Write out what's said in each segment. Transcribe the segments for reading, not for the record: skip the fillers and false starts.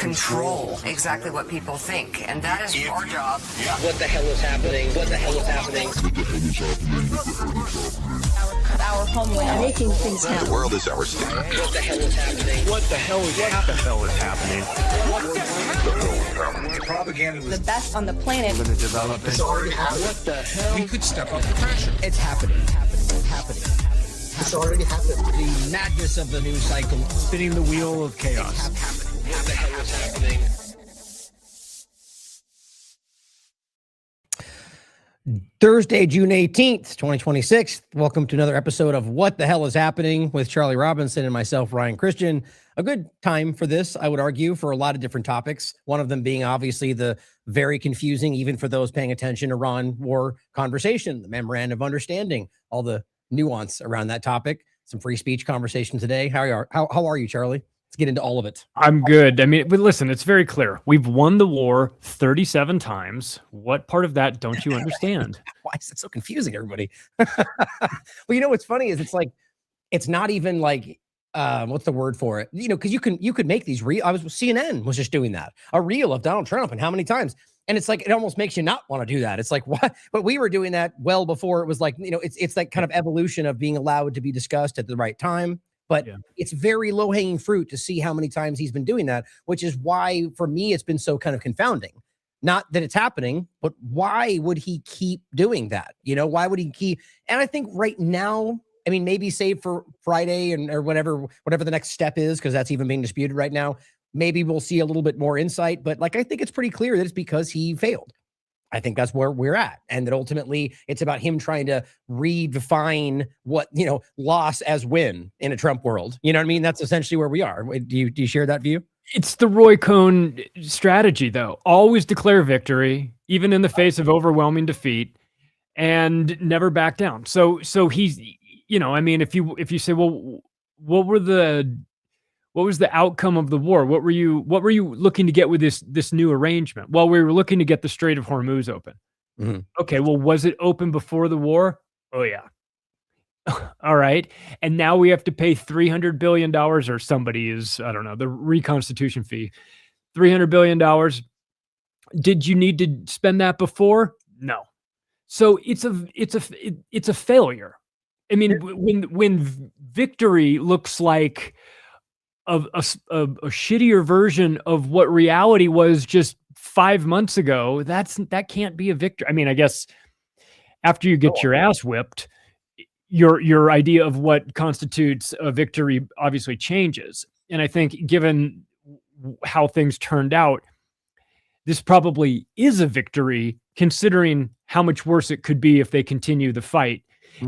control exactly what people think. And that is our job. Yeah. What the hell is happening? What the hell is happening? Our homeland. Making things happen. The world is our stage. What the hell is happening? What the hell is happening? What the hell is happening? Propaganda was The best on the planet. going to develop. It's already happening. What the hell? We could step up the pressure. It's happening. It's already happened. The madness of the news cycle. Spinning the wheel of chaos. What the hell is happening? Thursday, June 18th, 2026. Welcome to another episode of What the Hell is Happening with Charlie Robinson and myself, Ryan Cristian. A good time for this, I would argue, for a lot of different topics. One of them being obviously the very confusing, even for those paying attention, Iran war conversation, the memorandum of understanding, all the nuance around that topic. Some free speech conversation today. How are you, Charlie? Let's get into all of it. I'm good. I mean, but listen, it's very clear. We've won the war 37 times. What part of that don't you understand? Why is it so confusing, everybody? Well, you know what's funny is it's not even like what's the word for it? You know, because you could make these real. CNN was just doing that, a reel of Donald Trump and how many times. And it's like, it almost makes you not want to do that. It's like, what? But we were doing that well before it was like, you know, it's that kind of evolution of being allowed to be discussed at the right time. But it's very low-hanging fruit to see how many times he's been doing that, which is why, for me, it's been so kind of confounding. Not that it's happening, but why would he keep doing that? You know, why would he keep? And I think right now, I mean, maybe save for Friday or whatever the next step is, because that's even being disputed right now. Maybe we'll see a little bit more insight, but like, I think it's pretty clear that it's because he failed. I think that's where we're at. And that ultimately it's about him trying to redefine what, you know, loss as win in a Trump world. You know what I mean? That's essentially where we are. Do you share that view? It's the Roy Cohn strategy, though. Always declare victory, even in the face of overwhelming defeat, and never back down. So he's, you know, I mean, if you say, well, what was the outcome of the war? What were you looking to get with this new arrangement? Well, we were looking to get the Strait of Hormuz open. Mm-hmm. Okay, well, was it open before the war? Oh yeah. All right. And now we have to pay $300 billion, or somebody is, I don't know, the reconstitution fee, $300 billion. Did you need to spend that before? No. So it's a failure. I mean, when victory looks like a shittier version of what reality was just 5 months ago, that can't be a victory. I mean, I guess after you get your ass whipped, your idea of what constitutes a victory obviously changes. And I think given how things turned out, this probably is a victory, considering how much worse it could be if they continue the fight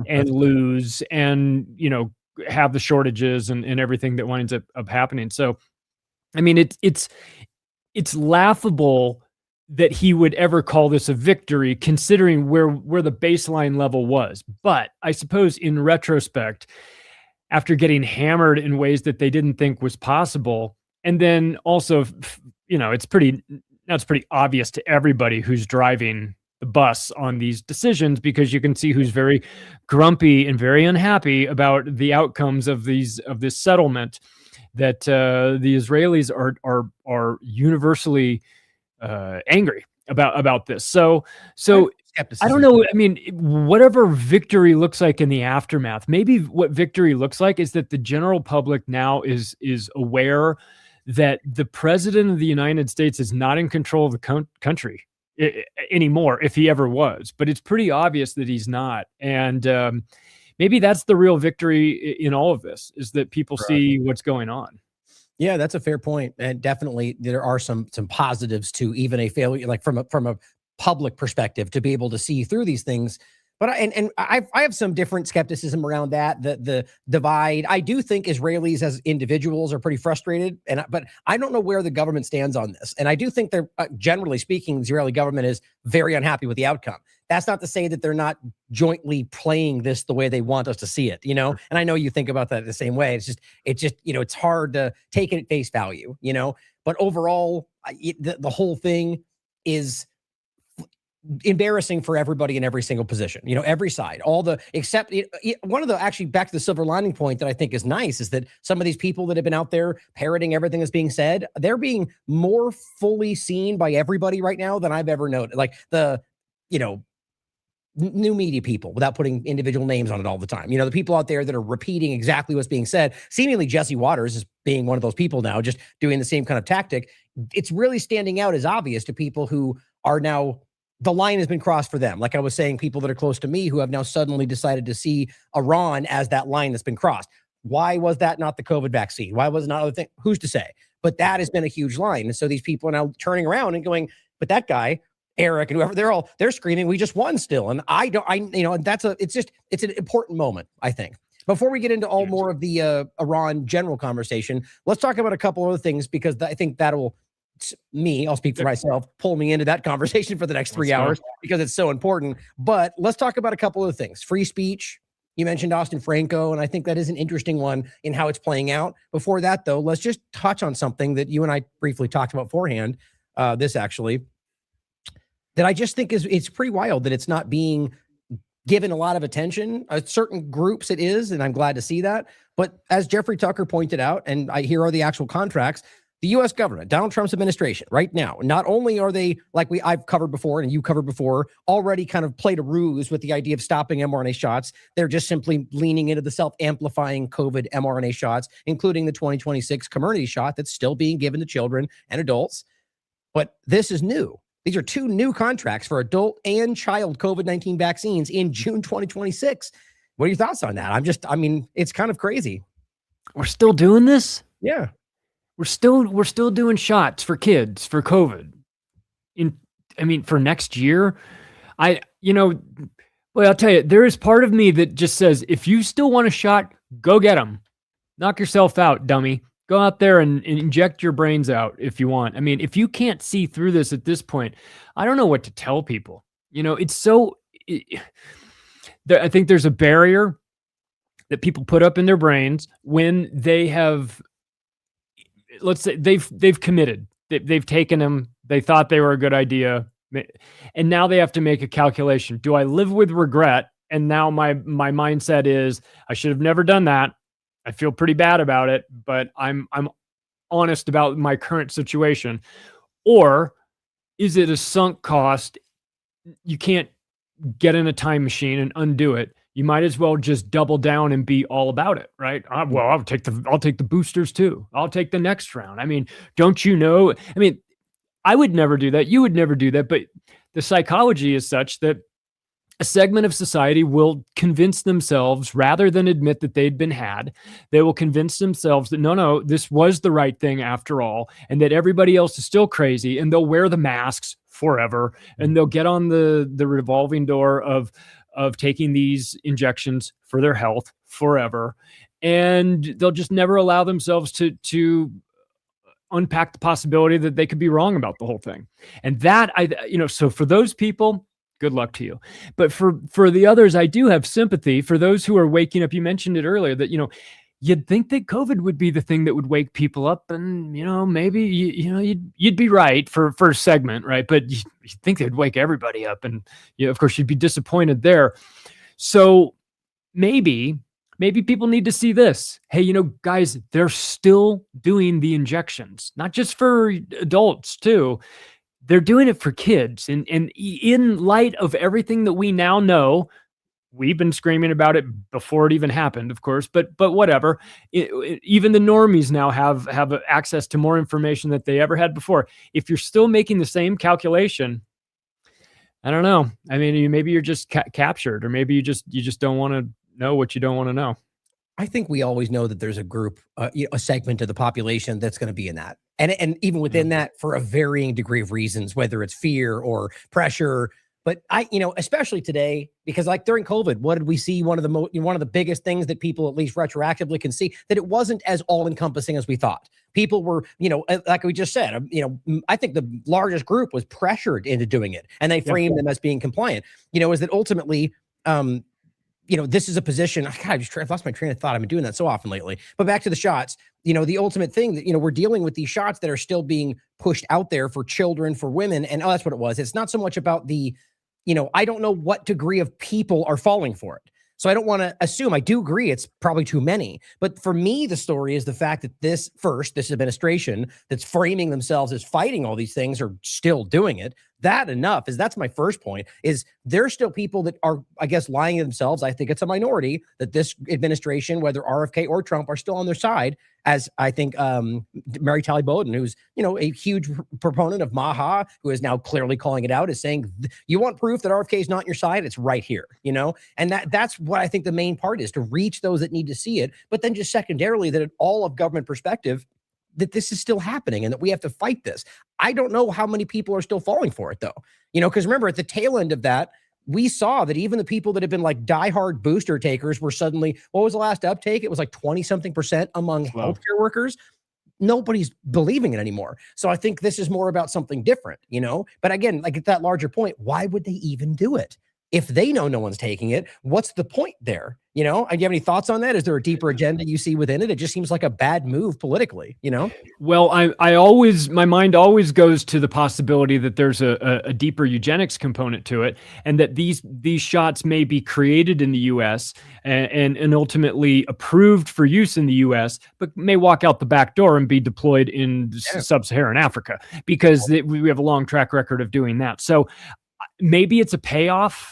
and lose and, you know, have the shortages and everything that winds up happening. So, I mean, it's laughable that he would ever call this a victory, considering where the baseline level was. But I suppose in retrospect, after getting hammered in ways that they didn't think was possible, and then also, you know, it's pretty obvious to everybody who's driving the bus on these decisions, because you can see who's very grumpy and very unhappy about the outcomes of this settlement, that the Israelis are universally angry about this. So I don't know. I mean, whatever victory looks like in the aftermath, maybe what victory looks like is that the general public now is aware that the president of the United States is not in control of the country anymore, if he ever was. But it's pretty obvious that he's not. And maybe that's the real victory in all of this, is that people see what's going on. Yeah, that's a fair point. And definitely there are some positives to even a failure, like from a public perspective, to be able to see through these things. But I have some different skepticism around that. The divide. I do think Israelis as individuals are pretty frustrated, but I don't know where the government stands on this. And I do think they're generally speaking, the Israeli government is very unhappy with the outcome. That's not to say that they're not jointly playing this the way they want us to see it, you know. And I know you think about that the same way. It's just you know, it's hard to take it at face value, you know. But overall, the whole thing is embarrassing for everybody in every single position, you know, every side, all the, except one of the, actually back to the silver lining point that I think is nice is that some of these people that have been out there parroting everything that's being said, they're being more fully seen by everybody right now than I've ever known. Like the, you know, new media people, without putting individual names on it all the time. You know, the people out there that are repeating exactly what's being said. Seemingly Jesse Waters is being one of those people now, just doing the same kind of tactic. It's really standing out as obvious to people who are now, the line has been crossed for them. Like I was saying, people that are close to me who have now suddenly decided to see Iran as that line that's been crossed. Why was that not the COVID vaccine? Why was it not other thing? Who's to say? But that has been a huge line. And so these people are now turning around and going, but that guy, Eric and whoever, they're screaming, we just won still. And it's an important moment, I think. Before we get into all more of the Iran general conversation, let's talk about a couple other things, because I think that'll, I'll speak for myself, pull me into that conversation for the next 3 hours because it's so important. But let's talk about a couple of things. Free speech. You mentioned Austin Franco, and I think that is an interesting one in how it's playing out. Before that, though, let's just touch on something that you and I briefly talked about beforehand. This actually, that I just think it's pretty wild that it's not being given a lot of attention. Certain groups it is, and I'm glad to see that. But as Jeffrey Tucker pointed out, and here are the actual contracts, the U.S. government, Donald Trump's administration right now, not only are they, like I've covered before and you covered before, already kind of played a ruse with the idea of stopping mRNA shots. They're just simply leaning into the self-amplifying COVID mRNA shots, including the 2026 Comirnaty shot that's still being given to children and adults. But this is new. These are two new contracts for adult and child COVID-19 vaccines in June 2026. What are your thoughts on that? It's kind of crazy. We're still doing this? Yeah. We're still doing shots for kids for COVID. For next year, I'll tell you, there is part of me that just says, if you still want a shot, go get them. Knock yourself out, dummy. Go out there and inject your brains out if you want. I mean, if you can't see through this at this point, I don't know what to tell people. You know, I think there's a barrier that people put up in their brains when they have, let's say they've committed, they've taken them, they thought they were a good idea, and now they have to make a calculation. Do I live with regret? And now my mindset is, I should have never done that. I feel pretty bad about it, but I'm honest about my current situation. Or is it a sunk cost? You can't get in a time machine and undo it. You might as well just double down and be all about it, right? Well, I'll take the boosters too. I'll take the next round. I mean, don't you know? I mean, I would never do that. You would never do that. But the psychology is such that a segment of society will convince themselves, rather than admit that they'd been had, they will convince themselves that no, this was the right thing after all, and that everybody else is still crazy, and they'll wear the masks forever, and they'll get on the revolving door of taking these injections for their health forever, and they'll just never allow themselves to unpack the possibility that they could be wrong about the whole thing. And that, so for those people, good luck to you. But for the others, I do have sympathy for those who are waking up. You mentioned it earlier that, you'd think that COVID would be the thing that would wake people up, and, maybe, you'd be right for a segment, right? But you'd think they'd wake everybody up, and, of course, you'd be disappointed there. So maybe people need to see this. Hey, guys, they're still doing the injections, not just for adults too. They're doing it for kids. And in light of everything that we now know, we've been screaming about it before it even happened, of course, but whatever. Even the normies now have access to more information that they ever had before. If you're still making the same calculation, I don't know. I mean, maybe you're just captured, or maybe you just don't want to know what you don't want to know. I think we always know that there's a group, a segment of the population that's going to be in that. And even within that, for a varying degree of reasons, whether it's fear or pressure. But especially today, because like during COVID, what did we see? One of the biggest things that people at least retroactively can see, that it wasn't as all encompassing as we thought. People were, like we just said, I think the largest group was pressured into doing it, and they framed them as being compliant. Is that ultimately, this is a position. I've lost my train of thought. I've been doing that so often lately. But back to the shots, the ultimate thing that, we're dealing with these shots that are still being pushed out there for children, for women. And that's what it was. It's not so much about the I don't know what degree of people are falling for it. So I don't want to assume. I do agree it's probably too many. But for me, the story is the fact that this administration that's framing themselves as fighting all these things are still doing it. That's my first point, is there's still people that are, I guess, lying to themselves. I think it's a minority that this administration, whether RFK or Trump, are still on their side. As I think Mary Talley Bowden, who's, a huge proponent of Maha, who is now clearly calling it out, is saying, you want proof that RFK is not on your side? It's right here, and that's what I think the main part is, to reach those that need to see it. But then just secondarily, that at all of government perspective, that this is still happening and that we have to fight this. I don't know how many people are still falling for it, though, because remember, at the tail end of that, we saw that even the people that have been like diehard booster takers were suddenly, what was the last uptake? It was like 20-something% among healthcare workers. Nobody's believing it anymore. So I think this is more about something different, but again, like at that larger point, why would they even do it? If they know no one's taking it, what's the point there? Do you have any thoughts on that? Is there a deeper agenda you see within it? It just seems like a bad move politically, Well, my mind always goes to the possibility that there's a deeper eugenics component to it, and that these shots may be created in the U.S. and ultimately approved for use in the U.S., but may walk out the back door and be deployed in sub-Saharan Africa, because we have a long track record of doing that. So maybe it's a payoff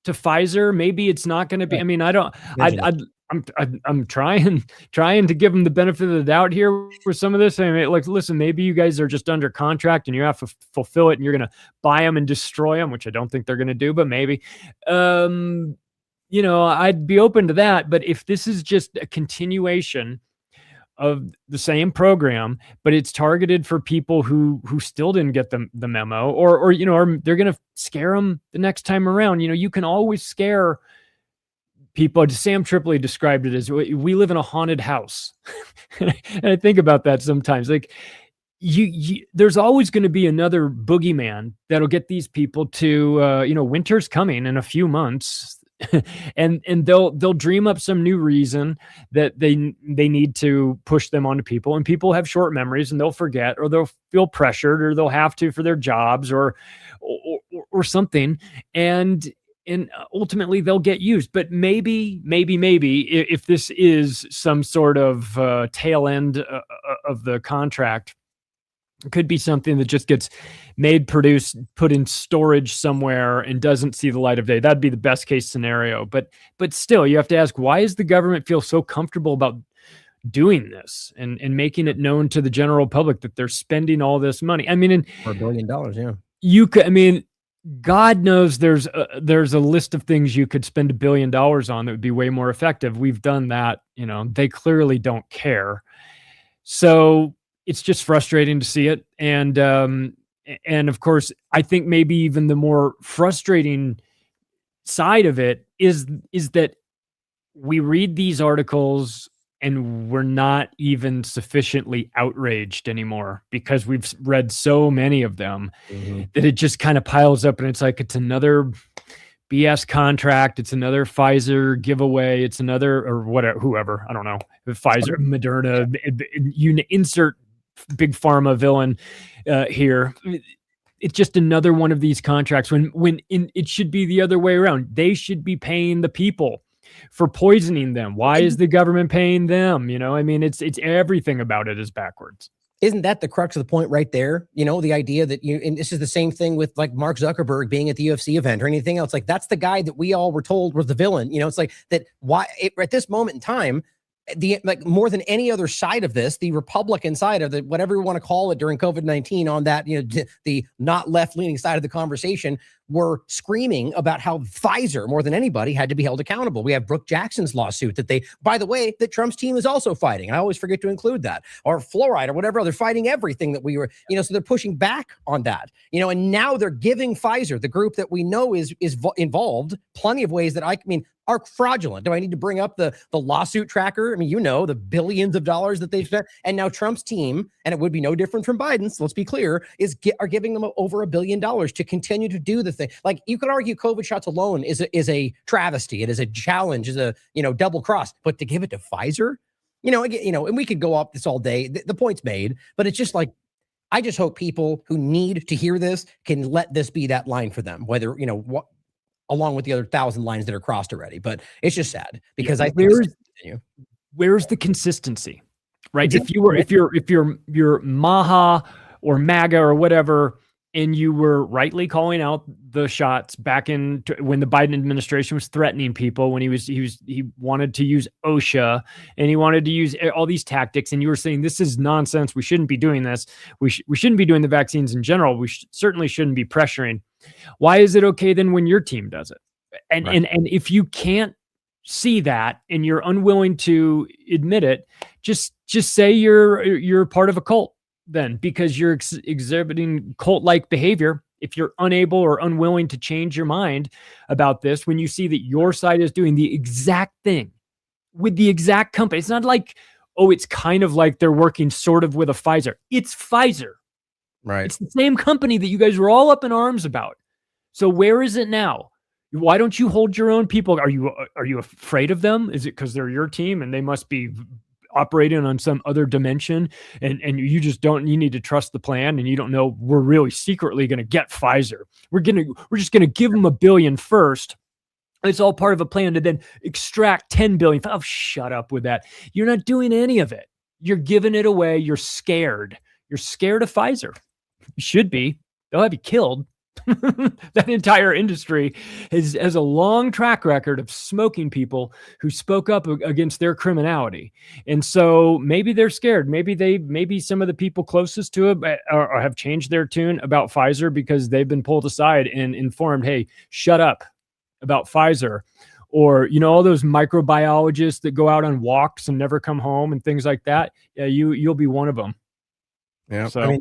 to Pfizer. Maybe it's not going to be. I mean, I'm trying to give them the benefit of the doubt here with some of this. I mean, like, listen, maybe you guys are just under contract and you have to fulfill it, and you're going to buy them and destroy them, which I don't think they're going to do, but maybe. I'd be open to that. But if this is just a continuation of the same program, but it's targeted for people who still didn't get the memo, or they're going to scare them the next time around. You can always scare people. Sam Tripoli described it as, we live in a haunted house. And I think about that sometimes. Like, there's always going to be another boogeyman that'll get these people to, winter's coming in a few months. and they'll dream up some new reason that they need to push them onto people, and people have short memories and they'll forget, or they'll feel pressured, or they'll have to for their jobs or something, and ultimately they'll get used. But maybe if this is some sort of tail end of the contract, it could be something that just gets made, produced, put in storage somewhere and doesn't see the light of day. That'd be the best case scenario. But still, you have to ask, why does the government feel so comfortable about doing this and making it known to the general public that they're spending all this money? I mean, for $1 billion, yeah. God knows there's a list of things you could spend $1 billion on that would be way more effective. We've done that. They clearly don't care. So it's just frustrating to see it. And of course, I think maybe even the more frustrating side of it is that we read these articles and we're not even sufficiently outraged anymore, because we've read so many of them that it just kind of piles up, and it's like, it's another BS contract. It's another Pfizer giveaway. It's another, or whatever, whoever, I don't know, Pfizer, Moderna, you insert big pharma villain here. It's just another one of these contracts when it should be the other way around. They should be paying the people for poisoning them. Why is the government paying them? It's everything about it is backwards. Isn't that the crux of the point right there? The idea that and this is the same thing with like Mark Zuckerberg being at the UFC event or anything else. Like, that's the guy that we all were told was the villain. It's like that. At this moment in time, more than any other side of this, the Republican side of the, whatever you want to call it, during COVID-19, on that, the not left-leaning side of the conversation, were screaming about how Pfizer, more than anybody, had to be held accountable. We have Brooke Jackson's lawsuit that by the way, that Trump's team is also fighting. I always forget to include that. Or fluoride or whatever. They're fighting everything that we were, so they're pushing back on that, and now they're giving Pfizer, the group that we know is involved, plenty of ways that are fraudulent. Do I need to bring up the lawsuit tracker? The billions of dollars that they've spent. And now Trump's team, and it would be no different from Biden's, let's be clear, are giving them over $1 billion to continue to do the thing. Like, you could argue COVID shots alone is a travesty. It is a challenge, is a, double cross. But to give it to Pfizer, and we could go off this all day. The point's made, but it's just like, I just hope people who need to hear this can let this be that line for them. Whether, along with the other 1,000 lines that are crossed already. But it's just sad because I think where's the consistency, right? Exactly. If you're Maha or MAGA or whatever, and you were rightly calling out the shots back in when the Biden administration was threatening people, when he wanted to use OSHA and he wanted to use all these tactics, and you were saying this is nonsense. We shouldn't be doing this. We shouldn't be doing the vaccines in general. We certainly shouldn't be pressuring. Why is it okay then when your team does it? And Right. and if you can't see that and you're unwilling to admit it, just say you're part of a cult then, because you're exhibiting cult-like behavior. If you're unable or unwilling to change your mind about this, when you see that your side is doing the exact thing with the exact company, it's not like, oh, it's kind of like they're working sort of with a Pfizer. It's Pfizer. Right. It's the same company that you guys were all up in arms about. So where is it now? Why don't you hold your own people? Are you afraid of them? Is it because they're your team and they must be operating on some other dimension, and you just don't, you need to trust the plan, and you don't know we're really secretly going to get Pfizer. We're just going to give them $1 billion first. It's all part of a plan to then extract 10 billion. Oh, shut up with that. You're not doing any of it. You're giving it away. You're scared. You're scared of Pfizer. You should be. They'll have you killed. That entire industry has a long track record of smoking people who spoke up against their criminality. And so maybe they're scared. Maybe some of the people closest to it or have changed their tune about Pfizer because they've been pulled aside and informed, hey, shut up about Pfizer. Or, all those microbiologists that go out on walks and never come home and things like that. Yeah, you'll be one of them. Yeah. So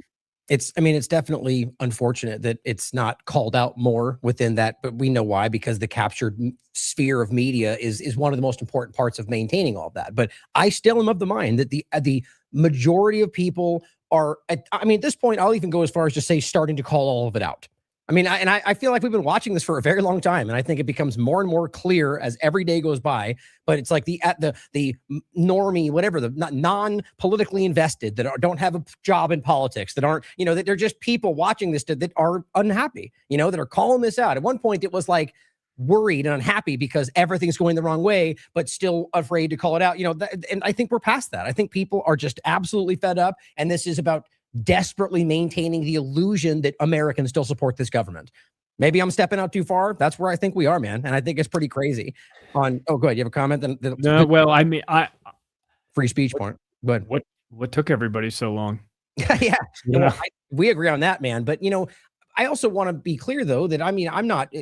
it's definitely unfortunate that it's not called out more within that, but we know why, because the captured sphere of media is one of the most important parts of maintaining all of that. But I still am of the mind that the majority of people are, at this point, I'll even go as far as to say starting to call all of it out. I feel like we've been watching this for a very long time, and I think it becomes more and more clear as every day goes by. But it's like the normie, whatever, the non-politically invested that don't have a job in politics, that aren't, that they're just people watching this that are unhappy, that are calling this out. At one point, it was like worried and unhappy because everything's going the wrong way, but still afraid to call it out. And I think we're past that. I think people are just absolutely fed up, and this is about desperately maintaining the illusion that Americans still support this government. Maybe I'm stepping out too far. That's where I think we are, man. And I think it's pretty crazy. Go ahead. You have a comment? No, well, free speech point. But what took everybody so long? Yeah. We agree on that, man. But I also want to be clear, though, that I'm not.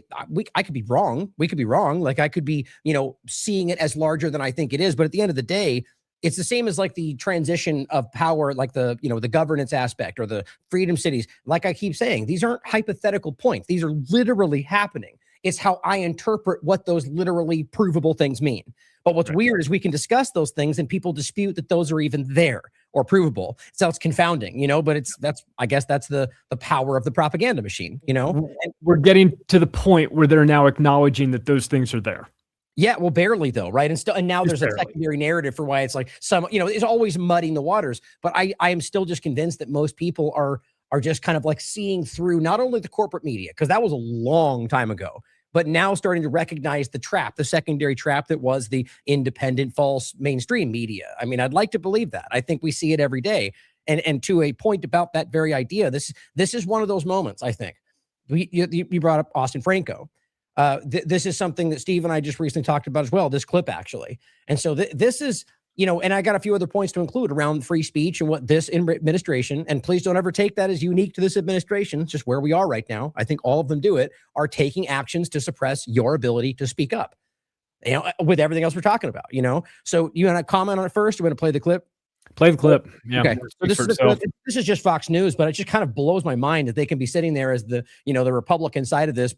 I could be wrong. We could be wrong. Like I could be, seeing it as larger than I think it is. But at the end of the day, it's the same as like the transition of power, like the governance aspect or the freedom cities. Like I keep saying, these aren't hypothetical points. These are literally happening. It's how I interpret what those literally provable things mean. But what's weird is we can discuss those things and people dispute that those are even there or provable. So it's confounding, but I guess that's the power of the propaganda machine, And we're getting to the point where they're now acknowledging that those things are there. Yeah, well, barely though, right? And now there's a secondary narrative for why it's like it's always muddying the waters. But I am still just convinced that most people are just kind of like seeing through not only the corporate media, because that was a long time ago, but now starting to recognize the secondary trap that was the independent, false mainstream media. I'd like to believe that. I think we see it every day. And to a point about that very idea, this is one of those moments. I think you brought up Austin Franco. This is something that Steve and I just recently talked about as well, this clip actually. And so this is, and I got a few other points to include around free speech and what this administration, and please don't ever take that as unique to this administration, it's just where we are right now. I think all of them do it, are taking actions to suppress your ability to speak up, with everything else we're talking about, So you want to comment on it first? You want to play the clip? Play the clip. Yeah. Okay. So this is just Fox News, but it just kind of blows my mind that they can be sitting there as the Republican side of this,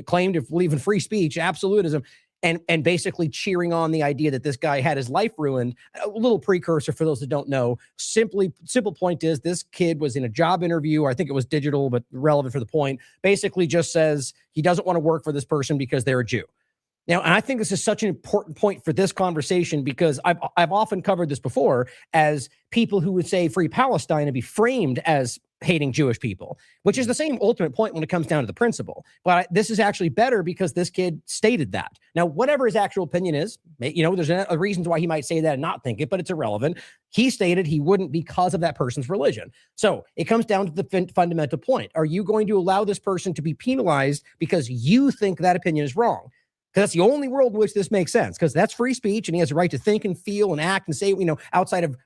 claim to believe in free speech, absolutism, and basically cheering on the idea that this guy had his life ruined. A little precursor for those that don't know. Simple point is this kid was in a job interview, or I think it was digital, but relevant for the point. Basically just says he doesn't want to work for this person because they're a Jew. Now, and I think this is such an important point for this conversation because I've often covered this before as people who would say free Palestine and be framed as hating Jewish people, which is the same ultimate point when it comes down to the principle. But this is actually better because this kid stated that. Now, whatever his actual opinion is, there's a reasons why he might say that and not think it, but it's irrelevant. He stated he wouldn't because of that person's religion. So it comes down to the fundamental point. Are you going to allow this person to be penalized because you think that opinion is wrong? Because that's the only world in which this makes sense, because that's free speech and he has a right to think and feel and act and say, outside of,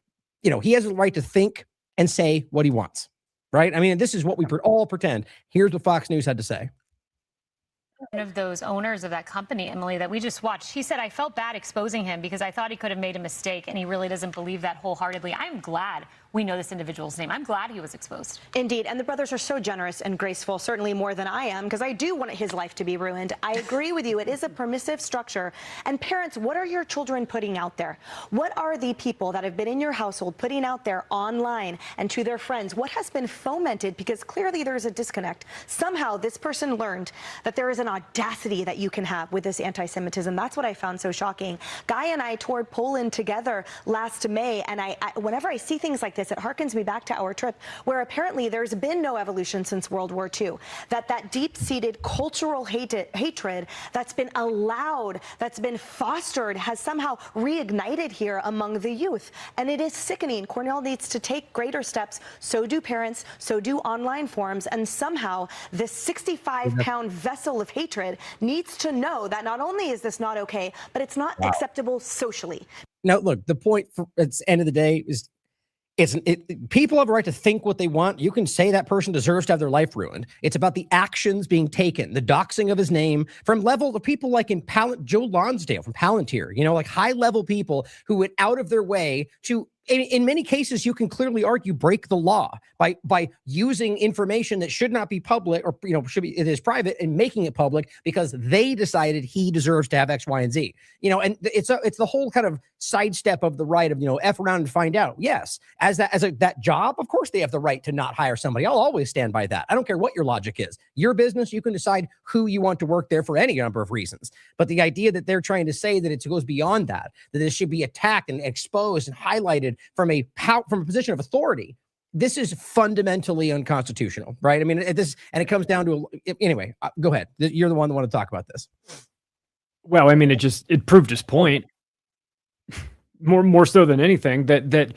he has a right to think and say what he wants, right? I mean, this is what we all pretend. Here's what Fox News had to say. One of those owners of that company, Emily, that we just watched, he said, I felt bad exposing him because I thought he could have made a mistake, and he really doesn't believe that wholeheartedly. I'm glad we know this individual's name. I'm glad he was exposed. Indeed, and the brothers are so generous and graceful, certainly more than I am, because I do want his life to be ruined. I agree with you. It is a permissive structure. And parents, what are your children putting out there? What are the people that have been in your household putting out there online and to their friends? What has been fomented? Because clearly there is a disconnect. Somehow this person learned that there is an audacity that you can have with this anti-Semitism. That's what I found so shocking. Guy and I toured Poland together last May, and I whenever I see things like this, it harkens me back to our trip, where apparently there's been no evolution since World War II. That deep-seated cultural hatred that's been allowed, that's been fostered, has somehow reignited here among the youth. And it is sickening. Cornell needs to take greater steps. So do parents. So do online forums. And somehow this 65-pound vessel of hatred needs to know that not only is this not okay, but it's not acceptable socially. Now, look, the point at the end of the day is people have a right to think what they want. You can say that person deserves to have their life ruined. It's about the actions being taken, the doxing of his name from level of people like Joe Lonsdale from Palantir, like high level people who went out of their way to, in many cases, you can clearly argue break the law by using information that should not be public or it is private and making it public because they decided he deserves to have X, Y, and Z. And it's the whole kind of sidestep of the right of F around and find out. Yes, as that job, of course they have the right to not hire somebody. I'll always stand by that. I don't care what your logic is. Your business, you can decide who you want to work there for any number of reasons. But the idea that they're trying to say that it goes beyond that this should be attacked and exposed and highlighted from a position of authority, this is fundamentally unconstitutional, right? I mean, it comes down to anyway. Go ahead. You're the one that want to talk about this. Well, I mean, it proved his point more so than anything that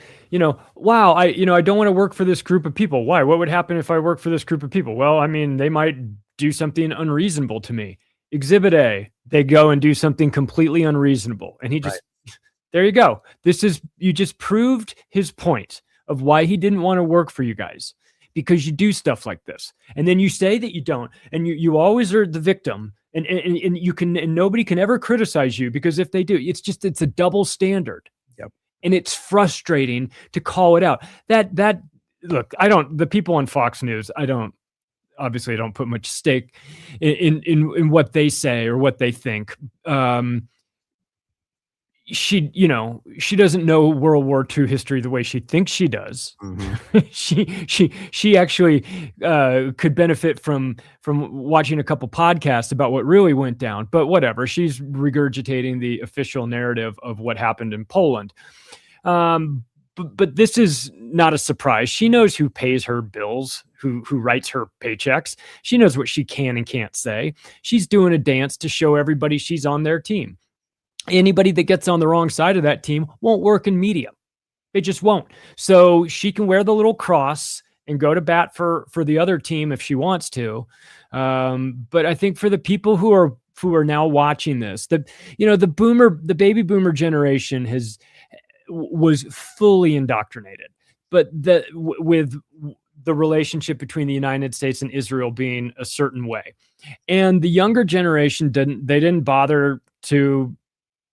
wow, I don't want to work for this group of people. Why? What would happen if I work for this group of people? Well, I mean, they might do something unreasonable to me. Exhibit A, they go and do something completely unreasonable, and he just. Right. There you go. You just proved his point of why he didn't want to work for you guys, because you do stuff like this. And then you say that you don't, and you always are the victim, and nobody can ever criticize you, because if they do, it's a double standard. Yep. And it's frustrating to call it out. Look, the people on Fox News, I don't put much stake in what they say or what they think. She doesn't know World War II history the way she thinks she does. Mm-hmm. she actually could benefit from watching a couple podcasts about what really went down, but whatever. She's regurgitating the official narrative of what happened in Poland. But this is not a surprise. She knows who pays her bills, who writes her paychecks. She knows what she can and can't say. She's doing a dance to show everybody she's on their team. Anybody that gets on the wrong side of that team won't work in media. They just won't. So she can wear the little cross and go to bat for the other team if she wants to. But I think for the people who are now watching this, the baby boomer generation was fully indoctrinated, but with the relationship between the United States and Israel being a certain way, and the younger generation didn't bother to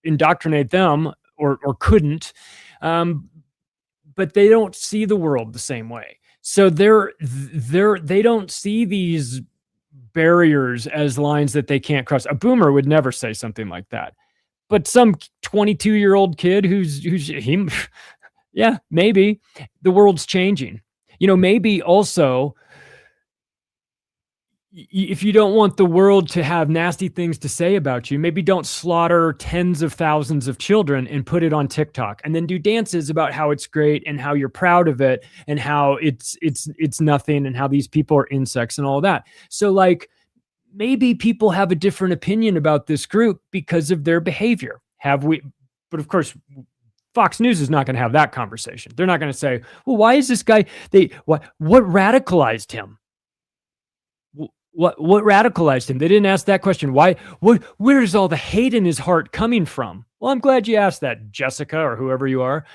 indoctrinate them or couldn't, but they don't see the world the same way. So they don't see these barriers as lines that they can't cross. A boomer would never say something like that, but some 22-year-old kid maybe the world's changing. Maybe also if you don't want the world to have nasty things to say about you, maybe don't slaughter tens of thousands of children and put it on TikTok and then do dances about how it's great and how you're proud of it and how it's nothing and how these people are insects and all that. So like maybe people have a different opinion about this group because of their behavior. But of course, Fox News is not going to have that conversation. They're not going to say, well, why is this guy, what radicalized him? What radicalized him? They didn't ask that question. Why? Where is all the hate in his heart coming from? Well, I'm glad you asked that, Jessica, or whoever you are.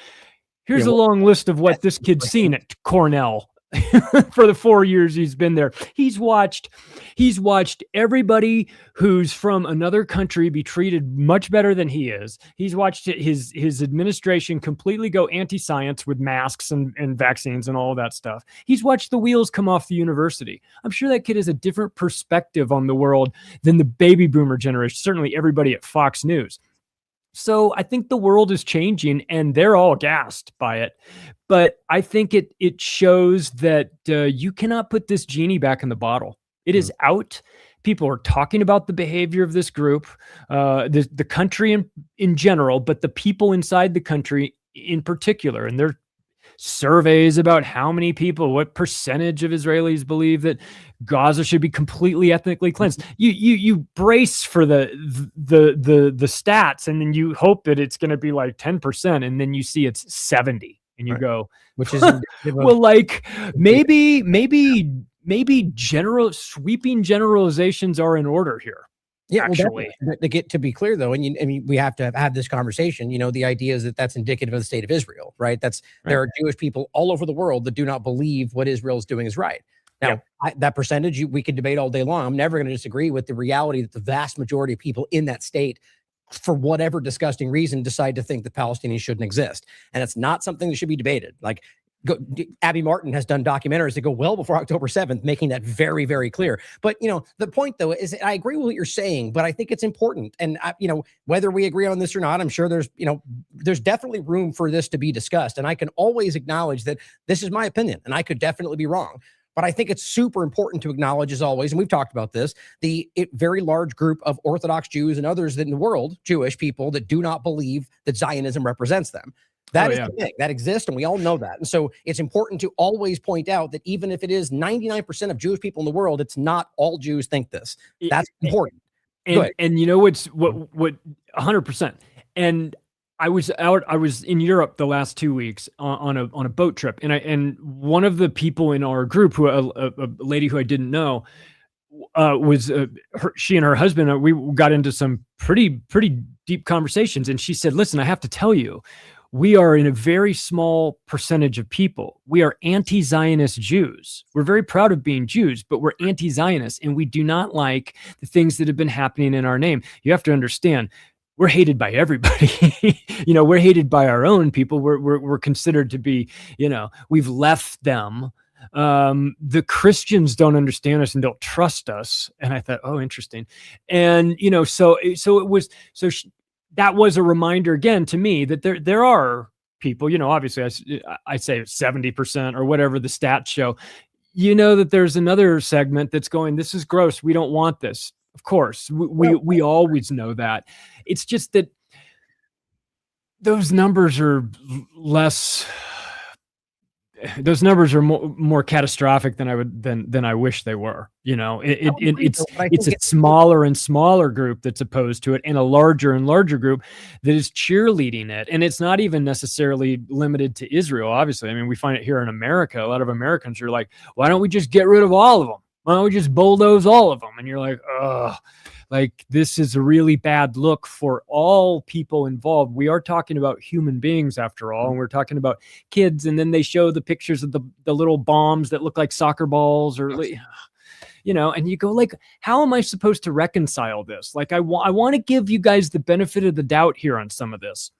Here's a long list of what this kid's seen at Cornell for the 4 years he's been there. He's watched everybody who's from another country be treated much better than he is. He's watched his administration completely go anti-science with masks and vaccines and all of that stuff. He's watched the wheels come off the university. I'm sure that kid has a different perspective on the world than the baby boomer generation, certainly everybody at Fox News. So I think the world is changing and they're all gassed by it. But I think it shows that you cannot put this genie back in the bottle. It is out. People are talking about the behavior of this group, the country in general, but the people inside the country in particular. And they're surveys about how many people, what percentage of Israelis believe that Gaza should be completely ethnically cleansed. You brace for the stats, and then you hope that it's going to be like 10%, and then you see it's 70, and you go, which is well, like maybe sweeping generalizations are in order here. Yeah, actually, well, to be clear though, and we have to have this conversation. The idea is that that's indicative of the state of Israel, right? There are Jewish people all over the world that do not believe what Israel is doing is right. Now, that percentage we could debate all day long. I'm never going to disagree with the reality that the vast majority of people in that state, for whatever disgusting reason, decide to think that Palestinians shouldn't exist, and it's not something that should be debated. Like, Abby Martin has done documentaries that go well before October 7th, making that very, very clear. But, the point, though, is I agree with what you're saying, but I think it's important. And, whether we agree on this or not, I'm sure there's definitely room for this to be discussed. And I can always acknowledge that this is my opinion, and I could definitely be wrong. But I think it's super important to acknowledge, as always, and we've talked about this, the very large group of Orthodox Jews and others in the world, Jewish people, that do not believe that Zionism represents them. That is the thing that exists, and we all know that. And so it's important to always point out that even if it is 99% of Jewish people in the world, it's not all Jews think this. That's important. And you know what 100%. And I was in Europe the last 2 weeks on a boat trip, and one of the people in our group, a lady who I didn't know, she and her husband, we got into some pretty deep conversations, and she said, "Listen, I have to tell you, we are in a very small percentage of people. We are anti-Zionist Jews. We're very proud of being Jews, but we're anti-Zionist, and we do not like the things that have been happening in our name. You have to understand, we're hated by everybody. We're hated by our own people. We're considered to be, we've left them. The Christians don't understand us and don't trust us." And I thought, oh, interesting. And, that was a reminder again to me that there are people, obviously I say 70% or whatever the stats show, that there's another segment that's going, this is gross. We don't want this. Of course, we always know that. It's just that those numbers are less. Those numbers are more catastrophic than I wish they were. It's a smaller and smaller group that's opposed to it, and a larger and larger group that is cheerleading it. And it's not even necessarily limited to Israel. Obviously, I mean, we find it here in America. A lot of Americans are like, "Why don't we just get rid of all of them? Why don't we just bulldoze all of them?" And you're like, "Ugh." Like, this is a really bad look for all people involved. We are talking about human beings after all, and we're talking about kids. And then they show the pictures of the little bombs that look like soccer balls, or, and you go like, how am I supposed to reconcile this? Like, I want to give you guys the benefit of the doubt here on some of this.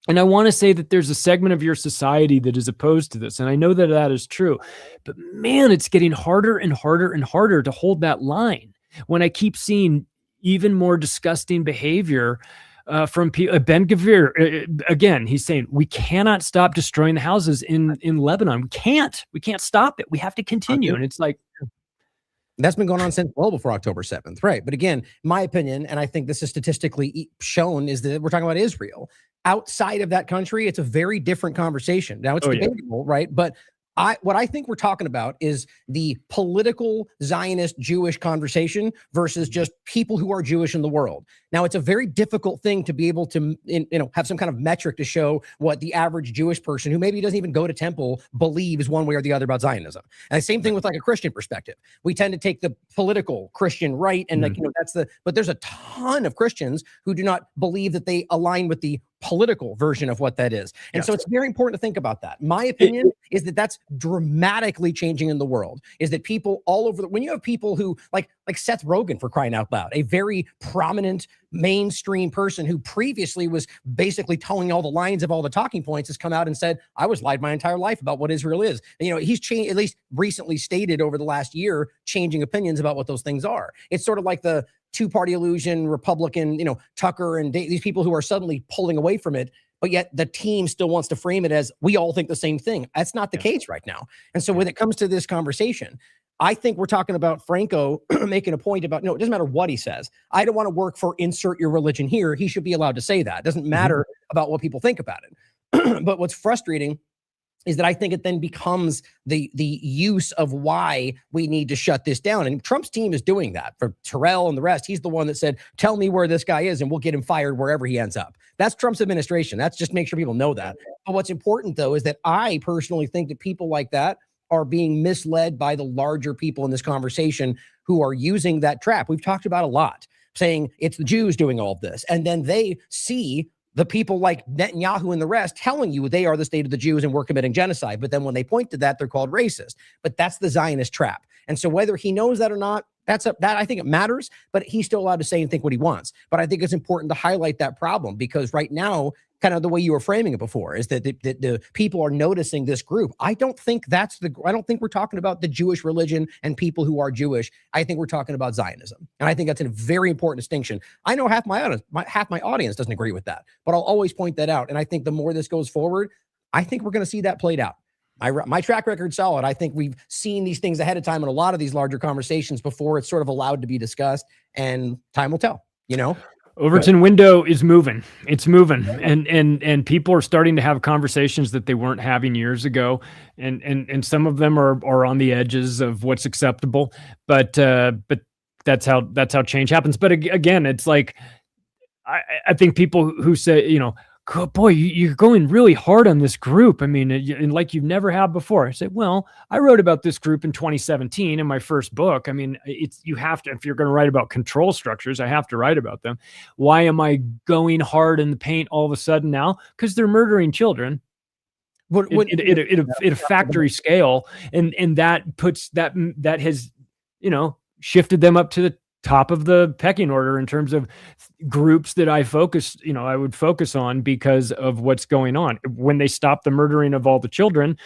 And I want to say that there's a segment of your society that is opposed to this. And I know that is true, but man, it's getting harder and harder and harder to hold that line when I keep seeing even more disgusting behavior from Ben Gvir. Again, he's saying we cannot stop destroying the houses in Lebanon. We can't stop it. We have to continue. And it's like, That's been going on since well before October 7th, right? But again, my opinion, and I think this is statistically shown, is that we're talking about Israel. Outside of that country, it's a very different conversation. Now it's debatable, right? But what I think we're talking about is the political Zionist Jewish conversation versus just people who are Jewish in the world. Now, it's a very difficult thing to be able to, have some kind of metric to show what the average Jewish person who maybe doesn't even go to temple believes one way or the other about Zionism. And the same thing with like a Christian perspective. We tend to take the political Christian right, and but there's a ton of Christians who do not believe that they align with the political version of what that is. And so it's very important to think about that. My opinion is that that's dramatically changing in the world, is that people all over when you have people who like Seth Rogen, for crying out loud, a very prominent mainstream person who previously was basically towing all the lines of all the talking points, has come out and said, I was lied my entire life about what Israel is. And, he's changed, at least recently stated over the last year, changing opinions about what those things are. It's sort of like the two-party illusion, Republican, Tucker and these people who are suddenly pulling away from it, but yet the team still wants to frame it as we all think the same thing. That's not the case right now. And so when it comes to this conversation, I think we're talking about Franco making a point about, it doesn't matter what he says. I don't want to work for insert your religion here. He should be allowed to say that. It doesn't matter about what people think about it. But what's frustrating is that I think it then becomes the use of why we need to shut this down. And Trump's team is doing that. For Terrell and the rest, he's the one that said, tell me where this guy is and we'll get him fired wherever he ends up. That's Trump's administration. That's just make sure people know that. But what's important, though, is that I personally think that people like that are being misled by the larger people in this conversation who are using that trap. We've talked about a lot, saying it's the Jews doing all of this. And then they see the people like Netanyahu and the rest telling you they are the state of the Jews and we're committing genocide. But then when they point to that, they're called racist. But that's the Zionist trap. And so whether he knows that or not, that I think it matters, but he's still allowed to say and think what he wants. But I think it's important to highlight that problem, because right now, kind of the way you were framing it before, is that the people are noticing this group. I don't think we're talking about the Jewish religion and people who are Jewish. I think we're talking about Zionism. And I think that's a very important distinction. I know half my audience doesn't agree with that, but I'll always point that out. And I think the more this goes forward, I think we're going to see that played out. My track record's solid. I think we've seen these things ahead of time in a lot of these larger conversations before it's sort of allowed to be discussed, and time will tell, Overton window is moving. It's moving. And people are starting to have conversations that they weren't having years ago. And some of them are on the edges of what's acceptable, but that's how change happens. But again, it's like, I think people who say, boy, you're going really hard on this group. I mean, and like you've never had before. I say, well, I wrote about this group in 2017 in my first book. I mean, you have to, if you're going to write about control structures, I have to write about them. Why am I going hard in the paint all of a sudden now? Because they're murdering children at a factory scale. And that puts that has, shifted them up to the top of the pecking order in terms of groups that I would focus on because of what's going on. When they stop the murdering of all the children,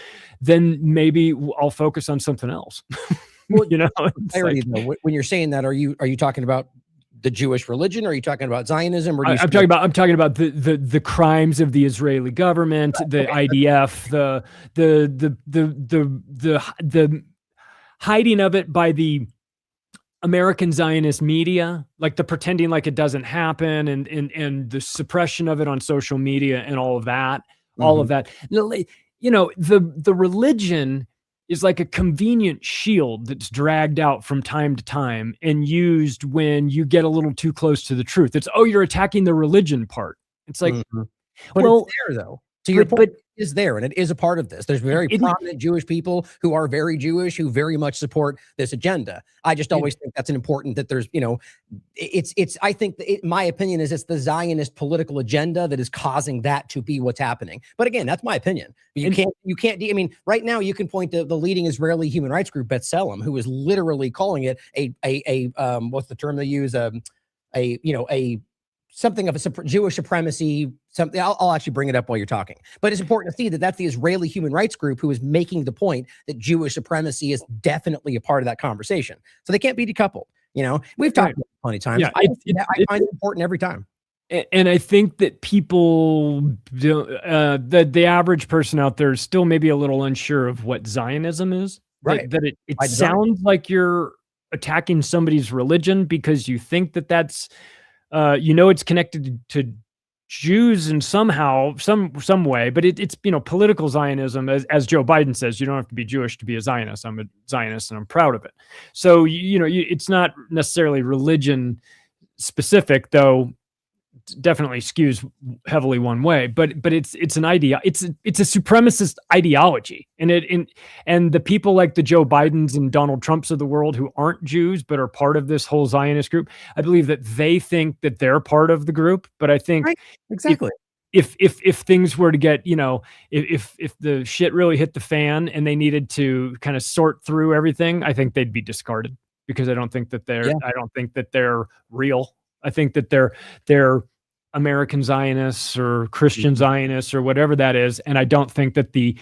then maybe I'll focus on something else. When you're saying that, are you talking about the Jewish religion? Or are you talking about Zionism? Or I'm talking about the crimes of the Israeli government, the IDF, the hiding of it by the American Zionist media, like the pretending like it doesn't happen, and the suppression of it on social media and all of that, all of that. The religion is like a convenient shield that's dragged out from time to time and used when you get a little too close to the truth. It's, you're attacking the religion part. It's like, but it's there though. To your point, it is there, and it is a part of this. There's very prominent Jewish people who are very Jewish, who very much support this agenda. I just always think that's an important, that there's, I think my opinion is it's the Zionist political agenda that is causing that to be what's happening. But again, that's my opinion. You can't, right now you can point to the leading Israeli human rights group, B'Tselem, who is literally calling it a what's the term they use? Something of a Jewish supremacy, something. I'll actually bring it up while you're talking. But it's important to see that that's the Israeli human rights group who is making the point that Jewish supremacy is definitely a part of that conversation. So they can't be decoupled. We've talked about it plenty of times. Yeah, I find it important every time. And I think that people, the average person out there is still maybe a little unsure of what Zionism is. Right. That it sounds like you're attacking somebody's religion because you think that that's, it's connected to Jews in somehow, some way, but it's political Zionism, as Joe Biden says. You don't have to be Jewish to be a Zionist. I'm a Zionist and I'm proud of it. So it's not necessarily religion specific, though. Definitely skews heavily one way, but it's an idea. It's a supremacist ideology, and the people like the Joe Bidens and Donald Trumps of the world who aren't Jews but are part of this whole Zionist group. I believe that they think that they're part of the group, but I think right. Exactly. If things were to get, if the shit really hit the fan and they needed to kind of sort through everything, I think they'd be discarded because I don't think that they're real. I think that they're American Zionists or Christian Zionists or whatever that is, and I don't think that the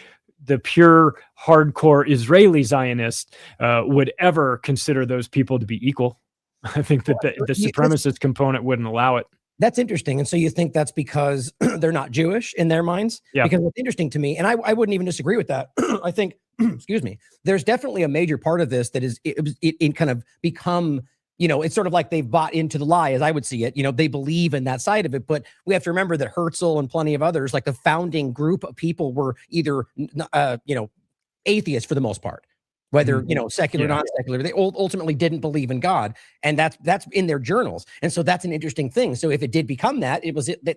pure hardcore Israeli Zionist would ever consider those people to be equal. I think that the supremacist component wouldn't allow it. That's interesting. And so you think that's because they're not Jewish in their minds? Yeah. Because what's interesting to me, and I wouldn't even disagree with that. I think, excuse me, there's definitely a major part of this that is it kind of become. It's sort of like they've bought into the lie, as I would see it. They believe in that side of it, but we have to remember that Herzl and plenty of others, like the founding group of people, were either, atheists for the most part. Whether, secular or non-secular, they ultimately didn't believe in God. And that's in their journals. And so that's an interesting thing. So if it did become that,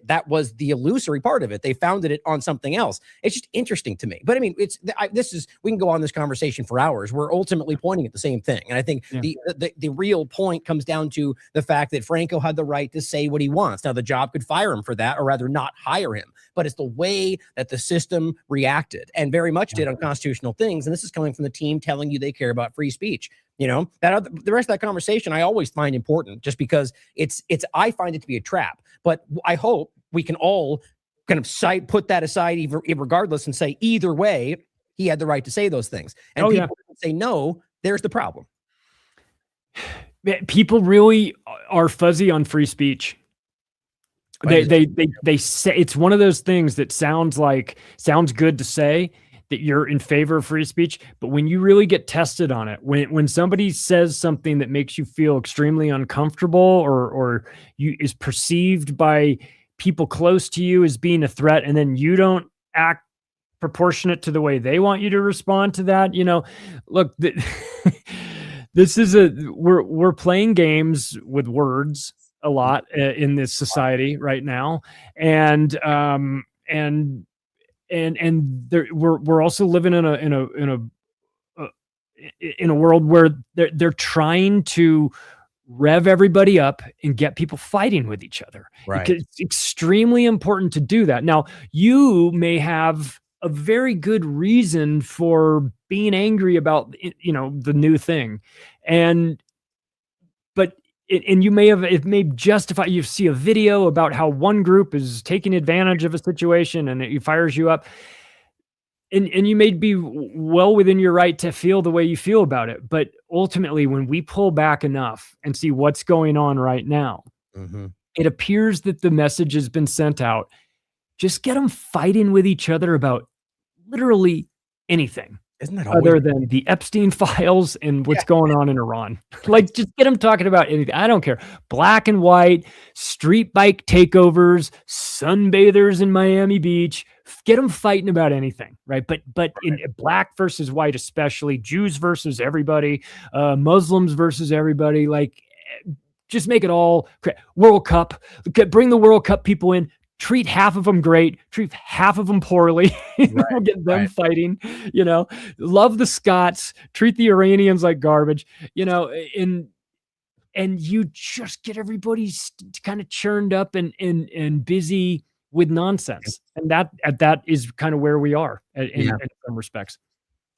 that was the illusory part of it. They founded it on something else. It's just interesting to me. But I mean, we can go on this conversation for hours. We're ultimately pointing at the same thing. And I think the real point comes down to the fact that Franco had the right to say what he wants. Now, the job could fire him for that, or rather not hire him. But it's the way that the system reacted, and very much did, on constitutional things. And this is coming from the team telling you they care about free speech. The rest of that conversation I always find important, just because I find it to be a trap. But I hope we can all kind of put that aside regardless and say either way he had the right to say those things. And people say no, there's the problem. People really are fuzzy on free speech. They say it's one of those things that sounds good to say that you're in favor of free speech, but when you really get tested on it, when somebody says something that makes you feel extremely uncomfortable or is perceived by people close to you as being a threat, and then you don't act proportionate to the way they want you to respond to that, look, this is we're playing games with words a lot in this society right now, and we're also living in a world where they're trying to rev everybody up and get people fighting with each other. Right. It's extremely important to do that. Now, you may have a very good reason for being angry about the new thing, and you may have, it may justify, you see a video about how one group is taking advantage of a situation and it fires you up. And you may be well within your right to feel the way you feel about it. But ultimately, when we pull back enough and see what's going on right now, it appears that the message has been sent out. Just get them fighting with each other about literally anything. Isn't that other than the Epstein files and what's going on in Iran? Like, just get them talking about anything. I don't care. Black and white, street bike takeovers, sunbathers in Miami Beach. Get them fighting about anything, right? But in black versus white, especially Jews versus everybody, Muslims versus everybody. Like, just make it all World Cup. Bring the World Cup people in. Treat half of them great, treat half of them poorly, get them fighting, love the Scots, treat the Iranians like garbage, and you just get everybody kind of churned up and busy with nonsense. And that is kind of where we are in some respects.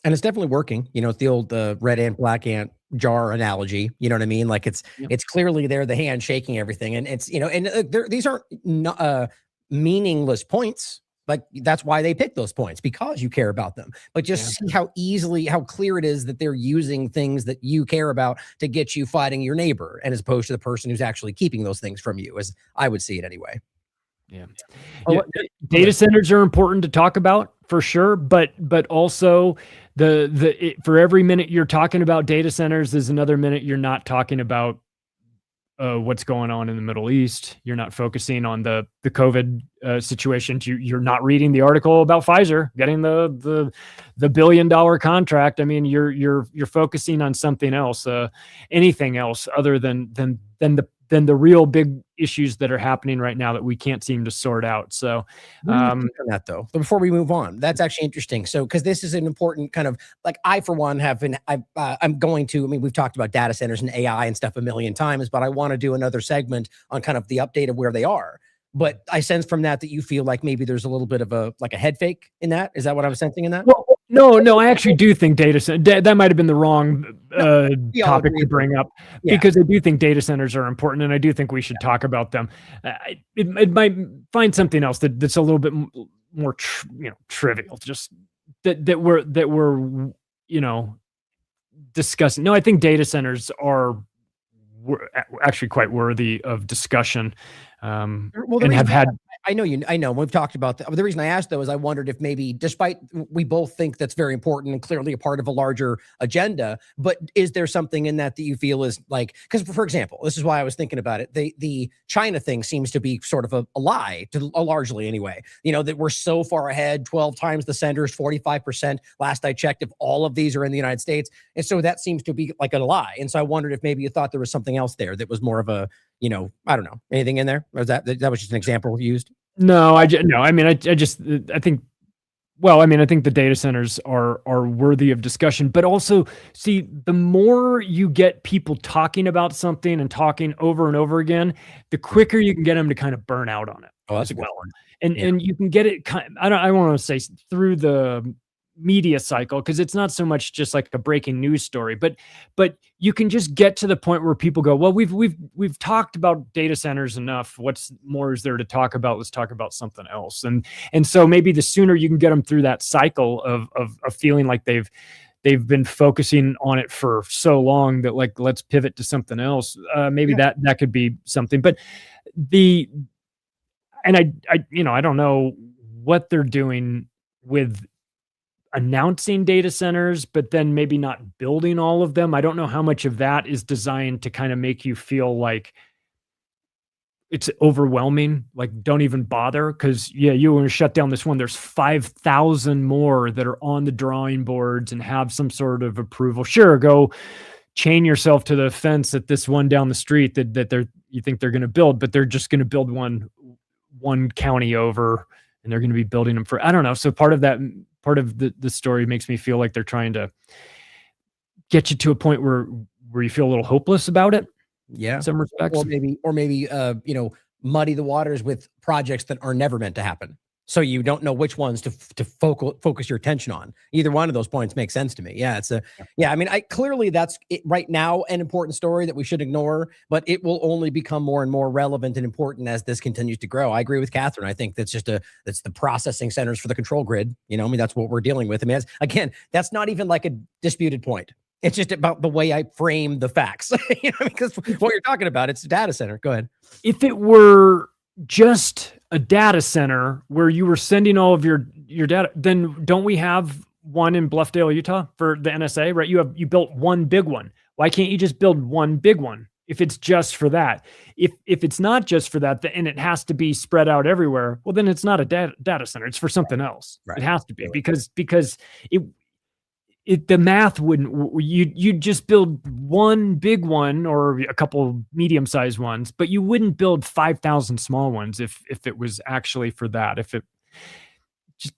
And it's definitely working. It's the old red ant, black ant jar analogy. You know what I mean? Like it's clearly there, the hand shaking everything. And it's, these aren't meaningless points. Like that's why they pick those points, because you care about them. But just see how clear it is that they're using things that you care about to get you fighting your neighbor, and as opposed to the person who's actually keeping those things from you, as I would see it anyway. Data centers are important to talk about for sure, but also for every minute you're talking about data centers, there's another minute you're not talking about what's going on in the Middle East. You're not focusing on the COVID situations. You're not reading the article about Pfizer getting the $1 billion contract. I mean, you're focusing on something else, anything else other than the real big issues that are happening right now that we can't seem to sort out. So, on that though, before we move on, that's actually interesting. So, because this is an important kind of like, I for one have been, I'm going to. I mean, we've talked about data centers and AI and stuff a million times, but I want to do another segment on kind of the update of where they are. But I sense from that you feel like maybe there's a little bit of a head fake in that. Is that what I was sensing in that? Well, no, I actually do think data center, that might have been the wrong topic to bring up, because I do think data centers are important, and I do think we should talk about them. It might find something else that's a little bit more trivial, just that we're discussing. No, I think data centers are actually quite worthy of discussion, and have had. I know. We've talked about that. The reason I asked though is I wondered if maybe, despite we both think that's very important and clearly a part of a larger agenda, but is there something in that you feel is like, because for example, this is why I was thinking about it. The China thing seems to be sort of a lie, largely anyway. That we're so far ahead, 12 times the centers, 45%. Last I checked, if all of these are in the United States, and so that seems to be like a lie. And so I wondered if maybe you thought there was something else there that was more of a, I don't know, anything in there? Or was that was just an example used? No, I think the data centers are worthy of discussion, but also see, the more you get people talking about something and talking over and over again, the quicker you can get them to kind of burn out on it. Oh, that's a good one. And you can get it I want to say through the media cycle, because it's not so much just like a breaking news story, but you can just get to the point where people go, well, we've talked about data centers enough. What's more is there to talk about? Let's talk about something else. And so maybe the sooner you can get them through that cycle of feeling like they've been focusing on it for so long that, like, let's pivot to something else. Maybe that could be something. But I don't know what they're doing with announcing data centers, but then maybe not building all of them. I don't know how much of that is designed to kind of make you feel like it's overwhelming, like don't even bother, because you want to shut down this one. There's 5,000 more that are on the drawing boards and have some sort of approval. Sure, go chain yourself to the fence at this one down the street that you think they're going to build, but they're just going to build one county over, and they're going to be building them for, I don't know. So part of the story makes me feel like they're trying to get you to a point where you feel a little hopeless about it. Yeah. In some respects. Or maybe muddy the waters with projects that are never meant to happen. So you don't know which ones to focus your attention on. Either one of those points makes sense to me. Yeah, I mean, clearly that's it right now, an important story that we should ignore, but it will only become more and more relevant and important as this continues to grow. I agree with Catherine. I think that's that's the processing centers for the control grid. That's what we're dealing with. I mean, again, that's not even like a disputed point. It's just about the way I frame the facts. Because what you're talking about, it's a data center. Go ahead. If it were just a data center where you were sending all of your data, then don't we have one in Bluffdale, Utah for the NSA, right? You built one big one. Why can't you just build one big one if it's just for that? If it's not just for that, and it has to be spread out everywhere, well, then it's not a data center. It's for something else. Right. It has to be because the math wouldn't, you'd just build one big one or a couple medium-sized ones, but you wouldn't build 5,000 small ones if it was actually for that.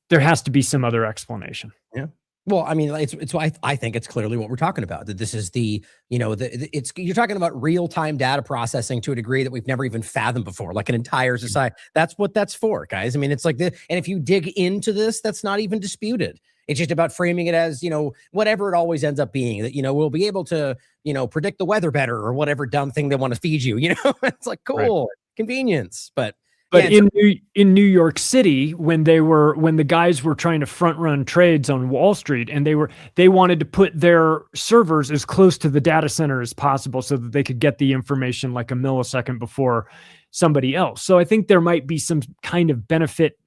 There has to be some other explanation. Yeah. Well, I mean, it's I think it's clearly what we're talking about, that this is you're talking about real-time data processing to a degree that we've never even fathomed before, like an entire society. That's what that's for, guys. I mean, it's like this, and if you dig into this, that's not even disputed. It's just about framing it as, whatever it always ends up being, that, we'll be able to, predict the weather better or whatever dumb thing they want to feed you, it's like, cool, right. Convenience. But in New York City, when the guys were trying to front run trades on Wall Street, and they wanted to put their servers as close to the data center as possible so that they could get the information like a millisecond before somebody else. So I think there might be some kind of benefit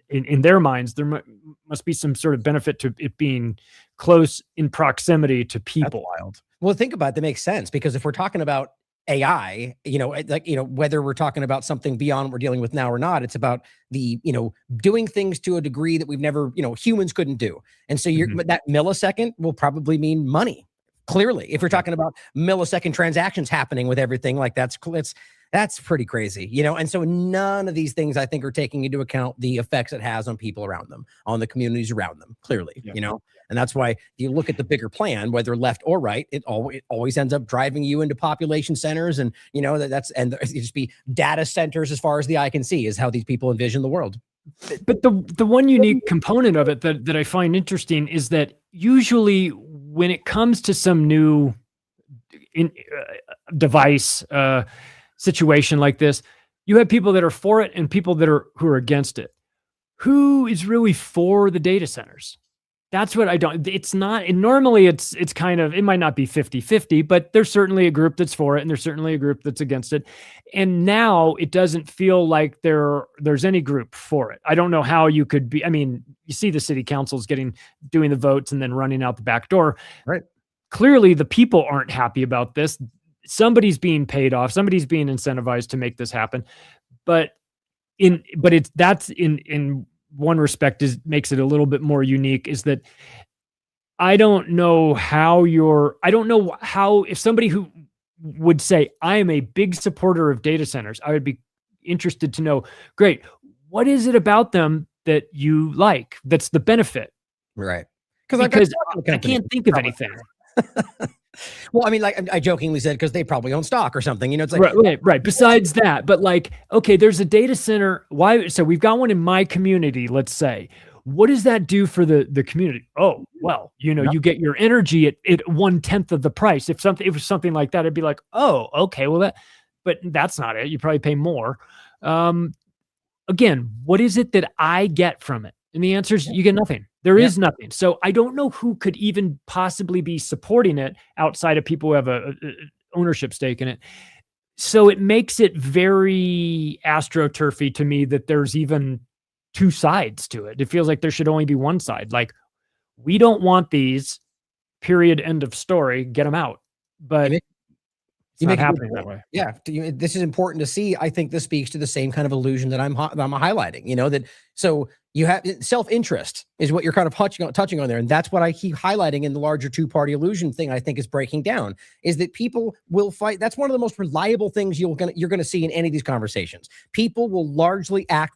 in their minds. There must be some sort of benefit to it being close in proximity to people. That's wild. Well, think about it. That makes sense, because if we're talking about AI, whether we're talking about something beyond what we're dealing with now or not, it's about the, doing things to a degree that we've never, humans couldn't do. And so that millisecond will probably mean money. Clearly, if you're talking about millisecond transactions happening with everything, like that's pretty crazy, And so none of these things, I think, are taking into account the effects it has on people around them, on the communities around them, clearly, And that's why you look at the bigger plan, whether left or right, it always ends up driving you into population centers, and and it just be data centers as far as the eye can see is how these people envision the world. But the one unique component of it that I find interesting is that usually when it comes to some new device situation like this, you have people that are for it and people who are against it. Who is really for the data centers? That's what I don't, it's not, and normally it's kind of, it might not be 50-50, but there's certainly a group that's for it and there's certainly a group that's against it. And now it doesn't feel like there's any group for it. I don't know how you could be, you see the city councils doing the votes and then running out the back door. Right. Clearly the people aren't happy about this. Somebody's being paid off. Somebody's being incentivized to make this happen. But in one respect makes it a little bit more unique, is that I don't know how if somebody who would say, I am a big supporter of data centers, I would be interested to know, great, what is it about them that you like? That's the benefit. Right. Because I can't think of anything. Well, I jokingly said, because they probably own stock or something, it's like, right. Besides that, but okay, there's a data center. Why? So we've got one in my community, let's say. What does that do for the community? Oh, well, you get your energy at 1/10 of the price. If it was something like that, I'd be like, oh, okay, well but that's not it. You probably pay more. Again, what is it that I get from it? And the answer is you get nothing. There is nothing. So I don't know who could even possibly be supporting it outside of people who have a ownership stake in it. So it makes it very astroturfy to me that there's even two sides to it. It feels like there should only be one side. Like, we don't want these, period, end of story, get them out. But it's not happening that way. Yeah, this is important to see. I think this speaks to the same kind of illusion that I'm highlighting. That so you have self-interest is what you're kind of touching on there, and that's what I keep highlighting in the larger two-party illusion thing. I think is breaking down is that people will fight. That's one of the most reliable things you're going to see in any of these conversations. People will largely act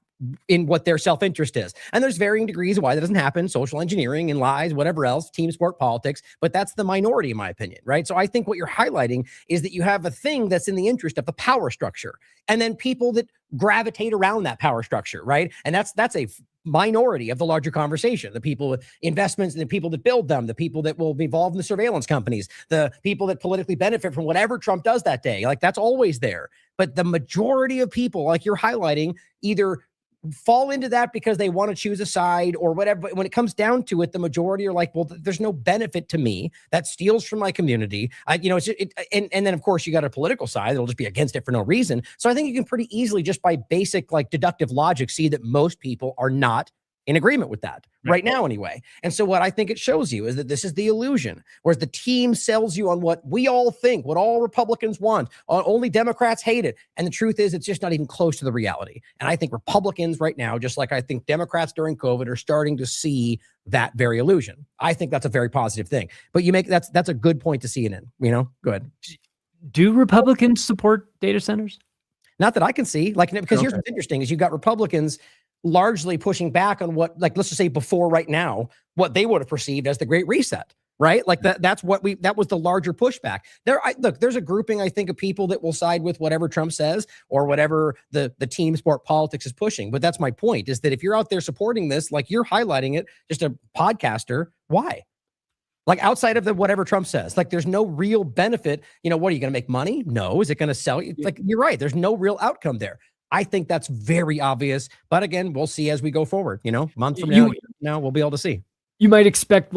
in what their self-interest is. And there's varying degrees of why that doesn't happen, social engineering and lies, whatever else, team sport politics, but that's the minority in my opinion, right? So I think what you're highlighting is that you have a thing that's in the interest of the power structure, and then people that gravitate around that power structure, right? And that's a minority of the larger conversation, the people with investments and the people that build them, the people that will be involved in the surveillance companies, the people that politically benefit from whatever Trump does that day. Like, that's always there. But the majority of people, like you're highlighting, either fall into that because they want to choose a side or whatever. But when it comes down to it, the majority are like, well, there's no benefit to me. That steals from my community. And then of course you got a political side that'll just be against it for no reason. So I think you can pretty easily, just by basic deductive logic, see that most people are not in agreement with that right now anyway. And so what I think it shows you is that this is the illusion, whereas the team sells you on what we all think, what all Republicans want, only Democrats hate it. And the truth is, it's just not even close to the reality. And I think Republicans right now, just like I think Democrats during COVID, are starting to see that very illusion. I think that's a very positive thing. But that's a good point to see it in, good. Do Republicans support data centers? Not that I can see, because here's what's interesting is you've got Republicans largely pushing back on what, let's just say before right now, what they would have perceived as the Great Reset, right? That was the larger pushback. There's a grouping, I think, of people that will side with whatever Trump says or whatever the team sport politics is pushing. But that's my point, is that if you're out there supporting this, like you're highlighting it, just a podcaster, why? Outside of whatever Trump says, there's no real benefit. What are you going to make money? No. Is it going to sell you? You're right. There's no real outcome there. I think that's very obvious, but again, we'll see as we go forward, month from now, we'll be able to see. You might expect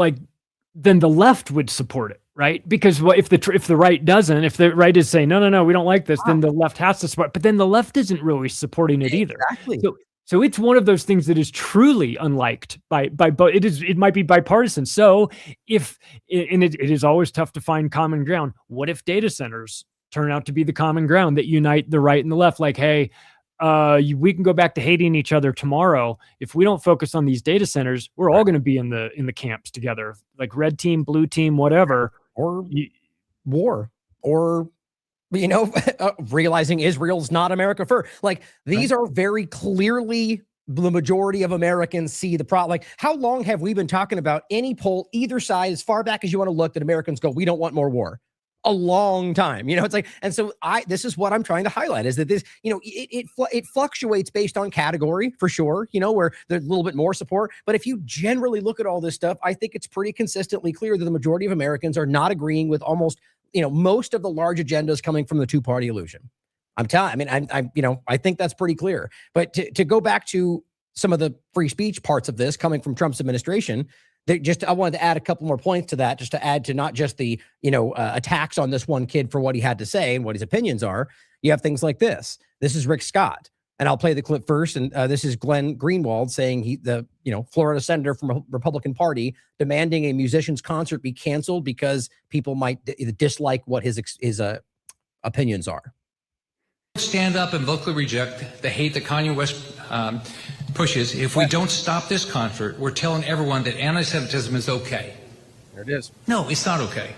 then the left would support it, right? Because if the right doesn't, if the right is saying, no, we don't like this, then the left has to support, but then the left isn't really supporting it either. Exactly. So it's one of those things that is truly unliked by both. It might be bipartisan. So if it is always tough to find common ground. What if data centers turn out to be the common ground that unite the right and the left? Like, hey, we can go back to hating each other tomorrow. If we don't focus on these data centers, we're all going to be in the camps together, like red team, blue team, whatever, or war, or realizing Israel's not America first. Like, these are very clearly the majority of Americans see the problem. Like, how long have we been talking about any poll, either side, as far back as you want to look, that Americans go, we don't want more war? A long time, it's like, and so this is what I'm trying to highlight, is that this, it fluctuates based on category, for sure, where there's a little bit more support. But if you generally look at all this stuff, I think it's pretty consistently clear that the majority of Americans are not agreeing with almost, most of the large agendas coming from the two-party illusion. I think that's pretty clear. But to go back to some of the free speech parts of this coming from Trump's administration, I wanted to add a couple more points to that, just to add to not just the, attacks on this one kid for what he had to say and what his opinions are. You have things like this. This is Rick Scott, and I'll play the clip first. And this is Glenn Greenwald saying Florida senator from a Republican Party demanding a musician's concert be canceled because people might dislike what his opinions are. Stand up and vocally reject the hate that Kanye West pushes. If we don't stop this concert, we're telling everyone that anti-Semitism is okay. There it is. No, it's not okay.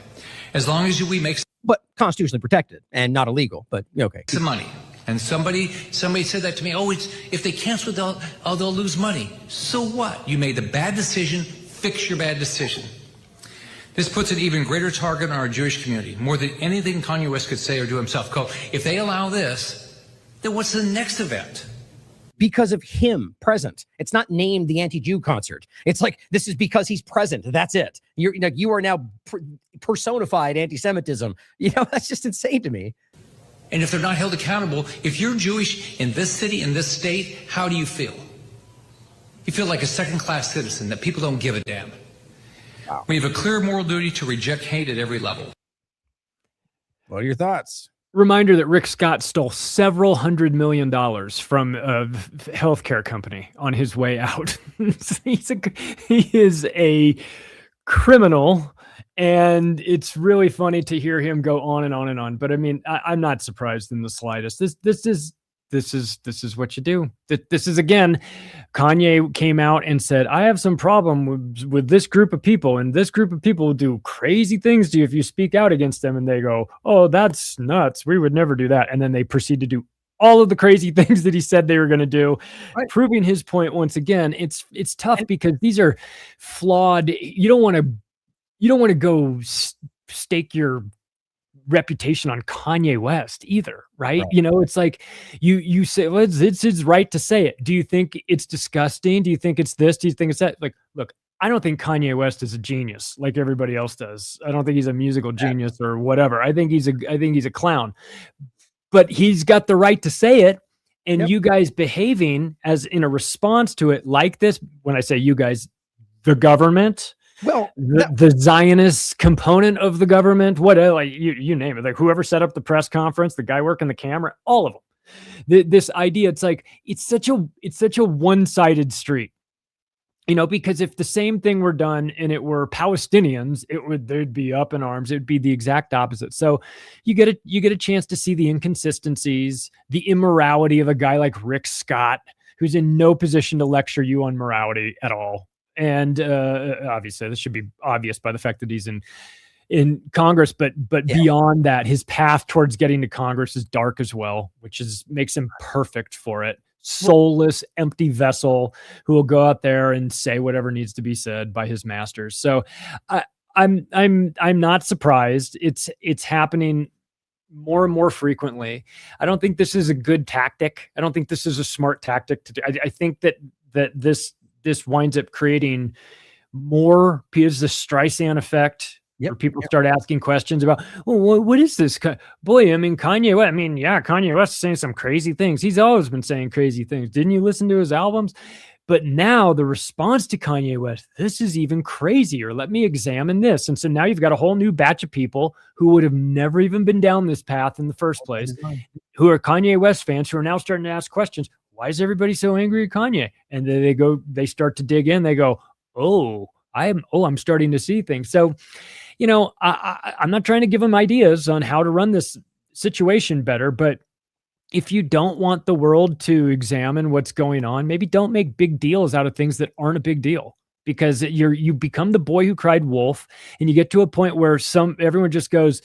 As long as we make, but constitutionally protected and not illegal, but okay, some money. And somebody said that to me. Oh, if they cancel, they'll lose money. So what? You made the bad decision. Fix your bad decision. This puts an even greater target on our Jewish community, more than anything Kanye West could say or do himself. If they allow this, then what's the next event? Because of him present. It's not named the anti-Jew concert. It's like, this is because he's present. That's it. You are now personified anti-Semitism. That's just insane to me. And if they're not held accountable, if you're Jewish in this city, in this state, how do you feel? You feel like a second-class citizen, that people don't give a damn. Wow. We have a clear moral duty to reject hate at every level. What are your thoughts? Reminder that Rick Scott stole several $100 million from a healthcare company on his way out. He is a criminal, and it's really funny to hear him go on and on and on. But I mean, I'm not surprised in the slightest. This is what you do. This is, again, Kanye came out and said, I have some problem with this group of people, and this group of people will do crazy things to you if you speak out against them. And they go, oh, that's nuts. We would never do that. And then they proceed to do all of the crazy things that he said they were going to do, right. Proving his point once again. It's tough because these are flawed. You don't want to go stake your reputation on Kanye West either, right? It's like you say, well, it's his right to say it. Do you think it's disgusting? Do you think it's this? Do you think it's that? Like, look, I don't think Kanye West is a genius like everybody else does. I don't think he's a musical genius or whatever. I think he's a clown, but he's got the right to say it. And you guys behaving as in a response to it like this, when I say you guys, the government, well, the Zionist component of the government, whatever, like you name it, like whoever set up the press conference, the guy working the camera, all of them. This idea, it's like it's such a one-sided street, because if the same thing were done and it were Palestinians, they'd be up in arms. It would be the exact opposite. So you get a chance to see the inconsistencies, the immorality of a guy like Rick Scott, who's in no position to lecture you on morality at all. And obviously, this should be obvious by the fact that he's in Congress. But beyond that, his path towards getting to Congress is dark as well, which makes him perfect for it. Soulless, empty vessel who will go out there and say whatever needs to be said by his masters. So I'm not surprised. It's happening more and more frequently. I don't think this is a good tactic. I don't think this is a smart tactic to do. I think that this winds up creating more, because the Streisand effect, where people start asking questions about, well, what is this? Boy, I mean, Kanye West, Kanye West is saying some crazy things. He's always been saying crazy things. Didn't you listen to his albums? But now the response to Kanye West, this is even crazier. Let me examine this. And so now you've got a whole new batch of people who would have never even been down this path in the first place, who are Kanye West fans, who are now starting to ask questions. why is everybody so angry at Kanye? And then they start to dig in. They go, I'm starting to see things. So, I'm not trying to give them ideas on how to run this situation better, but if you don't want the world to examine what's going on, maybe don't make big deals out of things that aren't a big deal, because you become the boy who cried wolf, and you get to a point where everyone just goes,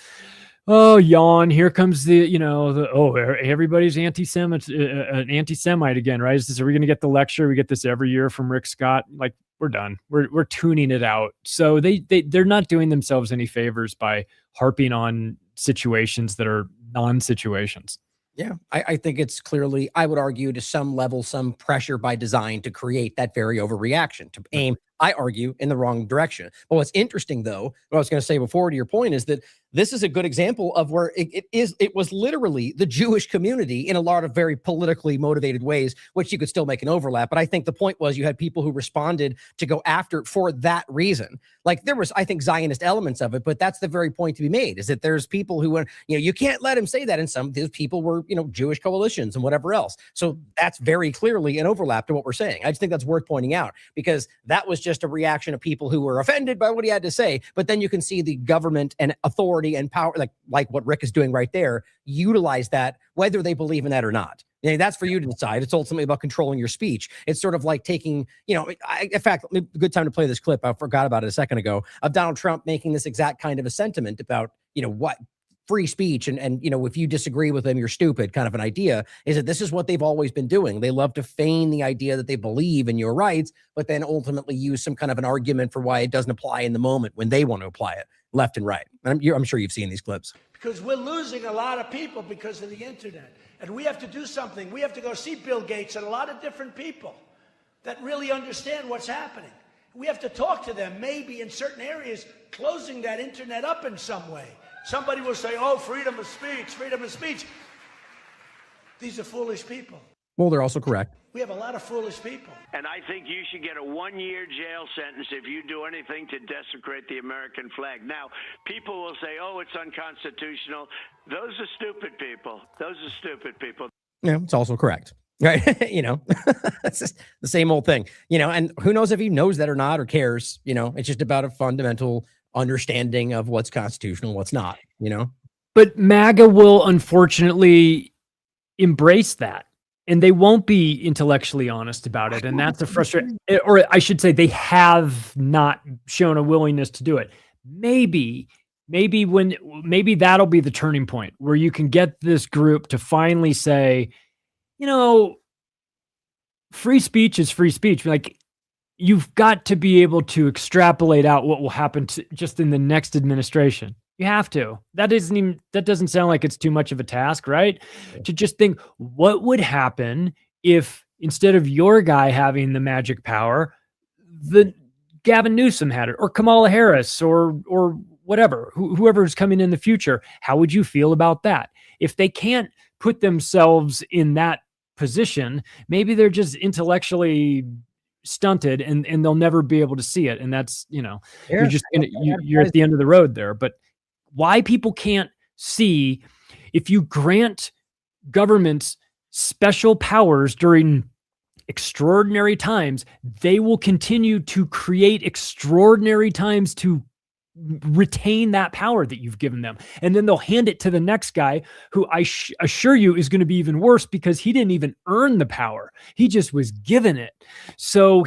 oh, yawn. Here comes everybody's an anti-Semite again, right? Are we going to get the lecture? We get this every year from Rick Scott. Like, we're done. We're tuning it out. So they're not doing themselves any favors by harping on situations that are non-situations. Yeah, I think it's clearly, I would argue, to some level, some pressure by design to create that very overreaction, to aim, I argue, in the wrong direction. But what's interesting, though, what I was going to say before, to your point, is that this is a good example of where it was literally the Jewish community in a lot of very politically motivated ways, which you could still make an overlap. But I think the point was you had people who responded to go after it for that reason. Like, there was, I think, Zionist elements of it, but that's the very point to be made, is that there's people who were, you can't let him say that. And some of those people were, Jewish coalitions and whatever else. So that's very clearly an overlap to what we're saying. I just think that's worth pointing out, because that was just a reaction of people who were offended by what he had to say. But then you can see the government and authority and power, like what Rick is doing right there, utilize that, whether they believe in that or not. That's for you to decide. It's ultimately about controlling your speech. It's sort of like taking, in fact, a good time to play this clip. I forgot about it a second ago, of Donald Trump making this exact kind of a sentiment about, what free speech and if you disagree with them, you're stupid, kind of an idea, is that this is what they've always been doing. They love to feign the idea that they believe in your rights, but then ultimately use some kind of an argument for why it doesn't apply in the moment when they want to apply it, left and right. And I'm sure you've seen these clips. Because we're losing a lot of people because of the internet. And we have to do something. We have to go see Bill Gates and a lot of different people that really understand what's happening. We have to talk to them, maybe in certain areas, closing that internet up in some way. Somebody will say, oh, freedom of speech, freedom of speech. These are foolish people. Well, they're also correct. We have a lot of foolish people. And I think you should get a 1-year jail sentence if you do anything to desecrate the American flag. Now, people will say, oh, it's unconstitutional. Those are stupid people. Those are stupid people. Yeah, it's also correct. Right. It's just the same old thing, and who knows if he knows that or not, or cares, it's just about a fundamental understanding of what's constitutional, what's not, But MAGA will unfortunately embrace that, and they won't be intellectually honest about it. And that's a frustration, or I should say they have not shown a willingness to do it. Maybe that'll be the turning point where you can get this group to finally say, free speech is free speech. Like, you've got to be able to extrapolate out what will happen just in the next administration. You have to. That doesn't sound like it's too much of a task, right? To just think, what would happen if instead of your guy having the magic power, the Gavin Newsom had it, or Kamala Harris, or whatever, whoever's coming in the future? How would you feel about that? If they can't put themselves in that position, maybe they're just intellectually stunted and they'll never be able to see it. And that's, you're at the end of the road there. But why people can't see, if you grant governments special powers during extraordinary times, they will continue to create extraordinary times to retain that power that you've given them. And then they'll hand it to the next guy, who I assure you is going to be even worse, because he didn't even earn the power. He just was given it. So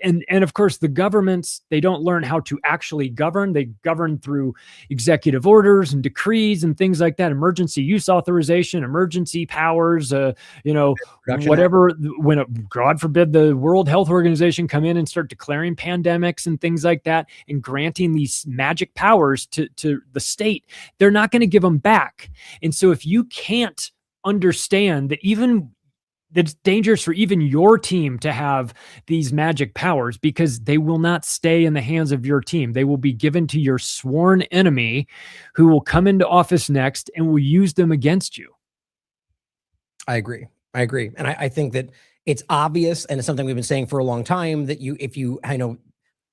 and of course the governments, they don't learn how to actually govern. They govern through executive orders and decrees and things like that. Emergency use authorization, emergency powers, whatever, when God forbid the World Health Organization come in and start declaring pandemics and things like that, and granting these magic powers to the state, they're not going to give them back. And so if you can't understand that it's dangerous for even your team to have these magic powers, because they will not stay in the hands of your team. They will be given to your sworn enemy, who will come into office next and will use them against you. I agree. And I think that it's obvious, and it's something we've been saying for a long time, that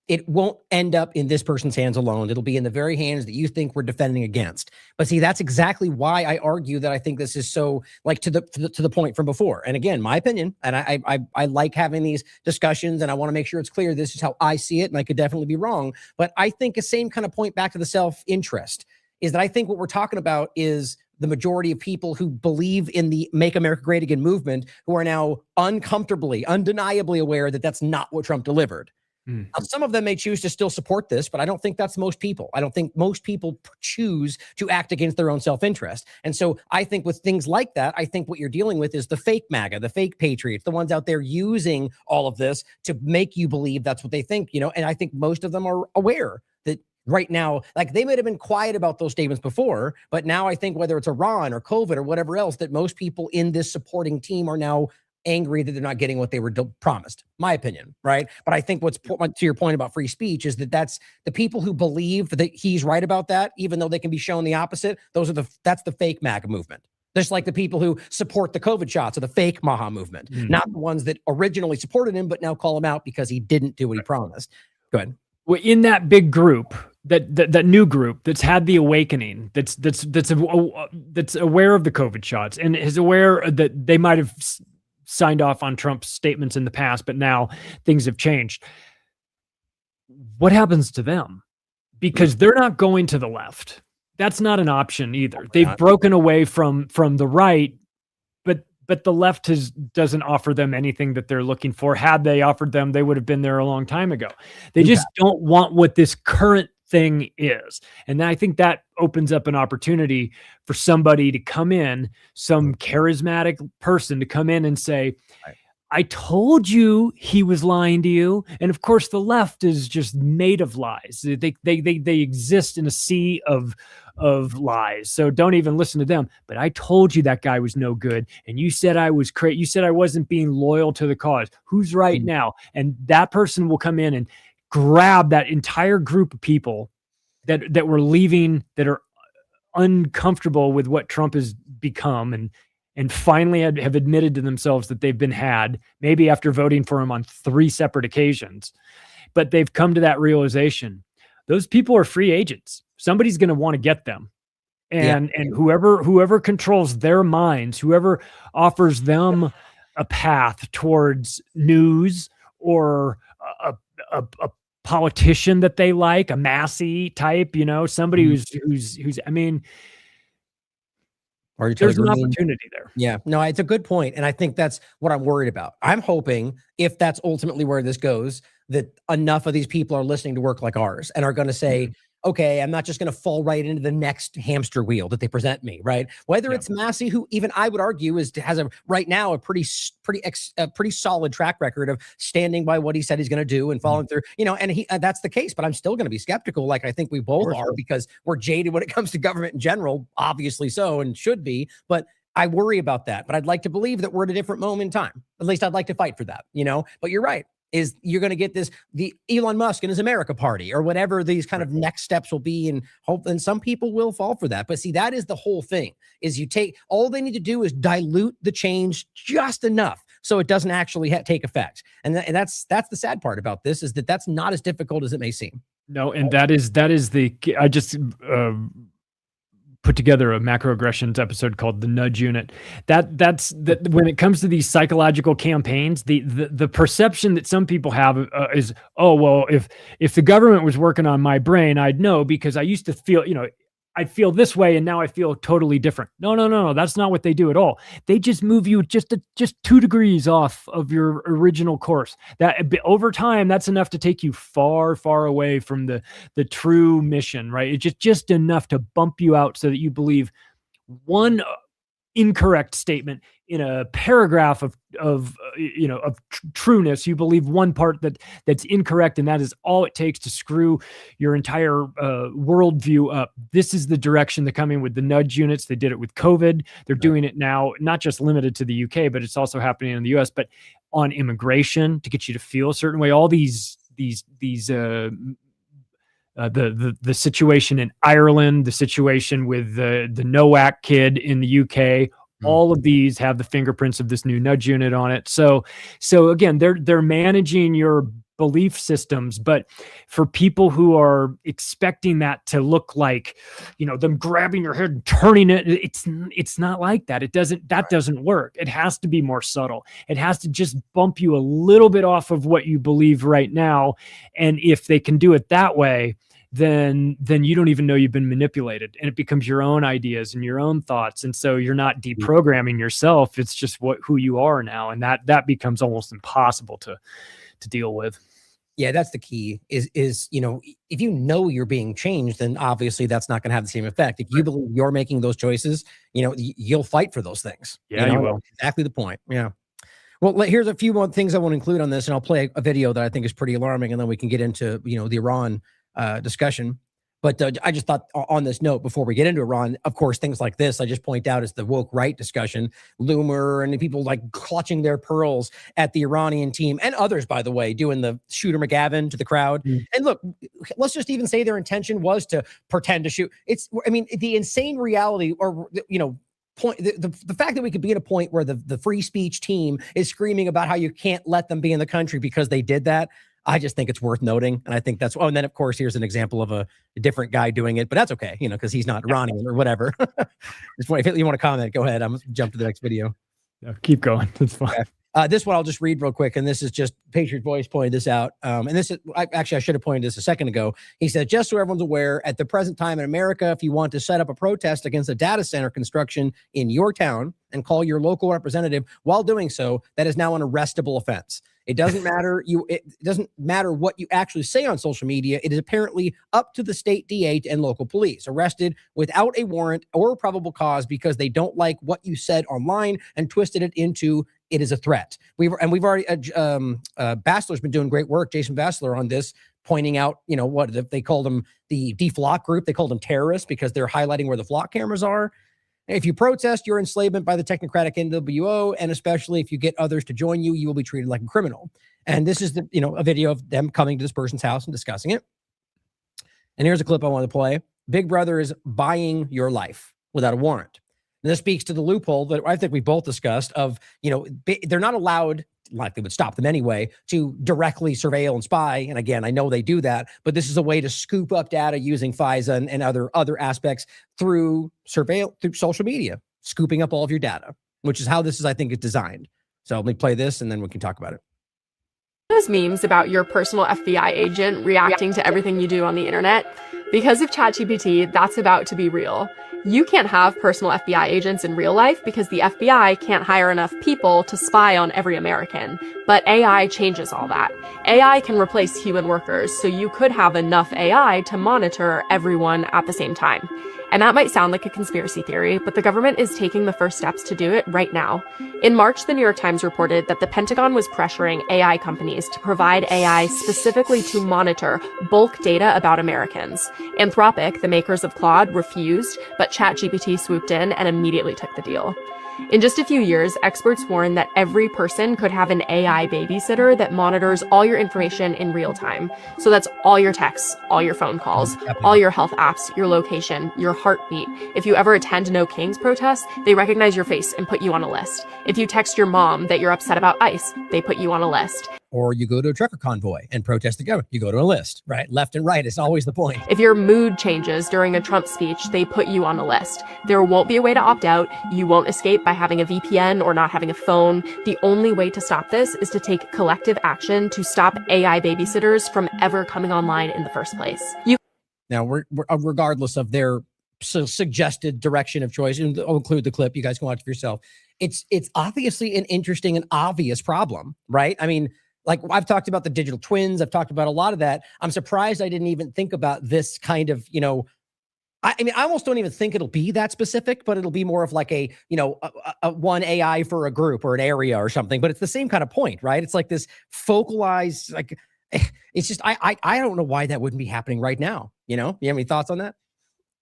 it won't end up in this person's hands alone. It'll be in the very hands that you think we're defending against. But see, that's exactly why I argue that I think this is so like to the point from before. And again, my opinion, and I like having these discussions, and I want to make sure it's clear this is how I see it, and I could definitely be wrong. But I think the same kind of point back to the self-interest is that I think what we're talking about is the majority of people who believe in the Make America Great Again movement, who are now uncomfortably, undeniably aware that that's not what Trump delivered. Now, some of them may choose to still support this, but I don't think that's most people. I don't think most people choose to act against their own self-interest. And so I think with things like that, I think what you're dealing with is the fake MAGA, the fake patriots, the ones out there using all of this to make you believe that's what they think, and I think most of them are aware that right now, like they might have been quiet about those statements before, but now I think whether it's Iran or COVID or whatever else, that most people in this supporting team are now angry that they're not getting what they were promised. My opinion, right? But I think what's to your point about free speech is that that's the people who believe that he's right about that, even though they can be shown the opposite. That's the fake MAGA movement. Just like the people who support the COVID shots or the fake Maha movement, not the ones that originally supported him, but now call him out because he didn't do what he promised. Go ahead. Well, in that big group, that new group that's had the awakening, that's aware of the COVID shots and is aware that they might have signed off on Trump's statements in the past, but now things have changed. What happens to them? Because they're not going to the left. That's not an option either. They've broken away from the right, but the left doesn't offer them anything that they're looking for. Had they offered them, they would have been there a long time ago. They just don't want what this current thing is. And I think that opens up an opportunity for somebody to come in, some charismatic person to come in and say, I told you he was lying to you. And of course, the left is just made of lies. They exist in a sea of lies. So don't even listen to them. But I told you that guy was no good. And you said I was crazy. You said I wasn't being loyal to the cause. Who's right now? And that person will come in and grab that entire group of people that were leaving, that are uncomfortable with what Trump has become, and finally have admitted to themselves that they've been had, maybe after voting for him on 3 separate occasions. But they've come to that realization. Those people are free agents. Somebody's going to want to get them. And whoever controls their minds, whoever offers them a path towards news or a politician that they like, a Massey type, somebody who's I mean, there's an opportunity there. Yeah, no, it's a good point. And I think that's what I'm worried about. I'm hoping, if that's ultimately where this goes, that enough of these people are listening to work like ours and are going to say, okay, I'm not just going to fall right into the next hamster wheel that they present me, right? Whether it's Massey, who even I would argue has right now a pretty solid track record of standing by what he said he's going to do and following through, and that's the case. But I'm still going to be skeptical, like I think we both are, because we're jaded when it comes to government in general, obviously so, and should be. But I worry about that. But I'd like to believe that we're at a different moment in time. At least I'd like to fight for that, But you're right. Is you're going to get the Elon Musk and his America party or whatever these kind of next steps will be, and some people will fall for that. But see, that is the whole thing, is all they need to do is dilute the change just enough so it doesn't actually take effect. And that's the sad part about this, is that that's not as difficult as it may seem. No, and that is I just put together a macroaggressions episode called The Nudge Unit. That's when it comes to these psychological campaigns, the perception that some people have is, oh, well, if the government was working on my brain, I'd know, because I used to feel, I feel this way and now I feel totally different. No. That's not what they do at all. They just move you just 2 degrees off of your original course. That over time, that's enough to take you far, far away from the true mission, right? It's just enough to bump you out so that you believe one incorrect statement in a paragraph of trueness. You believe one part that's incorrect, and that is all it takes to screw your entire worldview up. This is the direction they're coming with the nudge units. They did it with COVID. They're doing it now, not just limited to the UK, but it's also happening in the US, but on immigration, to get you to feel a certain way. All these the situation in Ireland, the situation with the Nowak kid in the UK, all of these have the fingerprints of this new nudge unit on it. So again, they're managing your belief systems. But for people who are expecting that to look like, them grabbing your head and turning it, it's not like that. That doesn't work. It has to be more subtle. It has to just bump you a little bit off of what you believe right now. And if they can do it that way, then you don't even know you've been manipulated, and it becomes your own ideas and your own thoughts. And so you're not deprogramming yourself. It's just who you are now. And that becomes almost impossible to deal with. Yeah, that's the key is, if you know you're being changed, then obviously that's not going to have the same effect. If you believe you're making those choices, you'll fight for those things. Yeah, you will. Exactly the point. Yeah. Well, here's a few more things I want to include on this, and I'll play a video that I think is pretty alarming, and then we can get into, the Iran discussion. But I just thought on this note, before we get into Iran, of course, things like this, I just point out is the woke right discussion, Loomer and people like clutching their pearls at the Iranian team and others, by the way, doing the Shooter McGavin to the crowd. And look, let's just even say their intention was to pretend to shoot. The insane reality or, the fact that we could be at a point where the free speech team is screaming about how you can't let them be in the country because they did that. I just think it's worth noting. And I think that's, and then of course, here's an example of a different guy doing it, but that's okay, because he's not Iranian or whatever. If you want to comment, go ahead. I'm going to jump to the next video. No, keep going. That's fine. Okay. This one I'll just read real quick. And this is just Patriot Voice pointed this out. And this is, I should have pointed this a second ago. He said, just so everyone's aware, at the present time in America, if you want to set up a protest against a data center construction in your town and call your local representative while doing so, that is now an arrestable offense. It doesn't matter. It doesn't matter what you actually say on social media. It is apparently up to the state DA and local police. Arrested without a warrant or probable cause because they don't like what you said online and twisted it into it is a threat. We've already Bassler's been doing great work, Jason Bassler, on this, pointing out, what they called them, the deflock group. They called them terrorists because they're highlighting where the flock cameras are. If you protest your enslavement by the technocratic NWO, and especially if you get others to join you, you will be treated like a criminal. And this is a video of them coming to this person's house and discussing it. And here's a clip I want to play. Big Brother is buying your life without a warrant. And this speaks to the loophole that I think we both discussed of, they're not allowed, like they would stop them anyway, to directly surveil and spy. And again, I know they do that, but this is a way to scoop up data using FISA and other aspects through social media, scooping up all of your data, which is how this is, I think, is designed. So let me play this and then we can talk about it. Those memes about your personal FBI agent reacting to everything you do on the internet, because of ChatGPT, that's about to be real. You can't have personal FBI agents in real life because the FBI can't hire enough people to spy on every American. But AI changes all that. AI can replace human workers, so you could have enough AI to monitor everyone at the same time. And that might sound like a conspiracy theory, but the government is taking the first steps to do it right now. In March, the New York Times reported that the Pentagon was pressuring AI companies to provide AI specifically to monitor bulk data about Americans. Anthropic, the makers of Claude, refused, but ChatGPT swooped in and immediately took the deal. In just a few years, experts warn that every person could have an AI babysitter that monitors all your information in real time. So that's all your texts, all your phone calls, all your health apps, your location, your heartbeat. If you ever attend No Kings protests, they recognize your face and put you on a list. If you text your mom that you're upset about ICE, they put you on a list. Or you go to a trucker convoy and protest the government. You go to a list, right? Left and right is always the point. If your mood changes during a Trump speech, they put you on a list. There won't be a way to opt out. You won't escape by having a VPN or not having a phone. The only way to stop this is to take collective action to stop AI babysitters from ever coming online in the first place. Now, we're regardless of their suggested direction of choice, and I'll include the clip. You guys can watch it for yourself. It's obviously an interesting and obvious problem, right? I mean, like I've talked about the digital twins. I've talked about a lot of that. I'm surprised I didn't even think about this kind of, I mean, I almost don't even think it'll be that specific, but it'll be more of like a one AI for a group or an area or something, but it's the same kind of point, right? It's like this focalized, like, it's just, I don't know why that wouldn't be happening right now. You have any thoughts on that?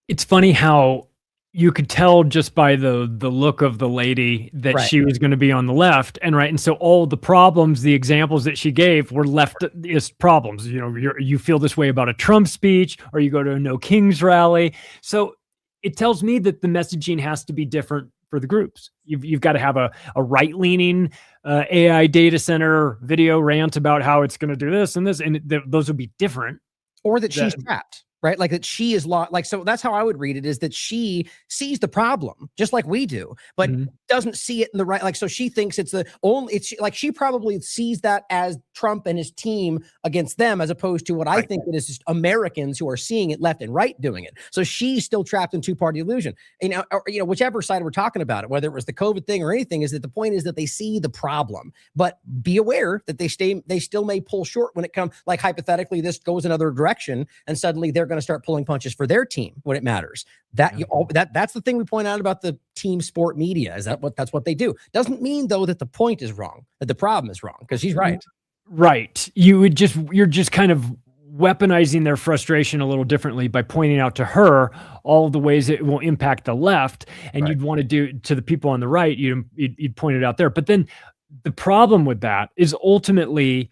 It's funny how you could tell just by the look of the lady that she was going to be on the left, and so all the problems, the examples that she gave were leftist problems. You feel this way about a Trump speech, or you go to a No Kings rally. So it tells me that the messaging has to be different for the groups. You've got to have a right-leaning AI data center video rant about how it's going to do this and this, and those would be different. Or that she's trapped, right? Like that she is lost. Like, so that's how I would read it, is that she sees the problem just like we do, but doesn't see it in the right. Like, so she thinks it's the only, it's like, she probably sees that as Trump and his team against them, as opposed to what I think it is just Americans who are seeing it left and right doing it. So she's still trapped in two-party illusion. Whichever side we're talking about it, whether it was the COVID thing or anything, is that the point is that they see the problem, but be aware that they still may pull short when it comes, like hypothetically, this goes another direction and suddenly they're going to start pulling punches for their team when it matters. That's the thing we point out about the team sport media, is that's what they do. Doesn't mean though that the point is wrong, that the problem is wrong, because she's right. Right. You're just kind of weaponizing their frustration a little differently by pointing out to her all the ways it will impact the left, and you'd want to do to the people on the right, you'd point it out there. But then the problem with that is ultimately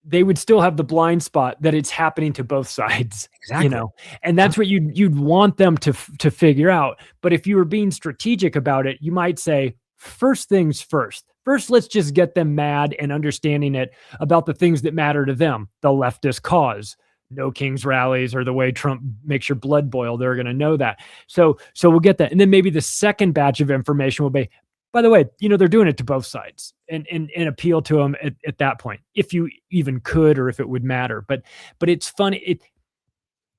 they would still have the blind spot that it's happening to both sides. Exactly. And that's what you'd want them to figure out. But if you were being strategic about it, you might say, first things first. First, let's just get them mad and understanding it about the things that matter to them. The leftist cause, no Kings rallies, or the way Trump makes your blood boil. They're going to know that. So we'll get that. And then maybe the second batch of information will be, by the way, they're doing it to both sides, and appeal to them at that point, if you even could, or if it would matter. But it's funny.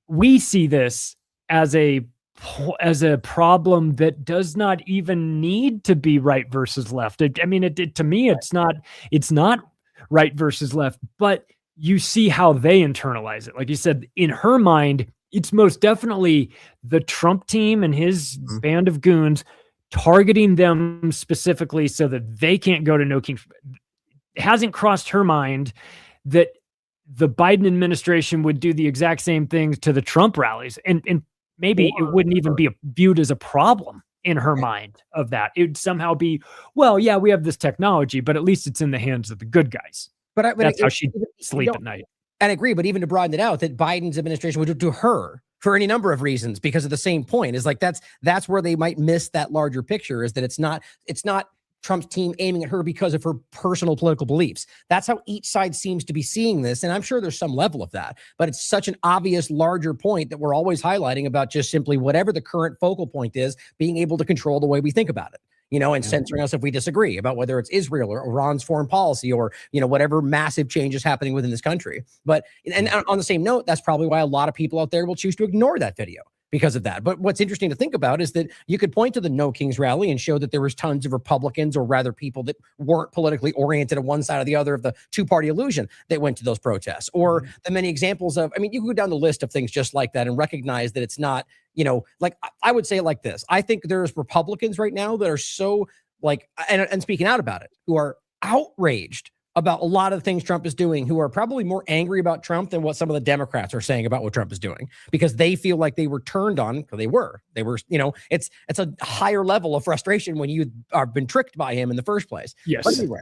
We see this as a problem that does not even need to be right versus left. To me, it's not right versus left, but you see how they internalize it. Like you said, in her mind, it's most definitely the Trump team and his band of goons targeting them specifically so that they can't go to No Kings. It hasn't crossed her mind that the Biden administration would do the exact same things to the Trump rallies. And maybe it wouldn't even be viewed as a problem in her mind of that. It would somehow be, well, yeah, we have this technology, but at least it's in the hands of the good guys. But that's how she'd sleep at night. And I agree, but even to broaden it out, that Biden's administration would do to her for any number of reasons, because of the same point, is like, that's where they might miss that larger picture, is that it's not Trump's team aiming at her because of her personal political beliefs. That's how each side seems to be seeing this. And I'm sure there's some level of that, but it's such an obvious larger point that we're always highlighting about just simply whatever the current focal point is, being able to control the way we think about it. And censoring us if we disagree about whether it's Israel or Iran's foreign policy, or, whatever massive change is happening within this country. But, and on the same note, that's probably why a lot of people out there will choose to ignore that video because of that. But what's interesting to think about is that you could point to the No Kings rally and show that there was tons of Republicans, or rather people that weren't politically oriented on one side or the other of the two-party illusion, that went to those protests, or the many examples of, you can go down the list of things just like that and recognize that it's not, like I would say it like this. I think there's Republicans right now that are so and speaking out about it, who are outraged about a lot of the things Trump is doing, who are probably more angry about Trump than what some of the Democrats are saying about what Trump is doing, because they feel like they were turned on. They were, it's a higher level of frustration when you are been tricked by him in the first place. Yes. But anyway,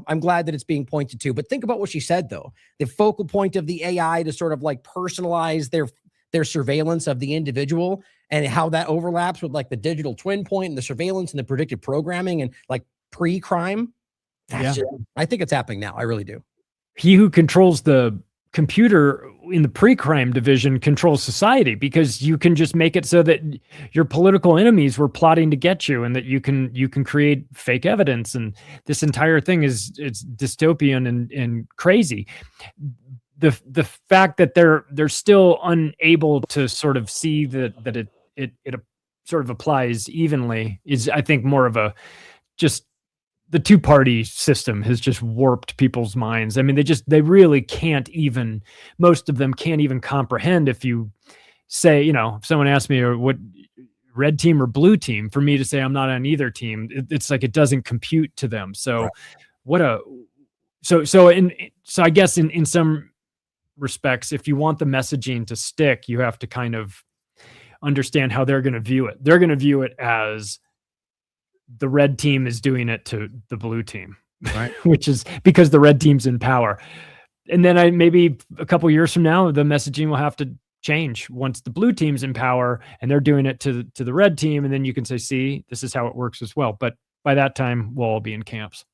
I'm glad that it's being pointed to, but think about what she said though. The focal point of the AI to sort of personalize their surveillance of the individual, and how that overlaps with the digital twin point and the surveillance and the predictive programming and pre-crime. I think it's happening now. I really do. He who controls the computer in the pre-crime division controls society, because you can just make it so that your political enemies were plotting to get you, and that you can create fake evidence. And this entire thing is dystopian and crazy. The fact that they're still unable to sort of see that it sort of applies evenly is, I think, more of just the two-party system has just warped people's minds. They really can't even, most of them can't even comprehend if you say, if someone asks me, or what red team or blue team, for me to say I'm not on either team, it's like it doesn't compute to them. So so I guess in some respects, if you want the messaging to stick, you have to kind of understand how they're going to view it. They're going to view it as the red team is doing it to the blue team, right? Which is because the red team's in power. And then maybe a couple years from now, the messaging will have to change once the blue team's in power and they're doing it to the red team. And then you can say, see, this is how it works as well. But by that time, we'll all be in camps.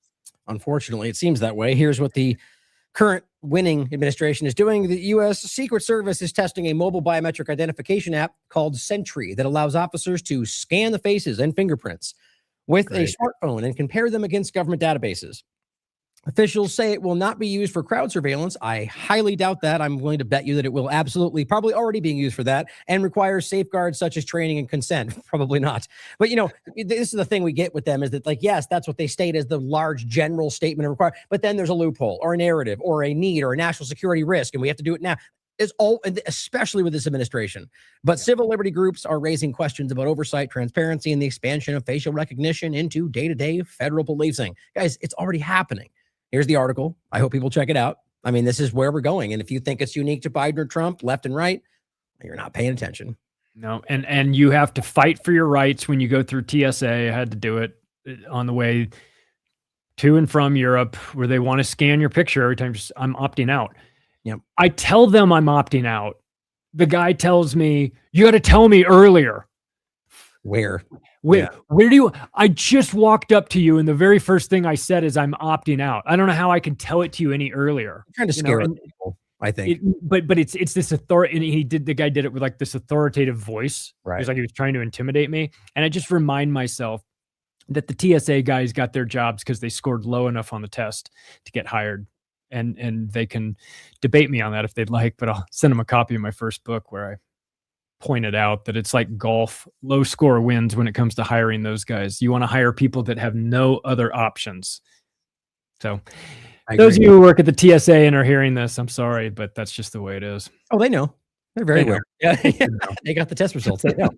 Unfortunately, it seems that way. Here's what the current winning administration is doing. The U.S. Secret Service is testing a mobile biometric identification app called Sentry that allows officers to scan the faces and fingerprints with a smartphone and compare them against government databases. Officials say it will not be used for crowd surveillance. I highly doubt that. I'm willing to bet you that it will absolutely, probably already being used for that, and requires safeguards such as training and consent. Probably not. But, you know, this is the thing we get with them is that, like, yes, that's what they state as the large general statement of requirement. But then there's a loophole or a narrative or a need or a national security risk, and we have to do it now. Is all, especially with this administration. But civil liberty groups are raising questions about oversight, transparency, and the expansion of facial recognition into day-to-day federal policing. Guys, it's already happening. Here's the article. I hope people check it out. I mean, this is where we're going. And if you think it's unique to Biden or Trump, left and right, you're not paying attention. No, and you have to fight for your rights when you go through TSA. I had to do it on the way to and from Europe where they want to scan your picture every time. I'm opting out. Yep. I tell them I'm opting out. The guy tells me, you got to tell me earlier. Where do you, I just walked up to you and the very first thing I said is I'm opting out. I don't know how I can tell it to you any earlier. I'm trying to scare people, I think. But it's this authority, and the guy did it with like this authoritative voice. Right. It was like he was trying to intimidate me. And I just remind myself that the TSA guys got their jobs because they scored low enough on the test to get hired. And they can debate me on that if they'd like, but I'll send them a copy of my first book where I pointed out that it's like golf, low score wins when it comes to hiring those guys. You want to hire people that have no other options. So those of you who work at the TSA and are hearing this, I'm sorry, but that's just the way it is. Oh, they know. They're very aware. Yeah, they got the test results. They know.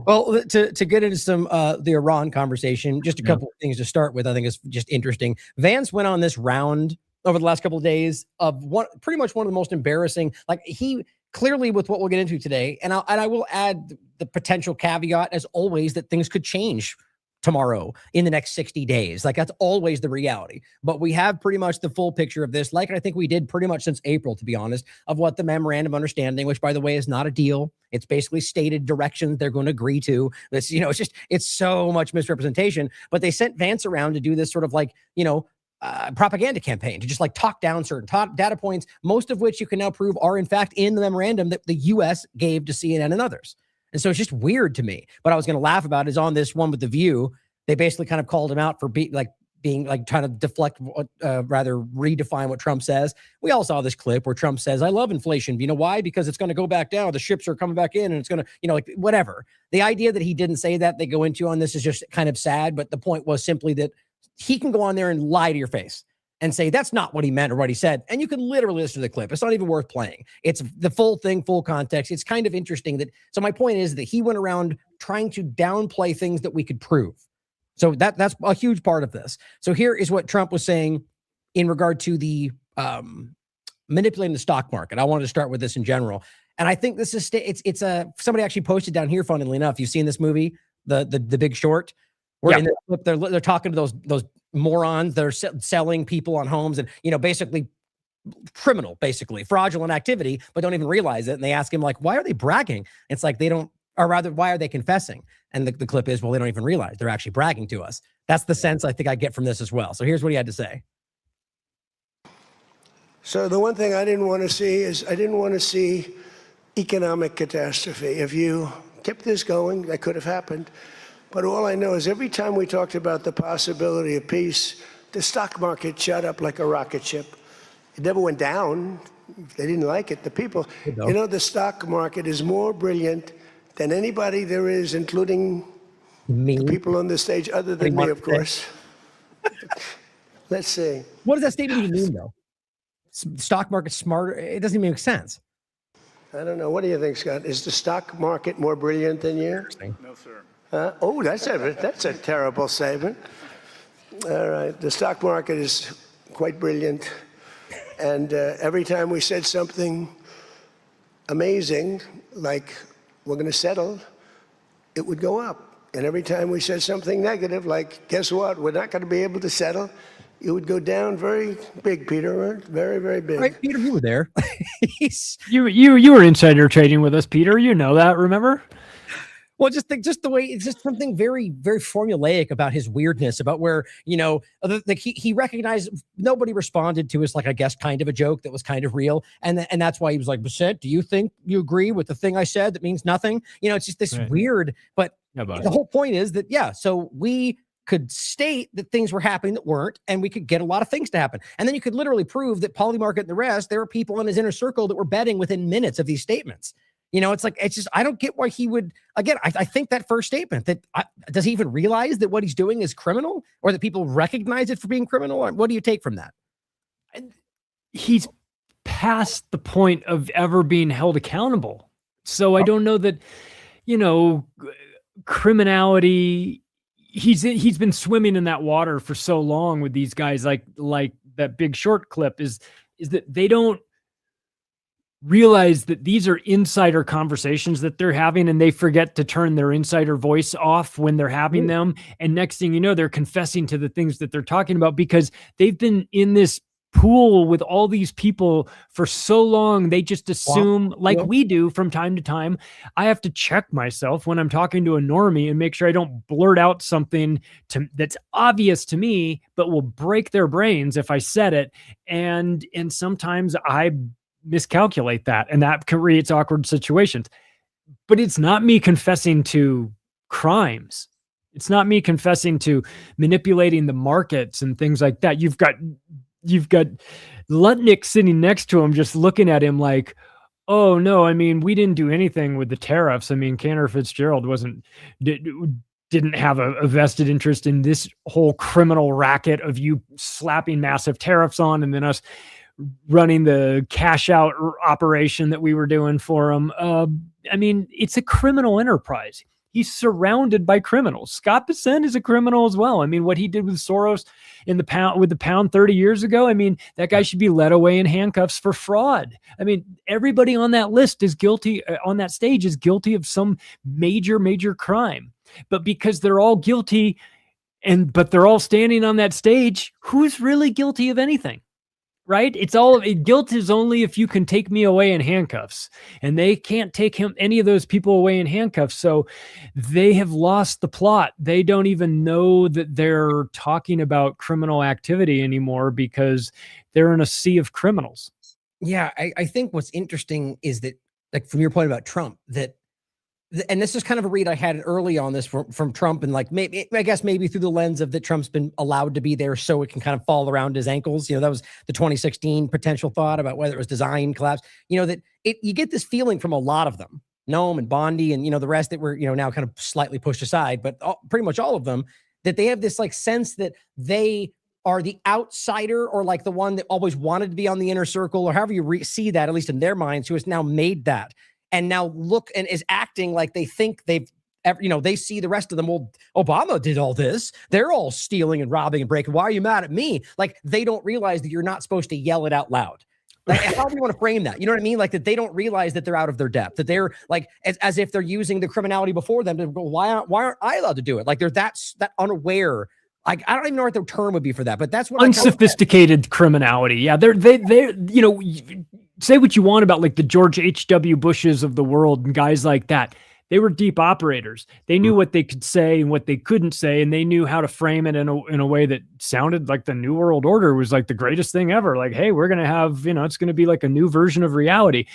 Well, to get into some the Iran conversation, just a couple of things to start with. I think it's just interesting. Vance went on this round over the last couple of days of pretty much one of the most embarrassing. Like he clearly, with what we'll get into today, and I will add the potential caveat as always that things could change tomorrow in the next 60 days. Like that's always the reality. But we have pretty much the full picture of this, like I think we did pretty much since April, to be honest, of what the memorandum of understanding, which by the way is not a deal. It's basically stated directions they're going to agree to. This, you know, it's so much misrepresentation. But they sent Vance around to do this sort of like, you know, propaganda campaign to just like talk down certain data points, most of which you can now prove are in fact in the memorandum that the U.S. gave to CNN and others. And so it's just weird to me. What I was going to laugh about is on this one with The View, they basically kind of called him out for being like trying to deflect, rather redefine what Trump says. We all saw this clip where Trump says, I love inflation. You know why? Because it's going to go back down. The ships are coming back in and it's going to, you know, like whatever. The idea that he didn't say that they go into on this is just kind of sad. But the point was simply that he can go on there and lie to your face and say, that's not what he meant or what he said. And you can literally listen to the clip. It's not even worth playing. It's the full thing, full context. It's kind of interesting that, so my point is that he went around trying to downplay things that we could prove. So that's a huge part of this. So here is what Trump was saying in regard to the manipulating the stock market. I wanted to start with this in general. And I think this is, somebody actually posted down here, funnily enough, you've seen this movie, the Big Short, where in the clip, they're talking to those morons that are selling people on homes and, you know, basically criminal, basically fraudulent activity, but don't even realize it. And they ask him like, why are they bragging? It's like, they don't, or rather, why are they confessing? And the clip is, well, they don't even realize they're actually bragging to us. That's the sense I think I get from this as well. So here's what he had to say. So the one thing I didn't want to see is I didn't want to see economic catastrophe. If you kept this going, that could have happened. But all I know is every time we talked about the possibility of peace, the stock market shot up like a rocket ship. It never went down. They didn't like it. The people, you know, the stock market is more brilliant than anybody there is, including the people on the stage, other than me, of course. Let's see. What does that statement even mean, though? Stock market smarter? It doesn't even make sense. I don't know. What do you think, Scott? Is the stock market more brilliant than you? No, sir. Oh, that's a terrible statement. All right. The stock market is quite brilliant. And every time we said something amazing, like we're going to settle, it would go up. And every time we said something negative, like, guess what, we're not going to be able to settle, it would go down very big, Peter. Right? Very, very big. Right, Peter, you were there. You were insider trading with us, Peter. You know that, remember? Well, just the way it's just something very, very formulaic about his weirdness, about where, he recognized nobody responded to his, like, I guess, kind of a joke that was kind of real. And that's why he was like, Bissett, do you think you agree with the thing I said that means nothing? It's just this weird, but the whole point is that, so we could state that things were happening that weren't, and we could get a lot of things to happen. And then you could literally prove that Polymarket and the rest, there were people in his inner circle that were betting within minutes of these statements. It's just, I don't get why he would, again, I think that first statement that does he even realize that what he's doing is criminal, or that people recognize it for being criminal? Or what do you take from that? He's past the point of ever being held accountable. So I don't know that, criminality, he's been swimming in that water for so long with these guys, like that Big Short clip is that they don't realize that these are insider conversations that they're having, and they forget to turn their insider voice off when they're having them. And next thing you know, they're confessing to the things that they're talking about because they've been in this pool with all these people for so long. They just assume, we do from time to time. I have to check myself when I'm talking to a normie and make sure I don't blurt out something that's obvious to me, but will break their brains if I said it. And sometimes I miscalculate that, and that creates awkward situations. But it's not me confessing to crimes. It's not me confessing to manipulating the markets and things like that. You've got Lutnick sitting next to him, just looking at him like, oh no, I mean, we didn't do anything with the tariffs. I mean, Cantor Fitzgerald didn't have a vested interest in this whole criminal racket of you slapping massive tariffs on and then us running the cash out operation that we were doing for him. I mean, it's a criminal enterprise. He's surrounded by criminals. Scott Bessent is a criminal as well. I mean, what he did with Soros with the pound 30 years ago, I mean, that guy should be led away in handcuffs for fraud. I mean, everybody on that list is guilty, on that stage is guilty of some major, major crime. But because they're all guilty but they're all standing on that stage, who's really guilty of anything? Right? Guilt is only if you can take me away in handcuffs, and they can't take any of those people away in handcuffs. So they have lost the plot. They don't even know that they're talking about criminal activity anymore because they're in a sea of criminals. Yeah. I think what's interesting is that, like, from your point about Trump, and this is kind of a read I had early on this from Trump, and maybe through the lens of that Trump's been allowed to be there so it can kind of fall around his ankles. That was the 2016 potential thought about whether it was design collapse. You get this feeling from a lot of them, Noam and Bondi and, the rest that were, now kind of slightly pushed aside, but pretty much all of them, that they have this sense that they are the outsider, or the one that always wanted to be on the inner circle, or however you see that, at least in their minds, who has now made that. And now look and is acting like they think they see the rest of them. Well, Obama did all this. They're all stealing and robbing and breaking. Why are you mad at me? They don't realize that you're not supposed to yell it out loud. How do you want to frame that? You know what I mean? That they don't realize that they're out of their depth, that they're as if they're using the criminality before them to go, why aren't I allowed to do it? They're that unaware. I don't even know what the term would be for that, but that's what unsophisticated criminality. Yeah. They're say what you want about the George H.W. Bushes of the world and guys like that. They were deep operators. They knew what they could say and what they couldn't say, and they knew how to frame it in a way that sounded like the New World Order was the greatest thing ever. Hey, we're going to have, it's going to be a new version of reality.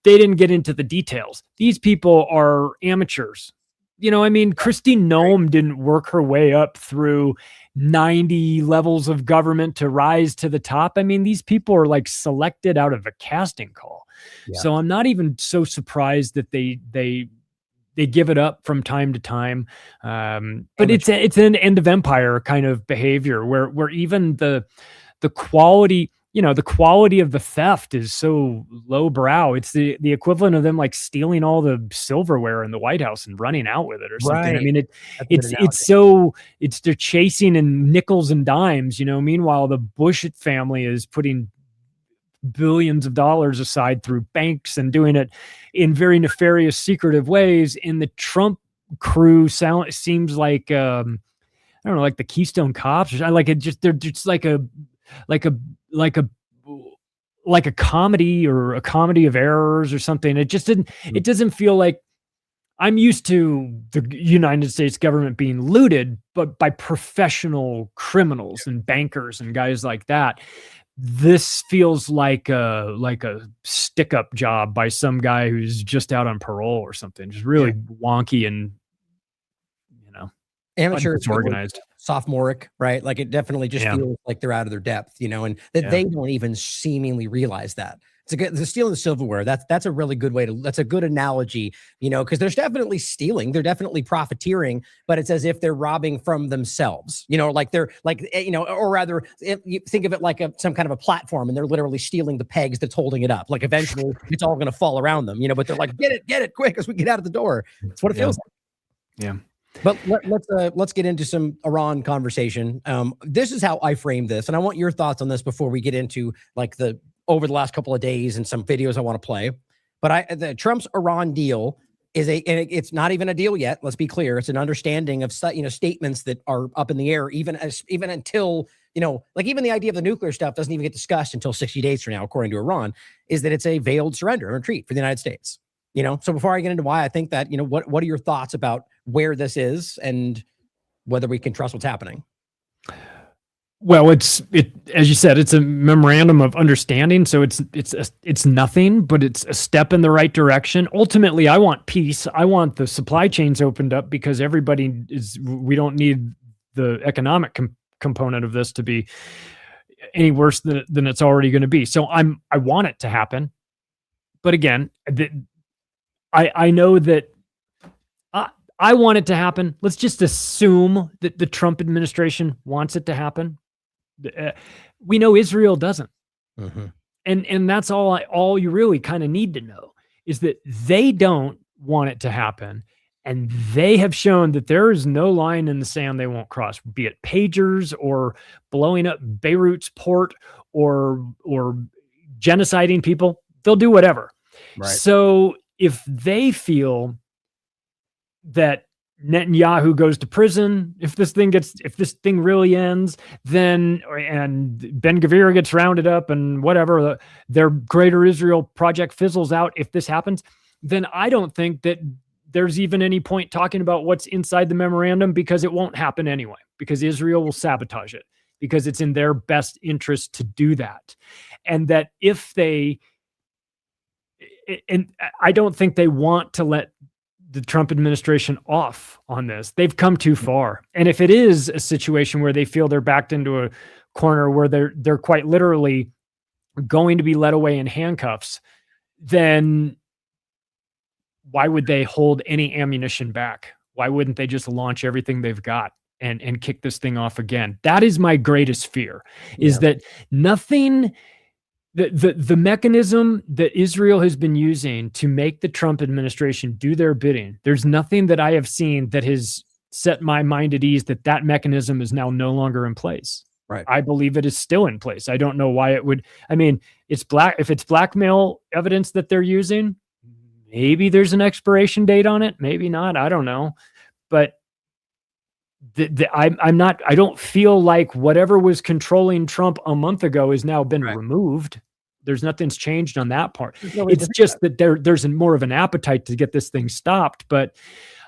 They didn't get into the details. These people are amateurs. Kristi Noem didn't work her way up through 90 levels of government to rise to the top. I mean, these people are selected out of a casting call. Yeah. So I'm not even so surprised that they give it up from time to time. But it's an end of empire kind of behavior where even the quality, the quality of the theft is so lowbrow. It's the equivalent of them stealing all the silverware in the White House and running out with it or something. Right. I mean, they're chasing in nickels and dimes, meanwhile, the Bush family is putting billions of dollars aside through banks and doing it in very nefarious, secretive ways. And the Trump crew seems like, I don't know, like the Keystone Cops, or I like it. Just they're just like a comedy or a comedy of errors or something. It just didn't. It doesn't feel like I'm used to the United States government being looted, but by professional criminals and bankers and guys like that. This feels like a stick-up job by some guy who's just out on parole or something. Just really wonky and amateur, disorganized, sophomoric, right? Like it definitely just feels like they're out of their depth, and that they don't even seemingly realize that. The stealing the silverware. That's a really good way that's a good analogy, because there's definitely stealing, they're definitely profiteering, but it's as if they're robbing from themselves, like they're like, or rather, if you think of it like some kind of a platform, and they're literally stealing the pegs that's holding it up. Like eventually, it's all going to fall around them, but they're like, get it quick as we get out of the door. That's what it feels like. Yeah. But let's get into some Iran conversation. This is how I frame this, and I want your thoughts on this before we get into like over the last couple of days and some videos I want to play. But the Trump's Iran deal and it's not even a deal yet. Let's be clear; it's an understanding of statements that are up in the air, even until like even the idea of the nuclear stuff doesn't even get discussed until 60 days from now, according to Iran. Is that it's a veiled surrender and retreat for the United States? So before I get into why I think that, what are your thoughts about where this is and whether we can trust what's happening? Well, as you said, it's a memorandum of understanding. So it's nothing, but it's a step in the right direction. Ultimately, I want peace. I want the supply chains opened up because we don't need the economic component of this to be any worse than it's already going to be. So I want it to happen. But again, I know that I want it to happen. Let's just assume that the Trump administration wants it to happen. We know Israel doesn't. Mm-hmm. And that's all you really kind of need to know is that they don't want it to happen. And they have shown that there is no line in the sand they won't cross, be it pagers or blowing up Beirut's port or genociding people. They'll do whatever. Right. So if they feel that Netanyahu goes to prison, if this thing really ends, and Ben Gvir gets rounded up and whatever, their Greater Israel project fizzles out, if this happens, then I don't think that there's even any point talking about what's inside the memorandum, because it won't happen anyway, because Israel will sabotage it, because it's in their best interest to do that. And that and I don't think they want to let the Trump administration off on this. They've come too far. And if it is a situation where they feel they're backed into a corner where they're quite literally going to be led away in handcuffs, then why would they hold any ammunition back? Why wouldn't they just launch everything they've got and kick this thing off again? That is my greatest fear, is that nothing... The mechanism that Israel has been using to make the Trump administration do their bidding, there's nothing that I have seen that has set my mind at ease that mechanism is now no longer in place. Right. I believe it is still in place. I don't know why it would. I mean, if it's blackmail evidence that they're using, maybe there's an expiration date on it. Maybe not. I don't know. But I don't feel like whatever was controlling Trump a month ago has now been removed. There's nothing's changed on that part. It's just that there's more of an appetite to get this thing stopped. But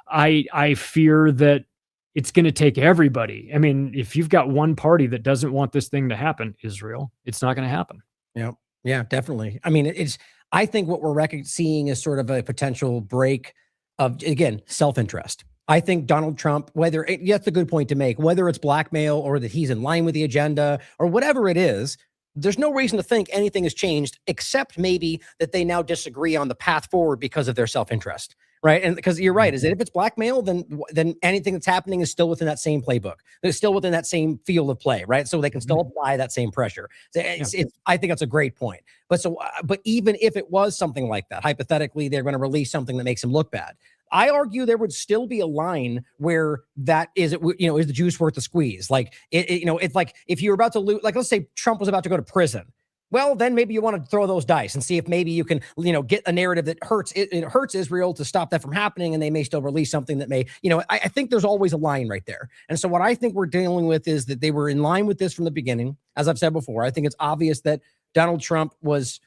I fear that it's going to take everybody. I mean, if you've got one party that doesn't want this thing to happen, Israel, it's not going to happen. Yeah, definitely. I mean, I think what we're seeing is sort of a potential break of, again, self-interest. I think Donald Trump, that's a good point to make, whether it's blackmail or that he's in line with the agenda or whatever it is, there's no reason to think anything has changed, except maybe that they now disagree on the path forward because of their self-interest, right? And because you're right, is that if it's blackmail, then anything that's happening is still within that same playbook. It's still within that same field of play, right? So they can still apply that same pressure. So I think that's a great point. But even if it was something like that, hypothetically, they're going to release something that makes him look bad. I argue there would still be a line where that is the juice worth the squeeze? Like it's like if you're about to lose, like let's say Trump was about to go to prison, well, then maybe you want to throw those dice and see if maybe you can, get a narrative that hurts it hurts Israel to stop that from happening, and they may still release something that may, I think there's always a line right there. And so what I think we're dealing with is that they were in line with this from the beginning. As I've said before, I think it's obvious that Donald Trump was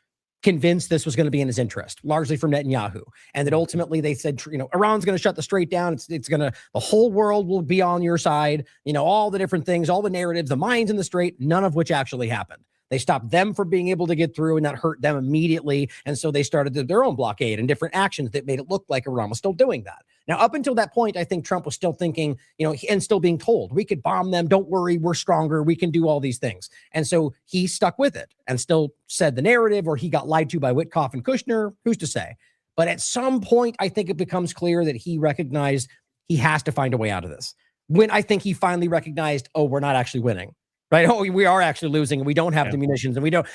convinced this was going to be in his interest, largely from Netanyahu, and that ultimately they said, Iran's going to shut the strait down. It's going to, the whole world will be on your side. All the different things, all the narratives, the mines in the strait, none of which actually happened. They stopped them from being able to get through, and that hurt them immediately. And so they started their own blockade and different actions that made it look like Iran was still doing that. Now, up until that point, I think Trump was still thinking, and still being told, we could bomb them. Don't worry, we're stronger. We can do all these things. And so he stuck with it and still said the narrative, or he got lied to by Witkoff and Kushner. Who's to say? But at some point, I think it becomes clear that he recognized he has to find a way out of this. When I think he finally recognized, oh, we're not actually winning. Right. Oh, we are actually losing, and we don't have the munitions, and we don't,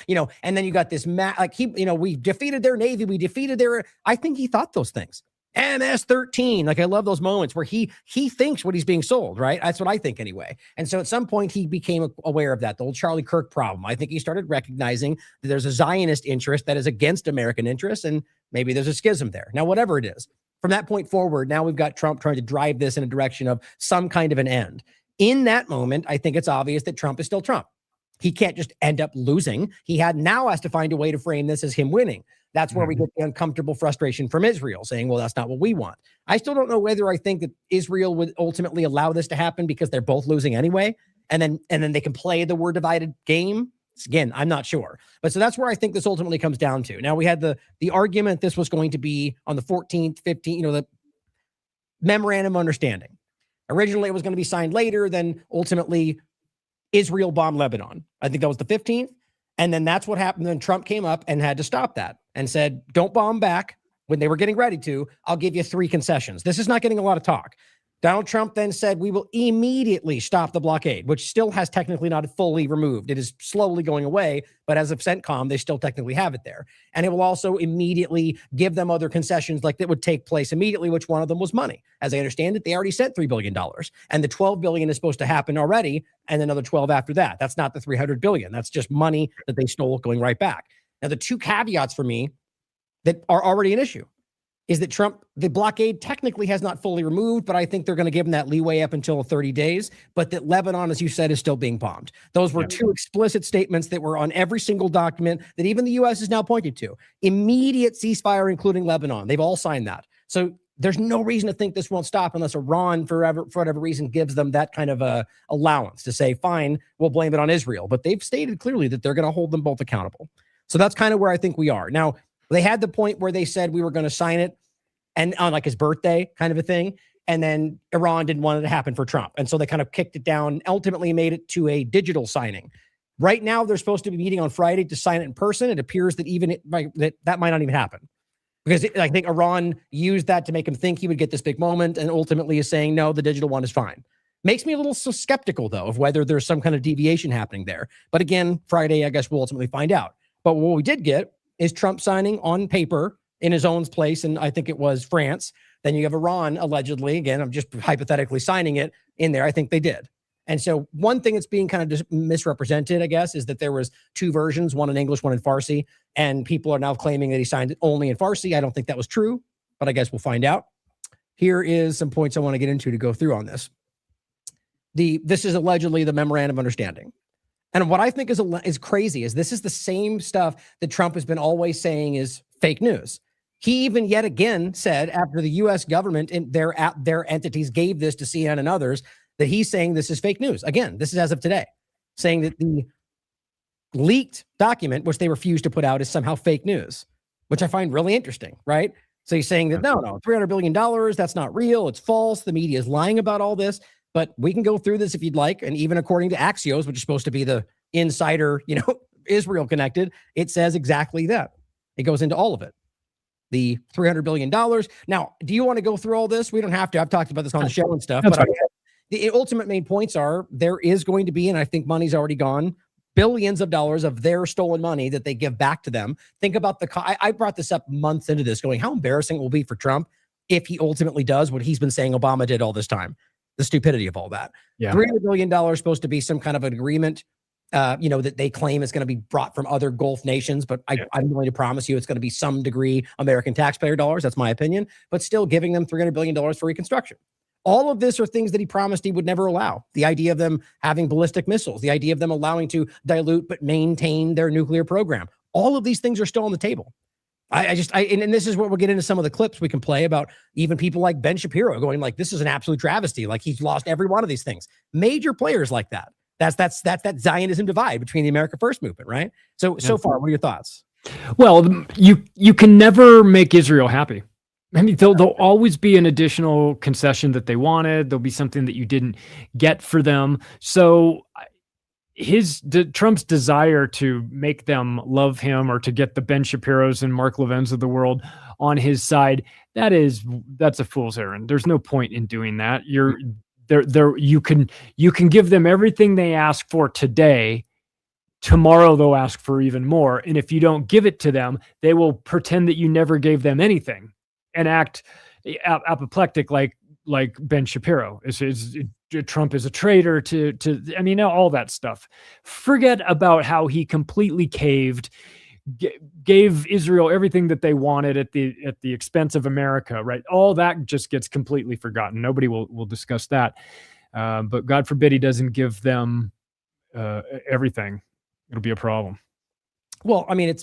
and then you got this we defeated their Navy. We defeated I think he thought those things. MS-13. Like, I love those moments where he thinks what he's being sold. Right. That's what I think anyway. And so at some point he became aware of that, the old Charlie Kirk problem. I think he started recognizing that there's a Zionist interest that is against American interests, and maybe there's a schism there. Now, whatever it is, from that point forward, now we've got Trump trying to drive this in a direction of some kind of an end. In that moment, I think it's obvious that Trump is still Trump. He can't just end up losing. He now has to find a way to frame this as him winning. That's where we get the uncomfortable frustration from Israel, saying, well, that's not what we want. I still don't know whether I think that Israel would ultimately allow this to happen because they're both losing anyway, and then they can play the we're divided game. Again, I'm not sure. But so that's where I think this ultimately comes down to. Now, we had the argument this was going to be on the 14th, 15th, the memorandum of understanding. Originally, it was going to be signed later. Then ultimately, Israel bombed Lebanon. I think that was the 15th. And then that's what happened. Then Trump came up and had to stop that and said, don't bomb back. When they were getting ready to, I'll give you 3 concessions. This is not getting a lot of talk. Donald Trump then said, we will immediately stop the blockade, which still has technically not fully removed. It is slowly going away, but as of CENTCOM, they still technically have it there. And it will also immediately give them other concessions like that would take place immediately, which one of them was money. As I understand it, they already sent $3 billion, and the $12 billion is supposed to happen already, and another 12 after that. That's not the $300 billion. That's just money that they stole going right back. Now, the 2 caveats for me that are already an issue is that the blockade technically has not fully removed, but I think they're going to give them that leeway up until 30 days, but that Lebanon, as you said, is still being bombed. Those were 2 explicit statements that were on every single document that even the U.S. is now pointed to. Immediate ceasefire, including Lebanon. They've all signed that. So there's no reason to think this won't stop unless Iran, for whatever reason, gives them that kind of a allowance to say, fine, we'll blame it on Israel. But they've stated clearly that they're going to hold them both accountable. So that's kind of where I think we are. Now, they had the point where they said we were going to sign it and on like his birthday kind of a thing. And then Iran didn't want it to happen for Trump. And so they kind of kicked it down, ultimately made it to a digital signing. Right now, they're supposed to be meeting on Friday to sign it in person. It appears that that might not even happen. Because I think Iran used that to make him think he would get this big moment, and ultimately is saying, no, the digital one is fine. Makes me a little skeptical, though, of whether there's some kind of deviation happening there. But again, Friday, I guess we'll ultimately find out. But what we did get is Trump signing on paper in his own place, and I think it was France. Then you have Iran, allegedly, again, I'm just hypothetically signing it in there. I think they did. And so one thing that's being kind of misrepresented, I guess, is that there was 2 versions, one in English, one in Farsi, and people are now claiming that he signed it only in Farsi. I don't think that was true, but I guess we'll find out. Here is some points I want to get into to go through on this. This is allegedly the memorandum of understanding. And what I think is crazy is this is the same stuff that Trump has been always saying is fake news. He even yet again said after the U.S. government and their entities gave this to CNN and others that he's saying this is fake news. Again, this is as of today, saying that the leaked document, which they refused to put out, is somehow fake news, which I find really interesting, right? So he's saying that, no, $300 billion, that's not real. It's false. The media is lying about all this. But we can go through this if you'd like. And even according to Axios, which is supposed to be the insider, Israel connected, it says exactly that. It goes into all of it. The $300 billion. Now, do you want to go through all this? We don't have to. I've talked about this on the show and stuff. But the ultimate main points are there is going to be, and I think money's already gone, billions of dollars of their stolen money that they give back to them. Think about I brought this up months into this going, how embarrassing it will be for Trump if he ultimately does what he's been saying Obama did all this time. The stupidity of all that. Yeah. $300 billion supposed to be some kind of an agreement that they claim is going to be brought from other Gulf nations, but I'm willing to promise you it's going to be some degree American taxpayer dollars. That's my opinion, but still giving them $300 billion for reconstruction. All of this are things that he promised he would never allow. The idea of them having ballistic missiles, the idea of them allowing to dilute but maintain their nuclear program. All of these things are still on the table. And this is where we'll get into some of the clips we can play about even people like Ben Shapiro going like, this is an absolute travesty. Like he's lost every one of these things. Major players like that. That's that Zionism divide between the America First movement, right? So far, what are your thoughts? Well, you can never make Israel happy. I mean, there'll always be an additional concession that they wanted. There'll be something that you didn't get for them. So Trump's desire to make them love him or to get the Ben Shapiros and Mark Levins of the world on his side, that's a fool's errand. There's no point in doing that. You can give them everything they ask for today. Tomorrow they'll ask for even more. And if you don't give it to them, they will pretend that you never gave them anything and act apoplectic like Ben Shapiro. Trump is a traitor to all that stuff. Forget about how he completely caved, gave Israel everything that they wanted at the expense of America, right? All that just gets completely forgotten. Nobody will discuss that. But God forbid he doesn't give them everything. It'll be a problem. Well, I mean,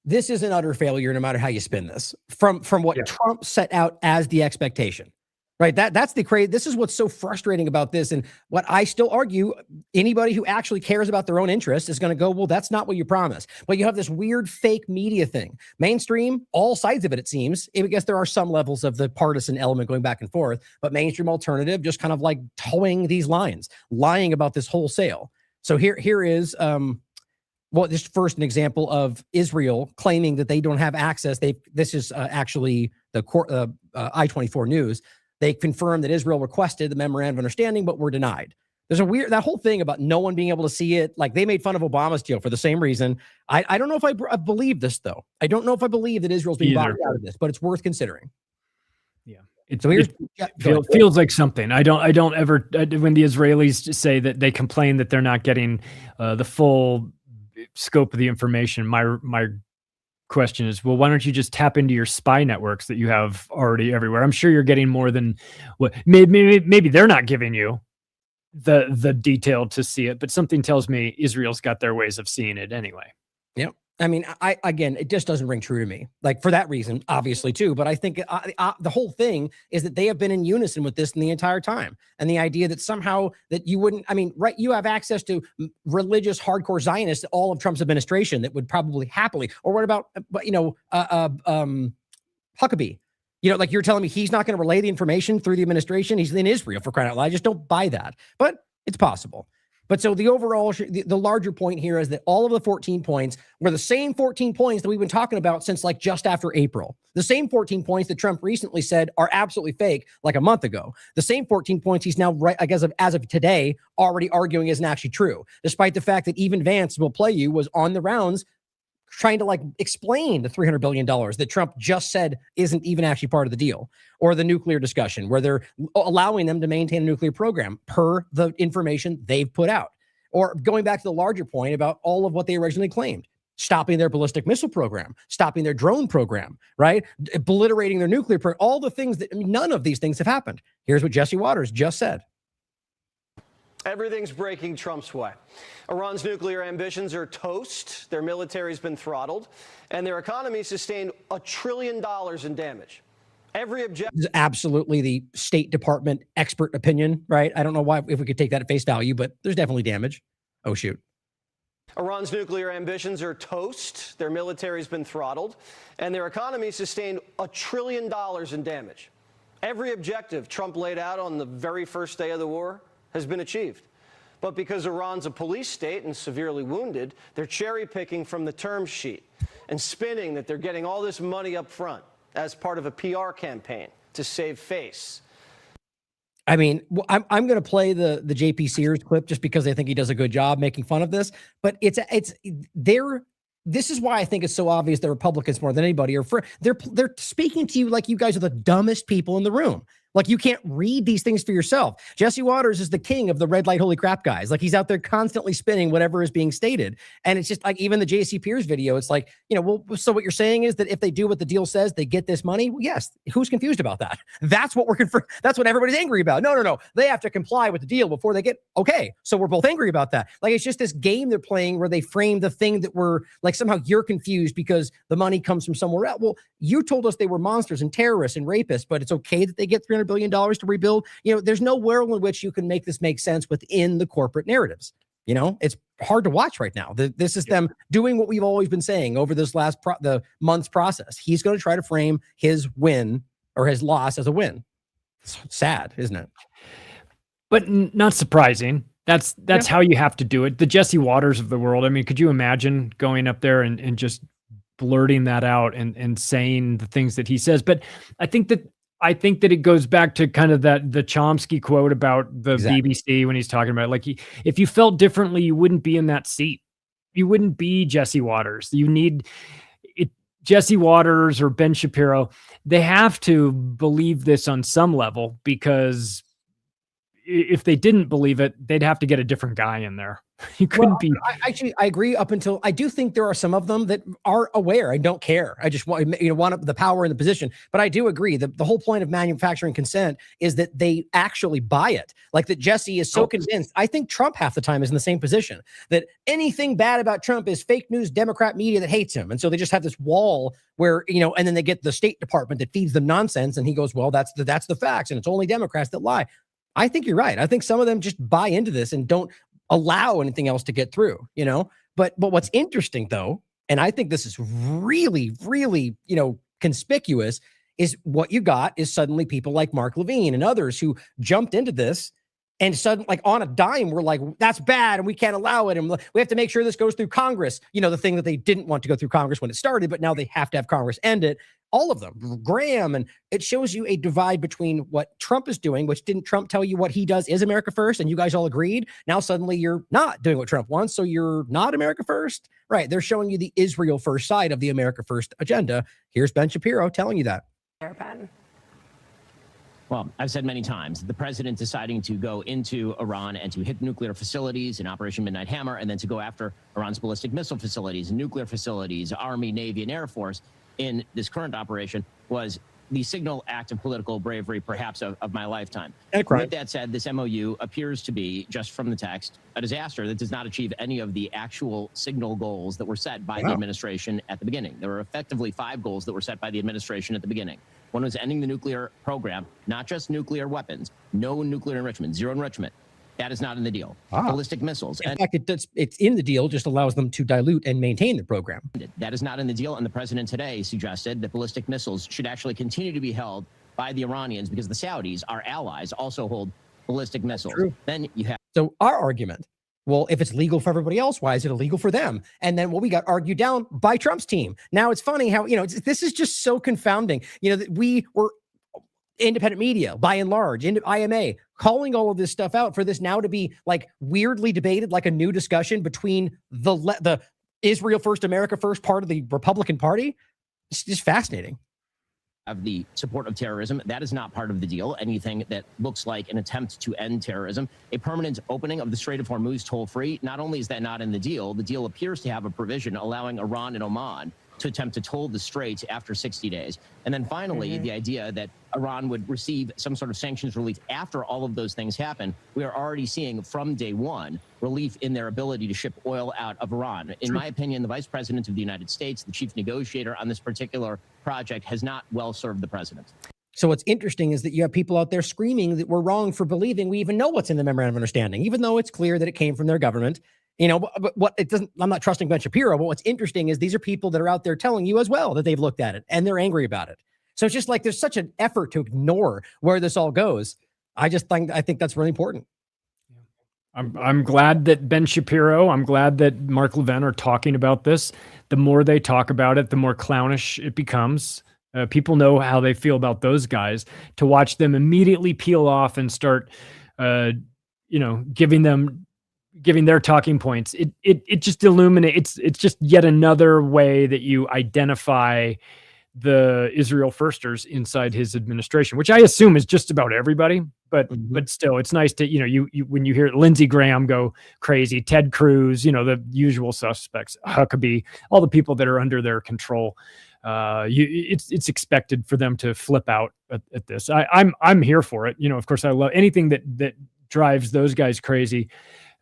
this is an utter failure no matter how you spin this from what Trump set out as the expectation. Right. That's the crazy. This is what's so frustrating about this. And what I still argue, anybody who actually cares about their own interests is going to go, well, that's not what you promised. But you have this weird fake media thing. Mainstream, all sides of it, it seems. I guess there are some levels of the partisan element going back and forth, but mainstream alternative just kind of like towing these lines, lying about this wholesale. So here is this first an example of Israel claiming that they don't have access. This is actually the I-24 News. They confirmed that Israel requested the memorandum of understanding, but were denied. There's that whole thing about no one being able to see it. Like they made fun of Obama's deal for the same reason. I don't know if I believe this though. I don't know if I believe that Israel's being boxed out of this, but it's worth considering. Yeah. It feels like something. I don't ever, when the Israelis say that they complain that they're not getting the full scope of the information, my question is, well, why don't you just tap into your spy networks that you have already everywhere? I'm sure you're getting more than what maybe they're not giving you the detail to see it, but something tells me Israel's got their ways of seeing it anyway. Yep. I mean, again, it just doesn't ring true to me. Like for that reason, obviously too. But I think the whole thing is that they have been in unison with this in the entire time, and the idea that somehow that you wouldn't. I mean, right? You have access to religious hardcore Zionists, all of Trump's administration that would probably happily. Or what about Huckabee? Like you're telling me he's not going to relay the information through the administration. He's in Israel, for crying out loud. I just don't buy that. But it's possible. But so the overall, the larger point here is that all of the 14 points were the same 14 points that we've been talking about since like just after April. The same 14 points that Trump recently said are absolutely fake like a month ago. The same 14 points he's now, right, I guess, as of today, already arguing isn't actually true, despite the fact that even Vance will play you was on the rounds trying to like explain the $300 billion that Trump just said isn't even actually part of the deal, or the nuclear discussion where they're allowing them to maintain a nuclear program per the information they've put out, or going back to the larger point about all of what they originally claimed, stopping their ballistic missile program, stopping their drone program, right? Obliterating their nuclear program, all the things that, none of these things have happened. Here's what Jesse Waters just said. Everything's breaking Trump's way. Iran's nuclear ambitions are toast, their military's been throttled, and their economy sustained $1 trillion in damage. Every objective is absolutely the State Department expert opinion, right? I don't know why, if we could take that at face value, but there's definitely damage. Oh, shoot. Iran's nuclear ambitions are toast, their military's been throttled, and their economy sustained $1 trillion in damage. Every objective Trump laid out on the very first day of the war has been achieved. But because Iran's a police state and severely wounded, they're cherry-picking from the term sheet and spinning that they're getting all this money up front as part of a PR campaign to save face. I mean, I'm going to play the JP Sears clip just because I think he does a good job making fun of this, but this is why I think it's so obvious that Republicans more than anybody they're speaking to you like you guys are the dumbest people in the room. Like, you can't read these things for yourself. Jesse Waters is the king of the red light, holy crap guys. Like, he's out there constantly spinning whatever is being stated. And it's just like, even the JC Pierce video, it's like, well, so what you're saying is that if they do what the deal says, they get this money? Well, yes. Who's confused about that? That's what that's what everybody's angry about. No. They have to comply with the deal before they get, okay. So we're both angry about that. Like, it's just this game they're playing where they frame the thing that we're like, somehow you're confused because the money comes from somewhere else. Well, you told us they were monsters and terrorists and rapists, but it's okay that they get $300 billion to rebuild. There's no world in which you can make this make sense within the corporate narratives. It's hard to watch right now. This is them doing what we've always been saying over this last the month's process. He's going to try to frame his win or his loss as a win. It's sad, isn't it? But not surprising. That's how you have to do it. The Jesse Waters of the world. I mean, could you imagine going up there and just blurting that out and saying the things that he says? But I think that it goes back to kind of the Chomsky quote about the BBC when he's talking about, like, if you felt differently, you wouldn't be in that seat. You wouldn't be Jesse Waters. You need Jesse Waters or Ben Shapiro. They have to believe this on some level, because if they didn't believe it, they'd have to get a different guy in there. You couldn't be. I agree up until I do think there are some of them that are aware. I don't care. I just want the power and the position. But I do agree that the whole point of manufacturing consent is that they actually buy it. Like, that Jesse is so convinced. I think Trump half the time is in the same position, that anything bad about Trump is fake news, Democrat media that hates him. And so they just have this wall where, and then they get the State Department that feeds them nonsense. And he goes, well, that's the facts. And it's only Democrats that lie. I think you're right. I think some of them just buy into this and don't allow anything else to get through, But what's interesting, though, and I think this is really, really, conspicuous, is what you got is suddenly people like Mark Levine and others who jumped into this and suddenly, like, on a dime, we're like, that's bad and we can't allow it. And we have to make sure this goes through Congress. The thing that they didn't want to go through Congress when it started, but now they have to have Congress end it. All of them, Graham. And it shows you a divide between what Trump is doing, which didn't Trump tell you what he does is America first, and you guys all agreed. Now suddenly you're not doing what Trump wants, so you're not America first. Right. They're showing you the Israel first side of the America first agenda. Here's Ben Shapiro telling you that. Well, I've said many times, the president deciding to go into Iran and to hit nuclear facilities in Operation Midnight Hammer, and then to go after Iran's ballistic missile facilities and nuclear facilities, Army, Navy, and Air Force in this current operation, was the signal act of political bravery, perhaps, of my lifetime. With that said, this MOU appears to be, just from the text, a disaster that does not achieve any of the actual signal goals that were set by the administration at the beginning. There were effectively 5 goals that were set by the administration at the beginning. One was ending the nuclear program, not just nuclear weapons, no nuclear enrichment, zero enrichment. That is not in the deal. Ballistic missiles. In fact, it's in the deal, just allows them to dilute and maintain the program. That is not in the deal. And the president today suggested that ballistic missiles should actually continue to be held by the Iranians, because the Saudis, our allies, also hold ballistic missiles. Then you have. So our argument, well, if it's legal for everybody else, why is it illegal for them? And then, well, we got argued down by Trump's team. Now it's funny how, this is just so confounding. That we were independent media, by and large, IMA, calling all of this stuff out for this now to be like weirdly debated, like a new discussion between the Israel first, America first part of the Republican Party. It's just fascinating. Of the support of terrorism, that is not part of the deal. Anything that looks like an attempt to end terrorism, a permanent opening of the Strait of Hormuz toll-free, not only is that not in the deal appears to have a provision allowing Iran and Oman to attempt to toll the strait after 60 days. And then finally, the idea that Iran would receive some sort of sanctions relief after all of those things happen. We are already seeing from day one relief in their ability to ship oil out of Iran. In my opinion, the vice president of the United States, the chief negotiator on this particular project, has not well served the president. So what's interesting is that you have people out there screaming that we're wrong for believing we even know what's in the memorandum of understanding, even though it's clear that it came from their government. But what it doesn't, I'm not trusting Ben Shapiro, but what's interesting is these are people that are out there telling you as well that they've looked at it and they're angry about it. So it's just like there's such an effort to ignore where this all goes. I think that's really important. I'm glad that Ben Shapiro, I'm glad that Mark Levin are talking about this. The more they talk about it, the more clownish it becomes. People know how they feel about those guys. To watch them immediately peel off and start, giving their talking points, it just illuminates. It's just yet another way that you identify the Israel firsters inside his administration, which I assume is just about everybody. But still, it's nice to, you when you hear Lindsey Graham go crazy, Ted Cruz, the usual suspects, Huckabee, all the people that are under their control. It's expected for them to flip out at this. I'm here for it. Of course, I love anything that drives those guys crazy.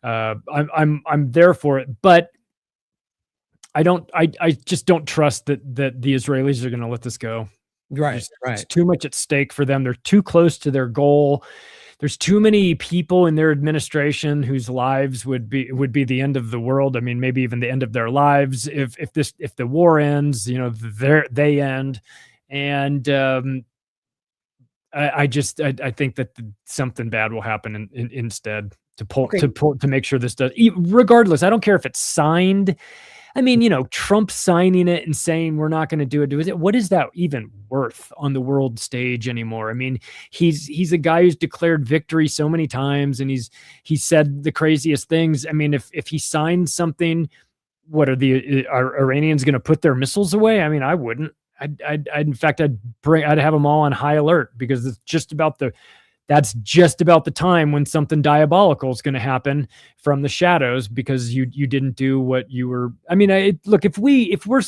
I'm there for it, but I just don't trust that the Israelis are going to let this go. Right. It's too much at stake for them. They're too close to their goal. There's too many people in their administration whose lives would be the end of the world. I mean, maybe even the end of their lives if the war ends. They end, and I think that something bad will happen instead to make sure this does. Regardless, I don't care if it's signed. I mean, Trump signing it and saying we're not going to do it. What is that even worth on the world stage anymore? I mean, he's a guy who's declared victory so many times, and he said the craziest things. I mean, if he signed something, what are Iranians going to put their missiles away? I mean, I wouldn't. I'd have them all on high alert, because it's just about that's just about the time when something diabolical is going to happen from the shadows, because you didn't do what you were. I mean, look, if we're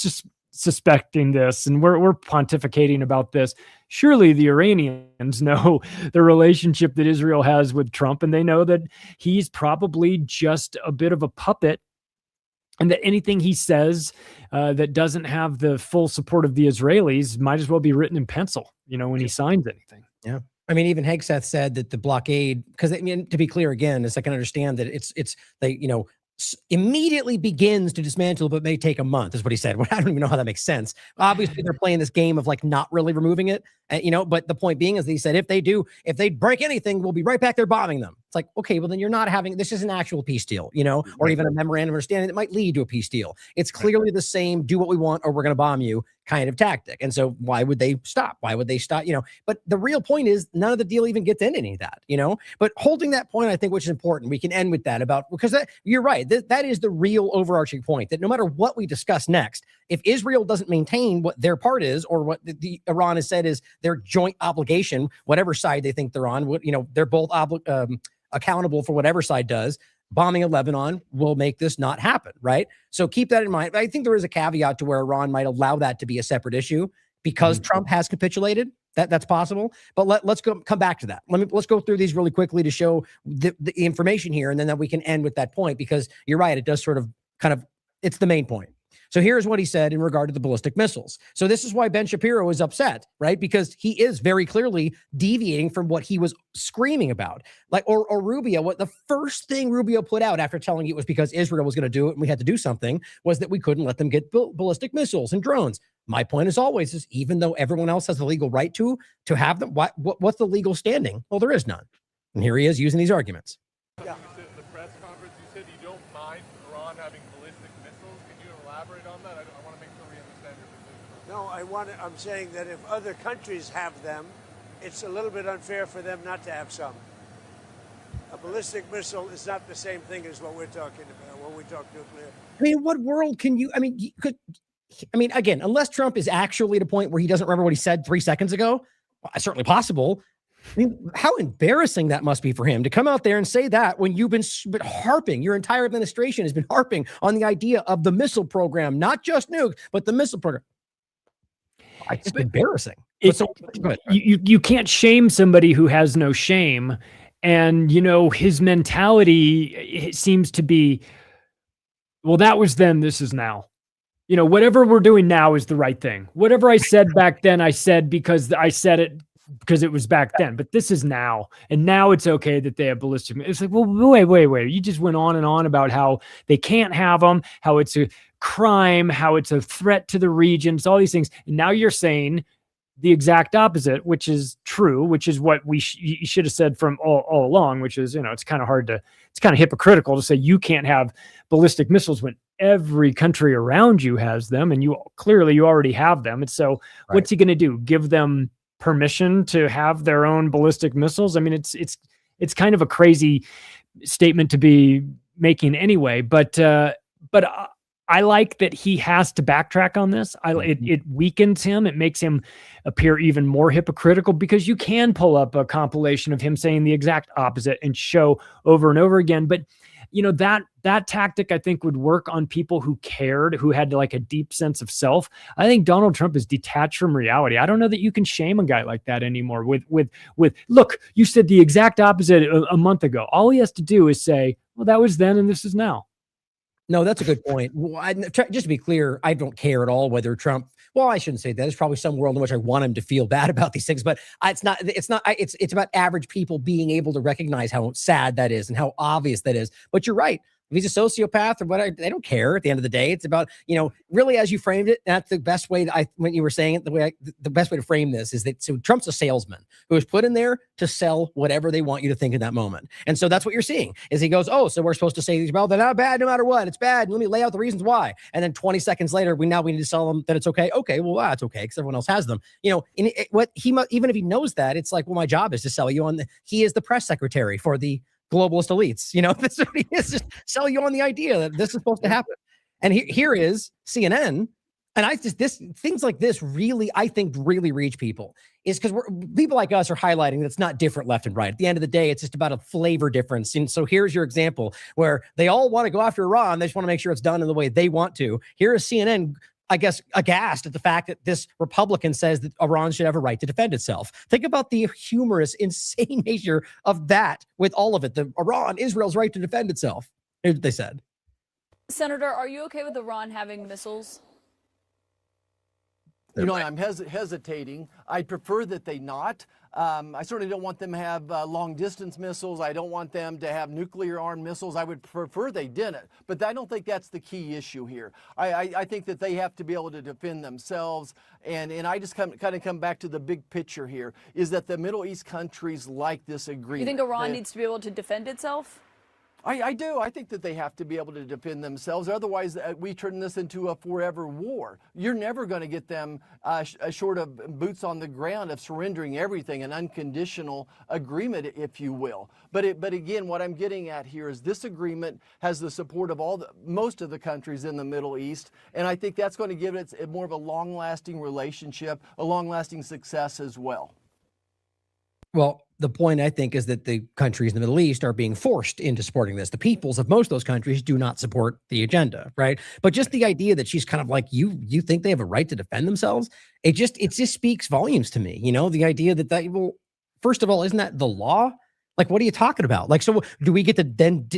suspecting this and we're pontificating about this, surely the Iranians know the relationship that Israel has with Trump, and they know that he's probably just a bit of a puppet, and that anything he says that doesn't have the full support of the Israelis might as well be written in pencil, when he signs anything. Yeah. I mean, even Hegseth said that the blockade, because to be clear again, as I can understand that it's immediately begins to dismantle, but may take a month, is what he said. Well, I don't even know how that makes sense. Obviously, they're playing this game of not really removing it, but the point being is that he said, if they break anything, we'll be right back there bombing them. It's like, okay, well, then you're not this is an actual peace deal, or even a memorandum of understanding that might lead to a peace deal. It's clearly the same, do what we want or we're going to bomb you kind of tactic. And so why would they stop? Why would they stop? But the real point is none of the deal even gets into any of that, but holding that point, I think, which is important, we can end with that because you're right. That is the real overarching point, that no matter what we discuss next, if Israel doesn't maintain what their part is, or what the Iran has said is their joint obligation, whatever side they think they're on, they're both accountable for whatever side does. Bombing of Lebanon will make this not happen, right? So keep that in mind. I think there is a caveat to where Iran might allow that to be a separate issue because Trump has capitulated. That's possible. But let's come back to that. Let's go through these really quickly to show the information here, and then that we can end with that point, because you're right. It does sort of it's the main point. So here's what he said in regard to the ballistic missiles. So this is why Ben Shapiro is upset, right? Because he is very clearly deviating from what he was screaming about. Or Rubio, what the first thing Rubio put out after telling you it was because Israel was going to do it and we had to do something, was that we couldn't let them get ballistic missiles and drones. My point, as always, is even though everyone else has the legal right to have them, what's the legal standing? Well, there is none. And here he is using these arguments. Yeah. The press conference, you said you don't mind Iran having ballistic missiles. Can you elaborate on that? I want to make sure we understand your position. No, I'm saying that if other countries have them, it's a little bit unfair for them not to have some. A ballistic missile is not the same thing as what we're talking about when we talk nuclear. I mean, what world can you? Again, unless Trump is actually at a point where he doesn't remember what he said 3 seconds ago, well, certainly possible. I mean, how embarrassing that must be for him to come out there and say that when you've been harping, your entire administration has been harping on the idea of the missile program, not just nukes, but the missile program. It's embarrassing. You can't shame somebody who has no shame. And, his mentality, it seems to be, well, that was then, this is now. Whatever we're doing now is the right thing. Whatever I said back then, I said because I said it because it was back then, but this is now. And now it's okay that they have ballistic. It's like, well, wait. You just went on and on about how they can't have them, how it's a crime, how it's a threat to the regions, all these things. And now you're saying the exact opposite, which is true, which is what you should have said from all along, which is, it's kind of hypocritical to say you can't have ballistic missiles when every country around you has them, and you already have them. And so What's he going to do? Give them permission to have their own ballistic missiles? I mean, it's kind of a crazy statement to be making anyway, but I like that he has to backtrack on this. It weakens him. It makes him appear even more hypocritical because you can pull up a compilation of him saying the exact opposite and show over and over again. But that tactic I think would work on people who cared, who had like a deep sense of self. I think Donald Trump is detached from reality. I don't know that you can shame a guy like that anymore with look, you said the exact opposite a month ago. All he has to do is say, well, that was then and this is now. No, that's a good point. Just to be clear, I don't care at all whether Trump. Well, I shouldn't say that. There's probably some world in which I want him to feel bad about these things, but it's not. It's about average people being able to recognize how sad that is and how obvious that is. But you're right. If he's a sociopath or whatever, they don't care at the end of the day. It's about, really, as you framed it, that's the best way when you were saying it, the best way to frame this is that, so Trump's a salesman who was put in there to sell whatever they want you to think in that moment. And so that's what you're seeing is he goes, oh, so we're supposed to say these, well, they're not bad no matter what. It's bad. Let me lay out the reasons why. And then 20 seconds later, we need to sell them that it's okay. Okay, well, that's okay because everyone else has them. Even if he knows that, it's like, well, my job is to sell you on he is the press secretary for the globalist elites. That's what he is, just sell you on the idea that this is supposed to happen. And here is CNN. And things like this really, I think, really reach people is because people like us are highlighting that's not different left and right. At the end of the day, it's just about a flavor difference. And so here's your example where they all want to go after Iran. They just want to make sure it's done in the way they want to. Here is CNN, I guess, aghast at the fact that this Republican says that Iran should have a right to defend itself. Think about the humorous, insane nature of that with all of it. Israel's right to defend itself. Here's what they said. Senator, are you okay with Iran having missiles? I'm hesitating. I prefer that they not. I certainly don't want them to have long-distance missiles. I don't want them to have nuclear-armed missiles. I would prefer they didn't. But I don't think that's the key issue here. I think that they have to be able to defend themselves. And I just kind of come back to the big picture here, is that the Middle East countries like this agreement. You think Iran needs to be able to defend itself? I do. I think that they have to be able to defend themselves. Otherwise, we turn this into a forever war. You're never going to get them short of boots on the ground of surrendering everything, an unconditional agreement, if you will. But again, what I'm getting at here is this agreement has the support of most of the countries in the Middle East, and I think that's going to give it more of a long-lasting relationship, a long-lasting success as well. Well, the point, I think, is that the countries in the Middle East are being forced into supporting this. The peoples of most of those countries do not support the agenda, right? But just the idea that she's kind of like, you think they have a right to defend themselves? It just speaks volumes to me. The idea that well, first of all, isn't that the law? Like, what are you talking about? Like, so do we get to then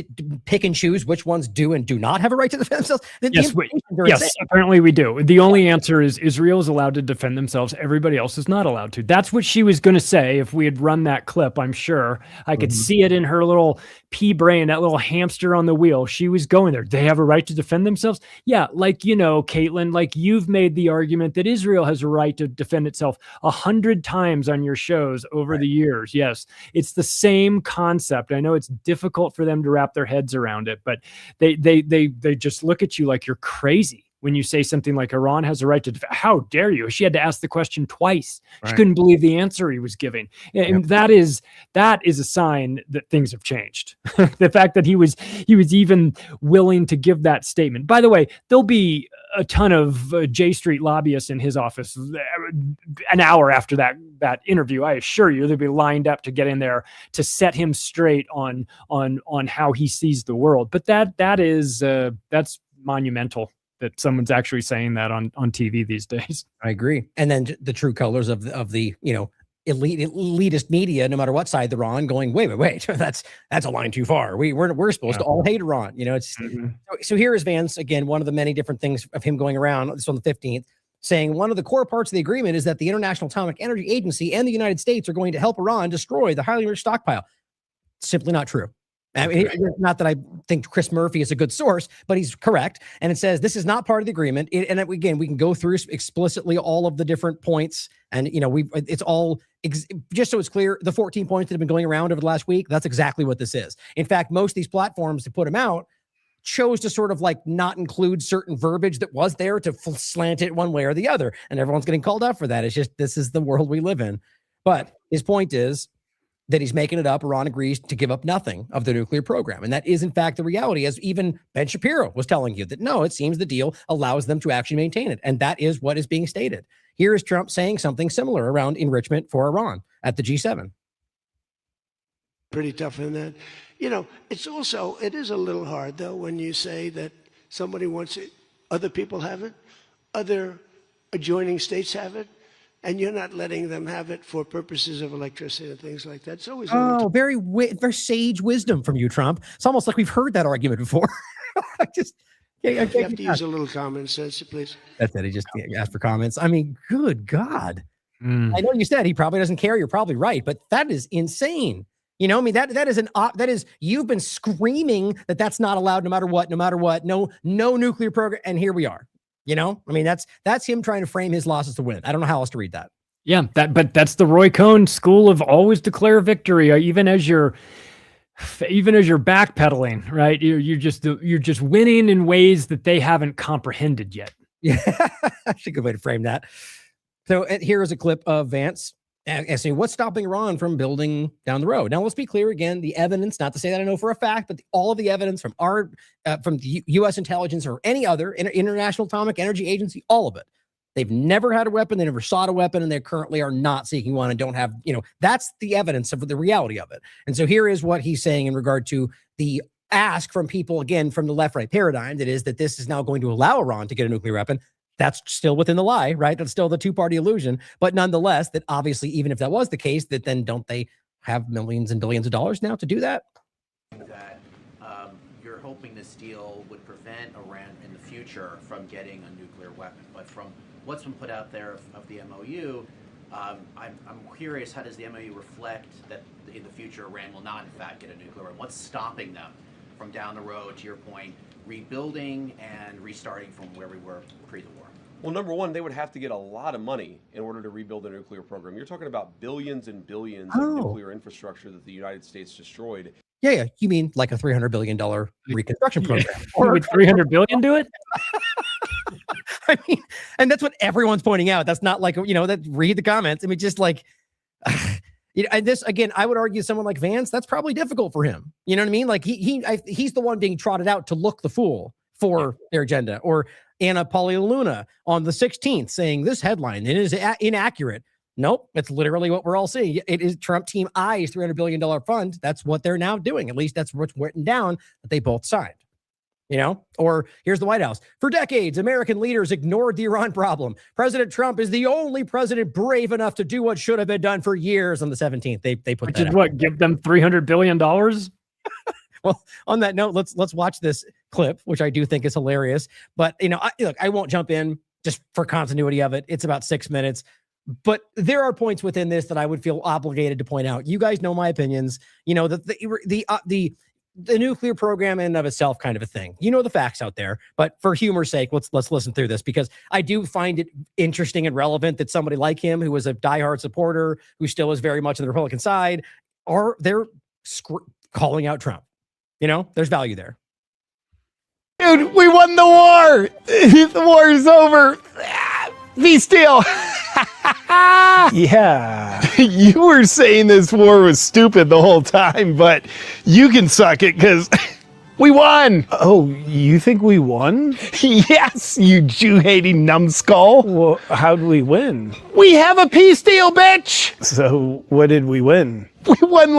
pick and choose which ones do and do not have a right to defend themselves? Yes, apparently we do. The only answer is Israel is allowed to defend themselves. Everybody else is not allowed to. That's what she was going to say if we had run that clip, I'm sure. I could see it in her little pea brain, that little hamster on the wheel. She was going there. They have a right to defend themselves? Yeah, Caitlin, like you've made the argument that Israel has a right to defend itself 100 times on your shows over the years. Yes, it's the same concept. I know it's difficult for them to wrap their heads around it, but they just look at you like you're crazy when you say something like Iran has a right to defend. How dare you? She had to ask the question twice. Right. She couldn't believe the answer he was giving. And that is a sign that things have changed. The fact that he was even willing to give that statement. By the way, there'll be a ton of J Street lobbyists in his office an hour after that interview. I assure you, they'll be lined up to get in there to set him straight on how he sees the world. But that's monumental that someone's actually saying that on TV these days. I agree. And then the true colors of the elitist media, no matter what side they're on, going, wait, that's a line too far. We're supposed to all hate Iran. It's so here is Vance again, one of the many different things of him going around this on the 15th, saying one of the core parts of the agreement is that the International Atomic Energy Agency and the United States are going to help Iran destroy the highly enriched stockpile. Simply not true. I mean, not that I think Chris Murphy is a good source, but he's correct. And it says this is not part of the agreement. And again, we can go through explicitly all of the different points. And, it's all just so it's clear, the 14 points that have been going around over the last week, that's exactly what this is. In fact, most of these platforms to put them out chose to sort of like not include certain verbiage that was there to slant it one way or the other. And everyone's getting called out for that. It's just, this is the world we live in. But his point is, that he's making it up. Iran agrees to give up nothing of the nuclear program. And that is, in fact, the reality, as even Ben Shapiro was telling you, that no, it seems the deal allows them to actually maintain it. And that is what is being stated. Here is Trump saying something similar around enrichment for Iran at the G7. Pretty tough in that. You know, it is a little hard, though, when you say that somebody wants it, other people have it, other adjoining states have it, and you're not letting them have it for purposes of electricity and things like that. It's always very sage wisdom from you, Trump. It's almost like we've heard that argument before. You have to use a little common sense, please. That's it. He just asked for comments. I mean, good God. I know you said he probably doesn't care. You're probably right, but that is insane. You know, I mean, that is you've been screaming that that's not allowed no matter what, no nuclear program. And here we are. You know, I mean, that's him trying to frame his losses to win. I don't know how else to read that. Yeah, but that's the Roy Cohn school of always declare victory, even as you're backpedaling, right? You're just winning in ways that they haven't comprehended yet. Yeah, that's a good way to frame that. So here is a clip of Vance asking, what's stopping Iran from building down the road? Now, let's be clear again, the evidence, not to say that I know for a fact, but all of the evidence from from the U.S. intelligence or any other International Atomic Energy Agency, all of it. They've never had a weapon. They never sought a weapon, and they currently are not seeking one and don't have, that's the evidence of the reality of it. And so here is what he's saying in regard to the ask from people, again, from the left-right paradigm, that is that this is now going to allow Iran to get a nuclear weapon. That's still within the lie, right? That's still the two-party illusion. But nonetheless, that obviously, even if that was the case, that then don't they have millions and billions of dollars now to do that? That you're hoping this deal would prevent Iran in the future from getting a nuclear weapon. But from what's been put out there of the MOU, I'm curious, how does the MOU reflect that in the future Iran will not, in fact, get a nuclear weapon? What's stopping them from down the road, to your point, rebuilding and restarting from where we were pre the war? Well, number one, they would have to get a lot of money in order to rebuild the nuclear program. You're talking about billions and billions of nuclear infrastructure that the United States destroyed. Yeah. You mean like a $300 billion reconstruction program? Or would $300 billion do it? I mean, and that's what everyone's pointing out. That's not like, that read the comments. I mean, just like, and this, again, I would argue someone like Vance, that's probably difficult for him. You know what I mean? Like he's the one being trotted out to look the fool for their agenda. Or Anna Paulina on the 16th saying this headline, it is inaccurate. Nope, it's literally what we're all seeing. It is Trump Team I's $300 billion fund. That's what they're now doing. At least that's what's written down that they both signed. Or here's the White House. For decades, American leaders ignored the Iran problem. President Trump is the only president brave enough to do what should have been done for years on the 17th. They put Which that is out. what, give them $300 billion? Well, on that note, let's watch this clip, which I do think is hilarious. But, I won't jump in just for continuity of it. It's about 6 minutes. But there are points within this that I would feel obligated to point out. You guys know my opinions. The nuclear program in and of itself, kind of a thing. The facts out there. But for humor's sake, let's listen through this, because I do find it interesting and relevant that somebody like him, who was a diehard supporter, who still is very much on the Republican side, they're calling out Trump. There's value there. Dude, we won the war. The war is over. Be still. Yeah. You were saying this war was stupid the whole time, but you can suck it because we won. Oh, you think we won? Yes, you Jew-hating numbskull. Well, how'd we win? We have a peace deal, bitch. So what did we win? We won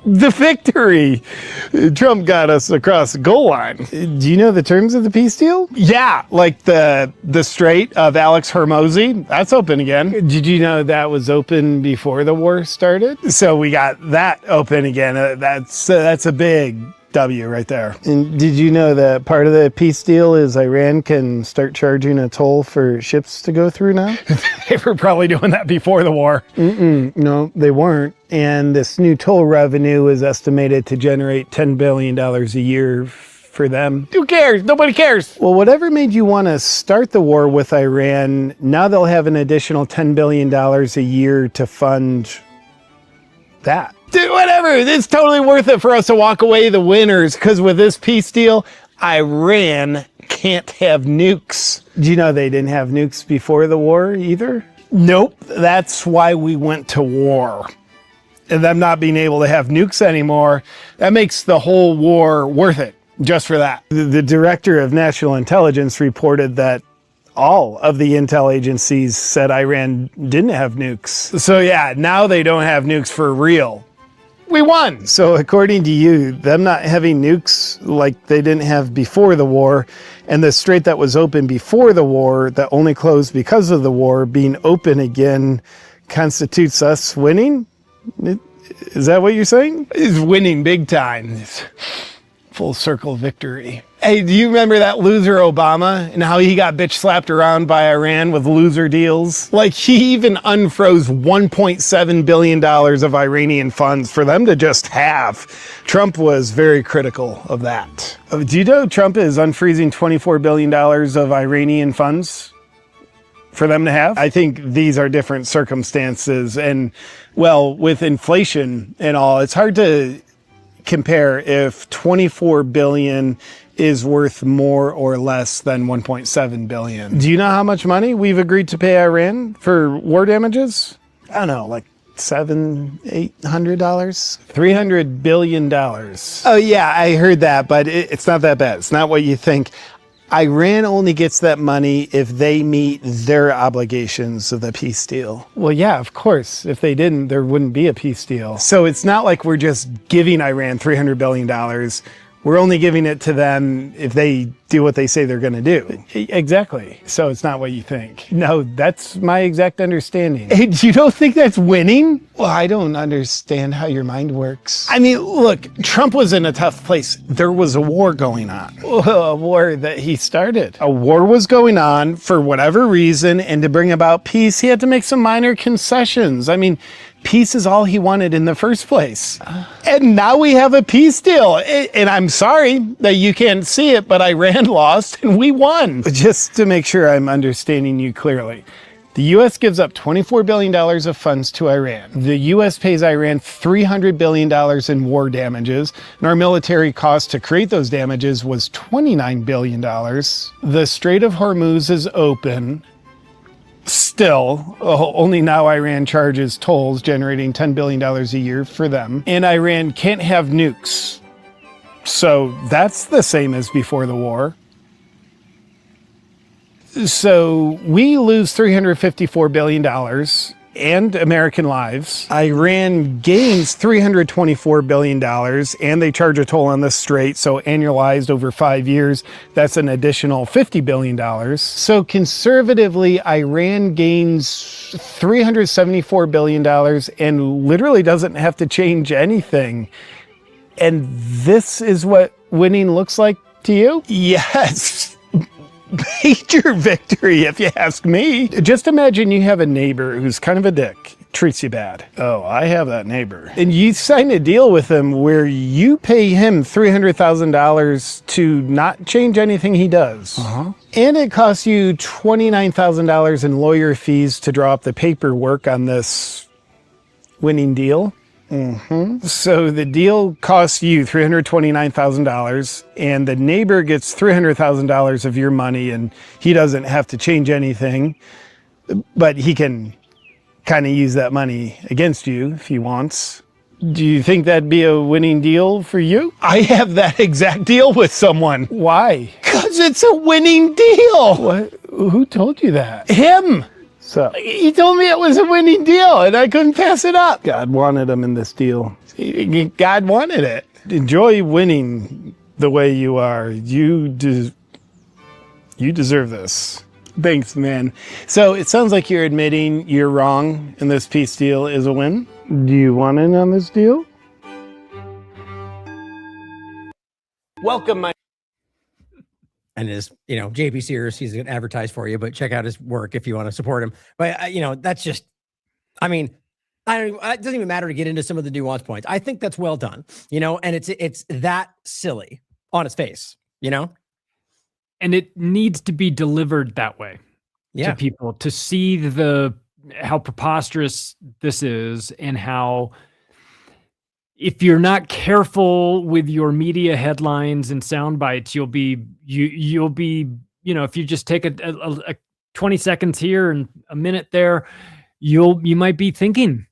the victory. Trump got us across the goal line. Do you know the terms of the peace deal? Yeah, like the Strait of Alex Hormozy. That's open again. Did you know that was open before the war started? So we got that open again. That's a big W right there. And did you know that part of the peace deal is Iran can start charging a toll for ships to go through now? They were probably doing that before the war. No, they weren't. And this new toll revenue is estimated to generate $10 billion a year for them. Who cares? Nobody cares. Well, whatever made you want to start the war with Iran, now they'll have an additional $10 billion a year to fund that. Dude, whatever. It's totally worth it for us to walk away the winners, because with this peace deal, Iran can't have nukes. Do you know they didn't have nukes before the war either? Nope. That's why we went to war. and them not being able to have nukes anymore, that makes the whole war worth it just for that. The director of national intelligence reported that all of the intel agencies said Iran didn't have nukes. So yeah, now they don't have nukes for real. We won. So according to you, them not having nukes like they didn't have before the war, and the strait that was open before the war that only closed because of the war being open again constitutes us winning? Is that what you're saying? Is winning big time. It's full circle victory. Hey, do you remember that loser Obama and how he got bitch slapped around by Iran with loser deals? Like, he even unfroze $1.7 billion of Iranian funds for them to just have. Trump was very critical of that. Do you know Trump is unfreezing $24 billion of Iranian funds for them to have? I think these are different circumstances. And, well, with inflation and all, it's hard to compare if 24 billion is worth more or less than 1.7 billion. Do you know how much money we've agreed to pay Iran for war damages? I don't know, like $700, $800, $300 billion. Oh yeah, I heard that, but it's not that bad. It's not what you think. Iran only gets that money if they meet their obligations of the peace deal. Well, yeah, of course. If they didn't, there wouldn't be a peace deal. So it's not like we're just giving Iran $300 billion. We're only giving it to them if they do what they say they're going to do. Exactly. So it's not what you think. No, that's my exact understanding. Hey, you don't think that's winning? Well, I don't understand how your mind works. I mean, look, Trump was in a tough place. There was a war going on. A war that he started. A war was going on for whatever reason, and to bring about peace, he had to make some minor concessions. I mean, peace is all he wanted in the first place. And now we have a peace deal. And I'm sorry that you can't see it, but Iran lost and we won. Just to make sure I'm understanding you clearly. The U.S. gives up $24 billion of funds to Iran. The U.S. pays Iran $300 billion in war damages, and our military cost to create those damages was $29 billion. The Strait of Hormuz is open. Still, only now Iran charges tolls, generating $10 billion a year for them. And Iran can't have nukes. So that's the same as before the war. So we lose $354 billion and American lives. Iran gains $324 billion, and they charge a toll on the strait. So annualized over 5 years, that's an additional $50 billion. So conservatively, Iran gains $374 billion and literally doesn't have to change anything. And this is what winning looks like to you? Yes. Major victory, if you ask me. Just imagine you have a neighbor who's kind of a dick, treats you bad. Oh, I have that neighbor. And you sign a deal with him where you pay him $300,000 to not change anything he does. And it costs you $29,000 in lawyer fees to draw up the paperwork on this winning deal. So the deal costs you $329,000, and the neighbor gets $300,000 of your money, and he doesn't have to change anything, but he can kind of use that money against you if he wants. Do you think that'd be a winning deal for you? I have that exact deal with someone. Why? Because it's a winning deal. What? Who told you that? Him. So he told me it was a winning deal and I couldn't pass it up. God wanted him in this deal. God wanted it. Enjoy winning the way you are. You deserve this. Thanks, man. So it sounds like you're admitting you're wrong and this peace deal is a win. Do you want in on this deal? Welcome, my... And his, JP Sears, he's going to advertise for you, but check out his work if you want to support him. But, that's just, it doesn't even matter to get into some of the nuance points. I think that's well done, and it's that silly on its face, And it needs to be delivered that way to people, to see how preposterous this is and how, if you're not careful with your media headlines and sound bites, you'll be, if you just take a 20 seconds here and a minute there, you might be thinking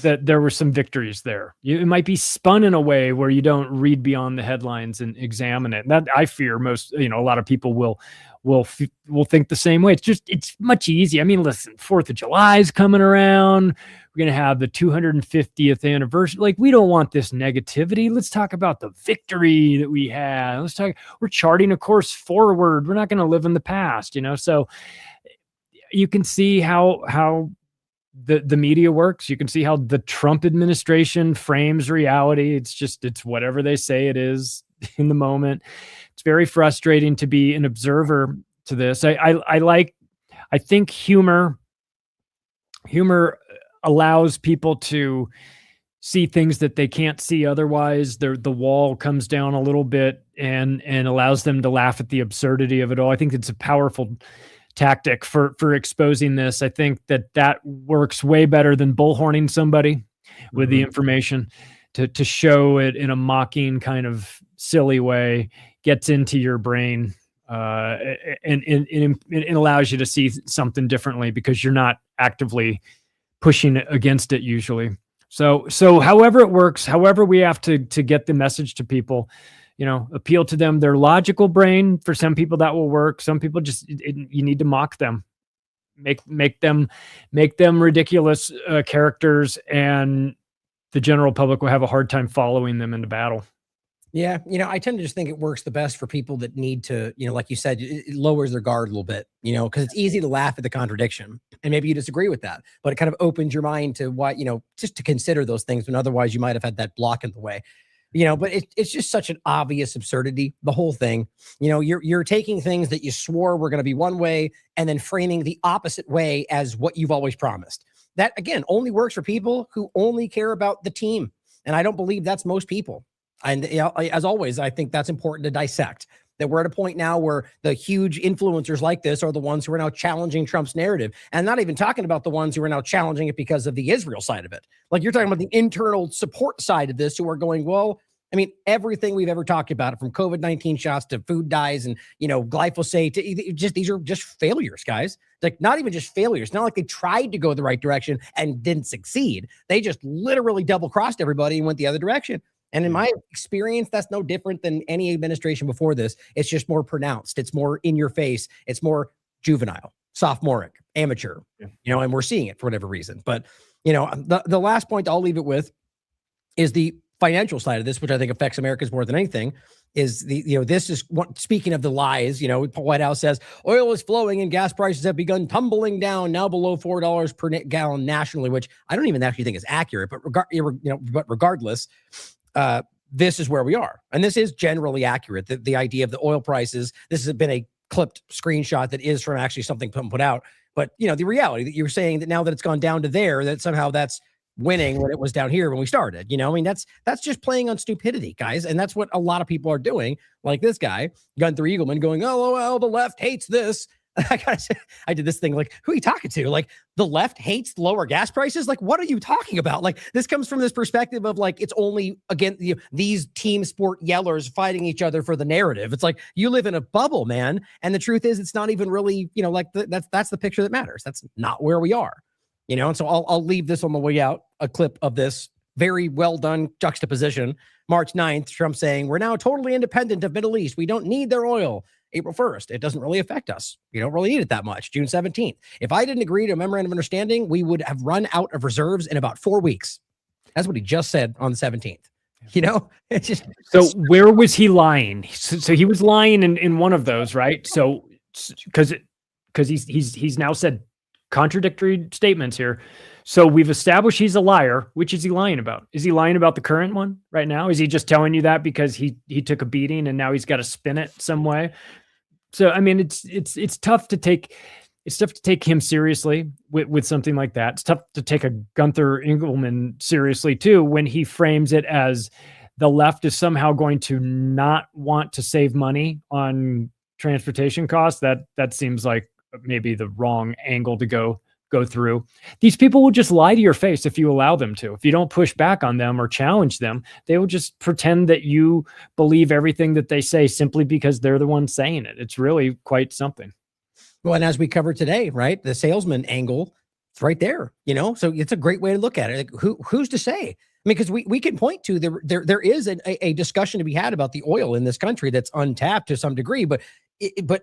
that there were some victories there. It might be spun in a way where you don't read beyond the headlines and examine it. That I fear most, a lot of people will think the same way. It's much easier. I mean, listen, 4th of July is coming around. We're going to have the 250th anniversary. Like, we don't want this negativity. Let's talk about the victory that we had. We're charting a course forward. We're not going to live in the past, So you can see how the media works. You can see how the Trump administration frames reality. It's whatever they say it is in the moment. It's very frustrating to be an observer to this. I think humor allows people to see things that they can't see otherwise. The wall comes down a little bit and allows them to laugh at the absurdity of it all. I think it's a powerful tactic for exposing this. I think that works way better than bullhorning somebody with the information to show it in a mocking kind of silly way, gets into your brain and it allows you to see something differently because you're not actively pushing against it usually. So however it works, however we have to get the message to people, appeal to them, their logical brain. For some people that will work. Some people you need to mock them, make them ridiculous characters, and the general public will have a hard time following them into battle. Yeah. I tend to just think it works the best for people that need to, like you said, it lowers their guard a little bit, because it's easy to laugh at the contradiction, and maybe you disagree with that, but it kind of opens your mind to why, just to consider those things when otherwise you might have had that block in the way. But it's just such an obvious absurdity, the whole thing. You're taking things that you swore were going to be one way and then framing the opposite way as what you've always promised. That, again, only works for people who only care about the team. And I don't believe that's most people. And as always, I think that's important to dissect. That we're at a point now where the huge influencers like this are the ones who are now challenging Trump's narrative. And not even talking about the ones who are now challenging it because of the Israel side of it. Like, you're talking about the internal support side of this, who are going, well, I mean, everything we've ever talked about, from COVID-19 shots to food dyes and, glyphosate, these are just failures, guys. Like, not even just failures. It's not like they tried to go the right direction and didn't succeed. They just literally double-crossed everybody and went the other direction. And in my experience, that's no different than any administration before this. It's just more pronounced. It's more in your face. It's more juvenile, sophomoric, amateur, and we're seeing it for whatever reason. But, the last point I'll leave it with is the financial side of this, which I think affects Americans more than anything, is this is what, speaking of the lies, White House says oil is flowing and gas prices have begun tumbling down, now below $4 per gallon nationally, which I don't even actually think is accurate, but regardless, this is where we are. And this is generally accurate. The idea of the oil prices, this has been a clipped screenshot that is from actually something put out. But, the reality that you're saying that now that it's gone down to there, that somehow that's winning when it was down here when we started. That's just playing on stupidity, guys. And that's what a lot of people are doing. Like this guy, Gunther Eagleman, going, oh, well, the left hates this. I gotta say, I did this thing like, who are you talking to? Like, the left hates lower gas prices? Like, what are you talking about? Like, this comes from this perspective of like, it's only, again, these team sport yellers fighting each other for the narrative. It's like, you live in a bubble, man. And the truth is, it's not even really, that's the picture that matters. That's not where we are. And so I'll leave this on the way out, a clip of this very well done juxtaposition. March 9th, Trump saying, we're now totally independent of Middle East. We don't need their oil. April 1st, it doesn't really affect us. We don't really need it that much. June 17th. If I didn't agree to a memorandum of understanding, we would have run out of reserves in about 4 weeks. That's what he just said on the 17th. It's just. So where was he lying? So he was lying in one of those, right? So because he's now said contradictory statements here. So we've established he's a liar. Which is he lying about? Is he lying about the current one right now? Is he just telling you that because he took a beating and now he's got to spin it some way? So I mean, it's tough to take him seriously with something like that. It's tough to take a Gunther Eagleman seriously too when he frames it as the left is somehow going to not want to save money on transportation costs. That seems like maybe the wrong angle to go through. These people will just lie to your face if you allow them to. If you don't push back on them or challenge them, they will just pretend that you believe everything that they say simply because they're the ones saying it. It's really quite something. Well, and as we covered today, right, the salesman angle It's right there, you know? So it's a great way to look at it. Like, who's to say? I mean, because we can point to there is a discussion to be had about the oil in this country that's untapped to some degree, but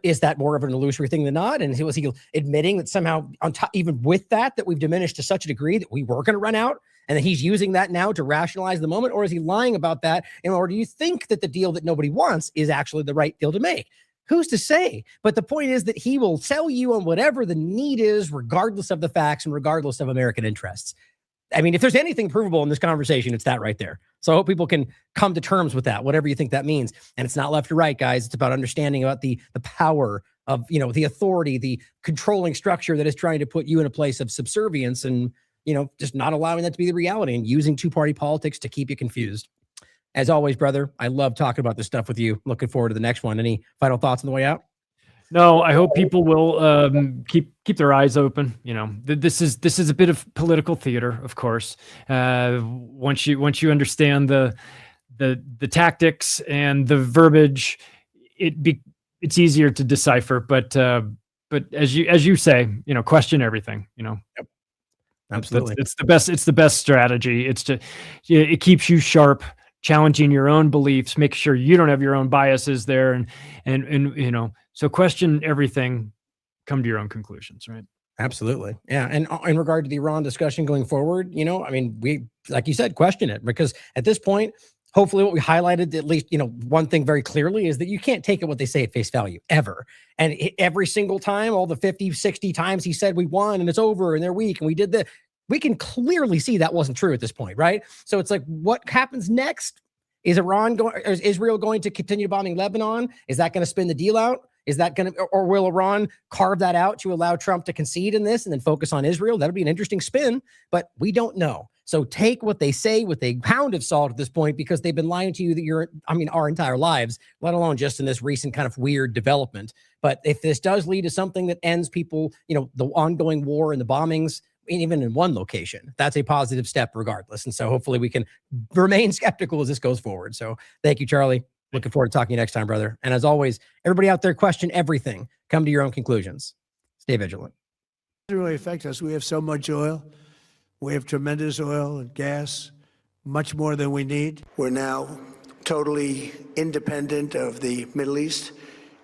is that more of an illusory thing than not? And was he admitting that somehow on top, even with that we've diminished to such a degree that we were going to run out, and that he's using that now to rationalize the moment? Or is he lying about that? Or do you think that the deal that nobody wants is actually the right deal to make? Who's to say? But the point is that he will sell you on whatever the need is, regardless of the facts and regardless of American interests. I mean, if there's anything provable in this conversation, it's that right there. So I hope people can come to terms with that, whatever you think that means. And it's not left or right, guys. It's about understanding about the power of, you know, the authority, the controlling structure that is trying to put you in a place of subservience, and, you know, just not allowing that to be the reality and using two-party politics to keep you confused. As always, brother, I love talking about this stuff with you. Looking forward to the next one. Any final thoughts on the way out? No, I hope people will keep their eyes open. You know, this is a bit of political theater, of course. Once you understand the tactics and the verbiage, it's easier to decipher. But as you say, you know, question everything. You know, yep. Absolutely, it's the best strategy. It keeps you sharp, challenging your own beliefs, make sure you don't have your own biases there, and you know. So question everything, come to your own conclusions, right? Absolutely. Yeah. And in regard to the Iran discussion going forward, you know, I mean, we, like you said, question it, because at this point, hopefully what we highlighted, at least, you know, one thing very clearly is that you can't take it what they say at face value ever. And every single time, all the 50, 60 times he said we won and it's over and they're weak and we did this, we can clearly see that wasn't true at this point, right? So it's like, what happens next? Is Israel going to continue bombing Lebanon? Is that going to spin the deal out? Is that going to, or will Iran carve that out to allow Trump to concede in this and then focus on Israel? That'll be an interesting spin, but we don't know. So take what they say with a pound of salt at this point, because they've been lying to you our entire lives, let alone just in this recent kind of weird development. But if this does lead to something that ends people, you know, the ongoing war and the bombings, even in one location, that's a positive step regardless. And so hopefully we can remain skeptical as this goes forward. So thank you, Charlie. Looking forward to talking to you next time, brother. And as always, everybody out there, question everything. Come to your own conclusions. Stay vigilant. It doesn't really affect us. We have so much oil. We have tremendous oil and gas, much more than we need. We're now totally independent of the Middle East,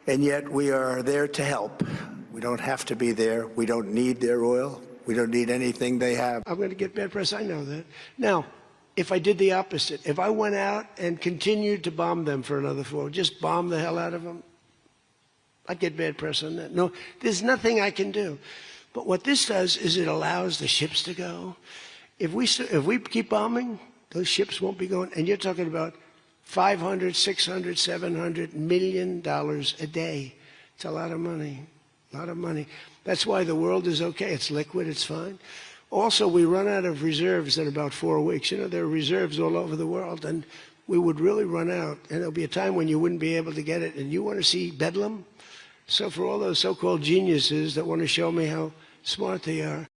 and yet we are there to help. We don't have to be there. We don't need their oil. We don't need anything they have. I'm going to get bad press. I know that. Now, if I did the opposite, if I went out and continued to bomb them for another 4, just bomb the hell out of them, I'd get bad press on that. No, there's nothing I can do. But what this does is it allows the ships to go. If we keep bombing, those ships won't be going. And you're talking about $500, $600, $700 million a day. It's a lot of money, a lot of money. That's why the world is okay. It's liquid, it's fine. Also, we run out of reserves in about 4 weeks. You know, there are reserves all over the world, and we would really run out. And there'll be a time when you wouldn't be able to get it. And you want to see bedlam? So for all those so-called geniuses that want to show me how smart they are,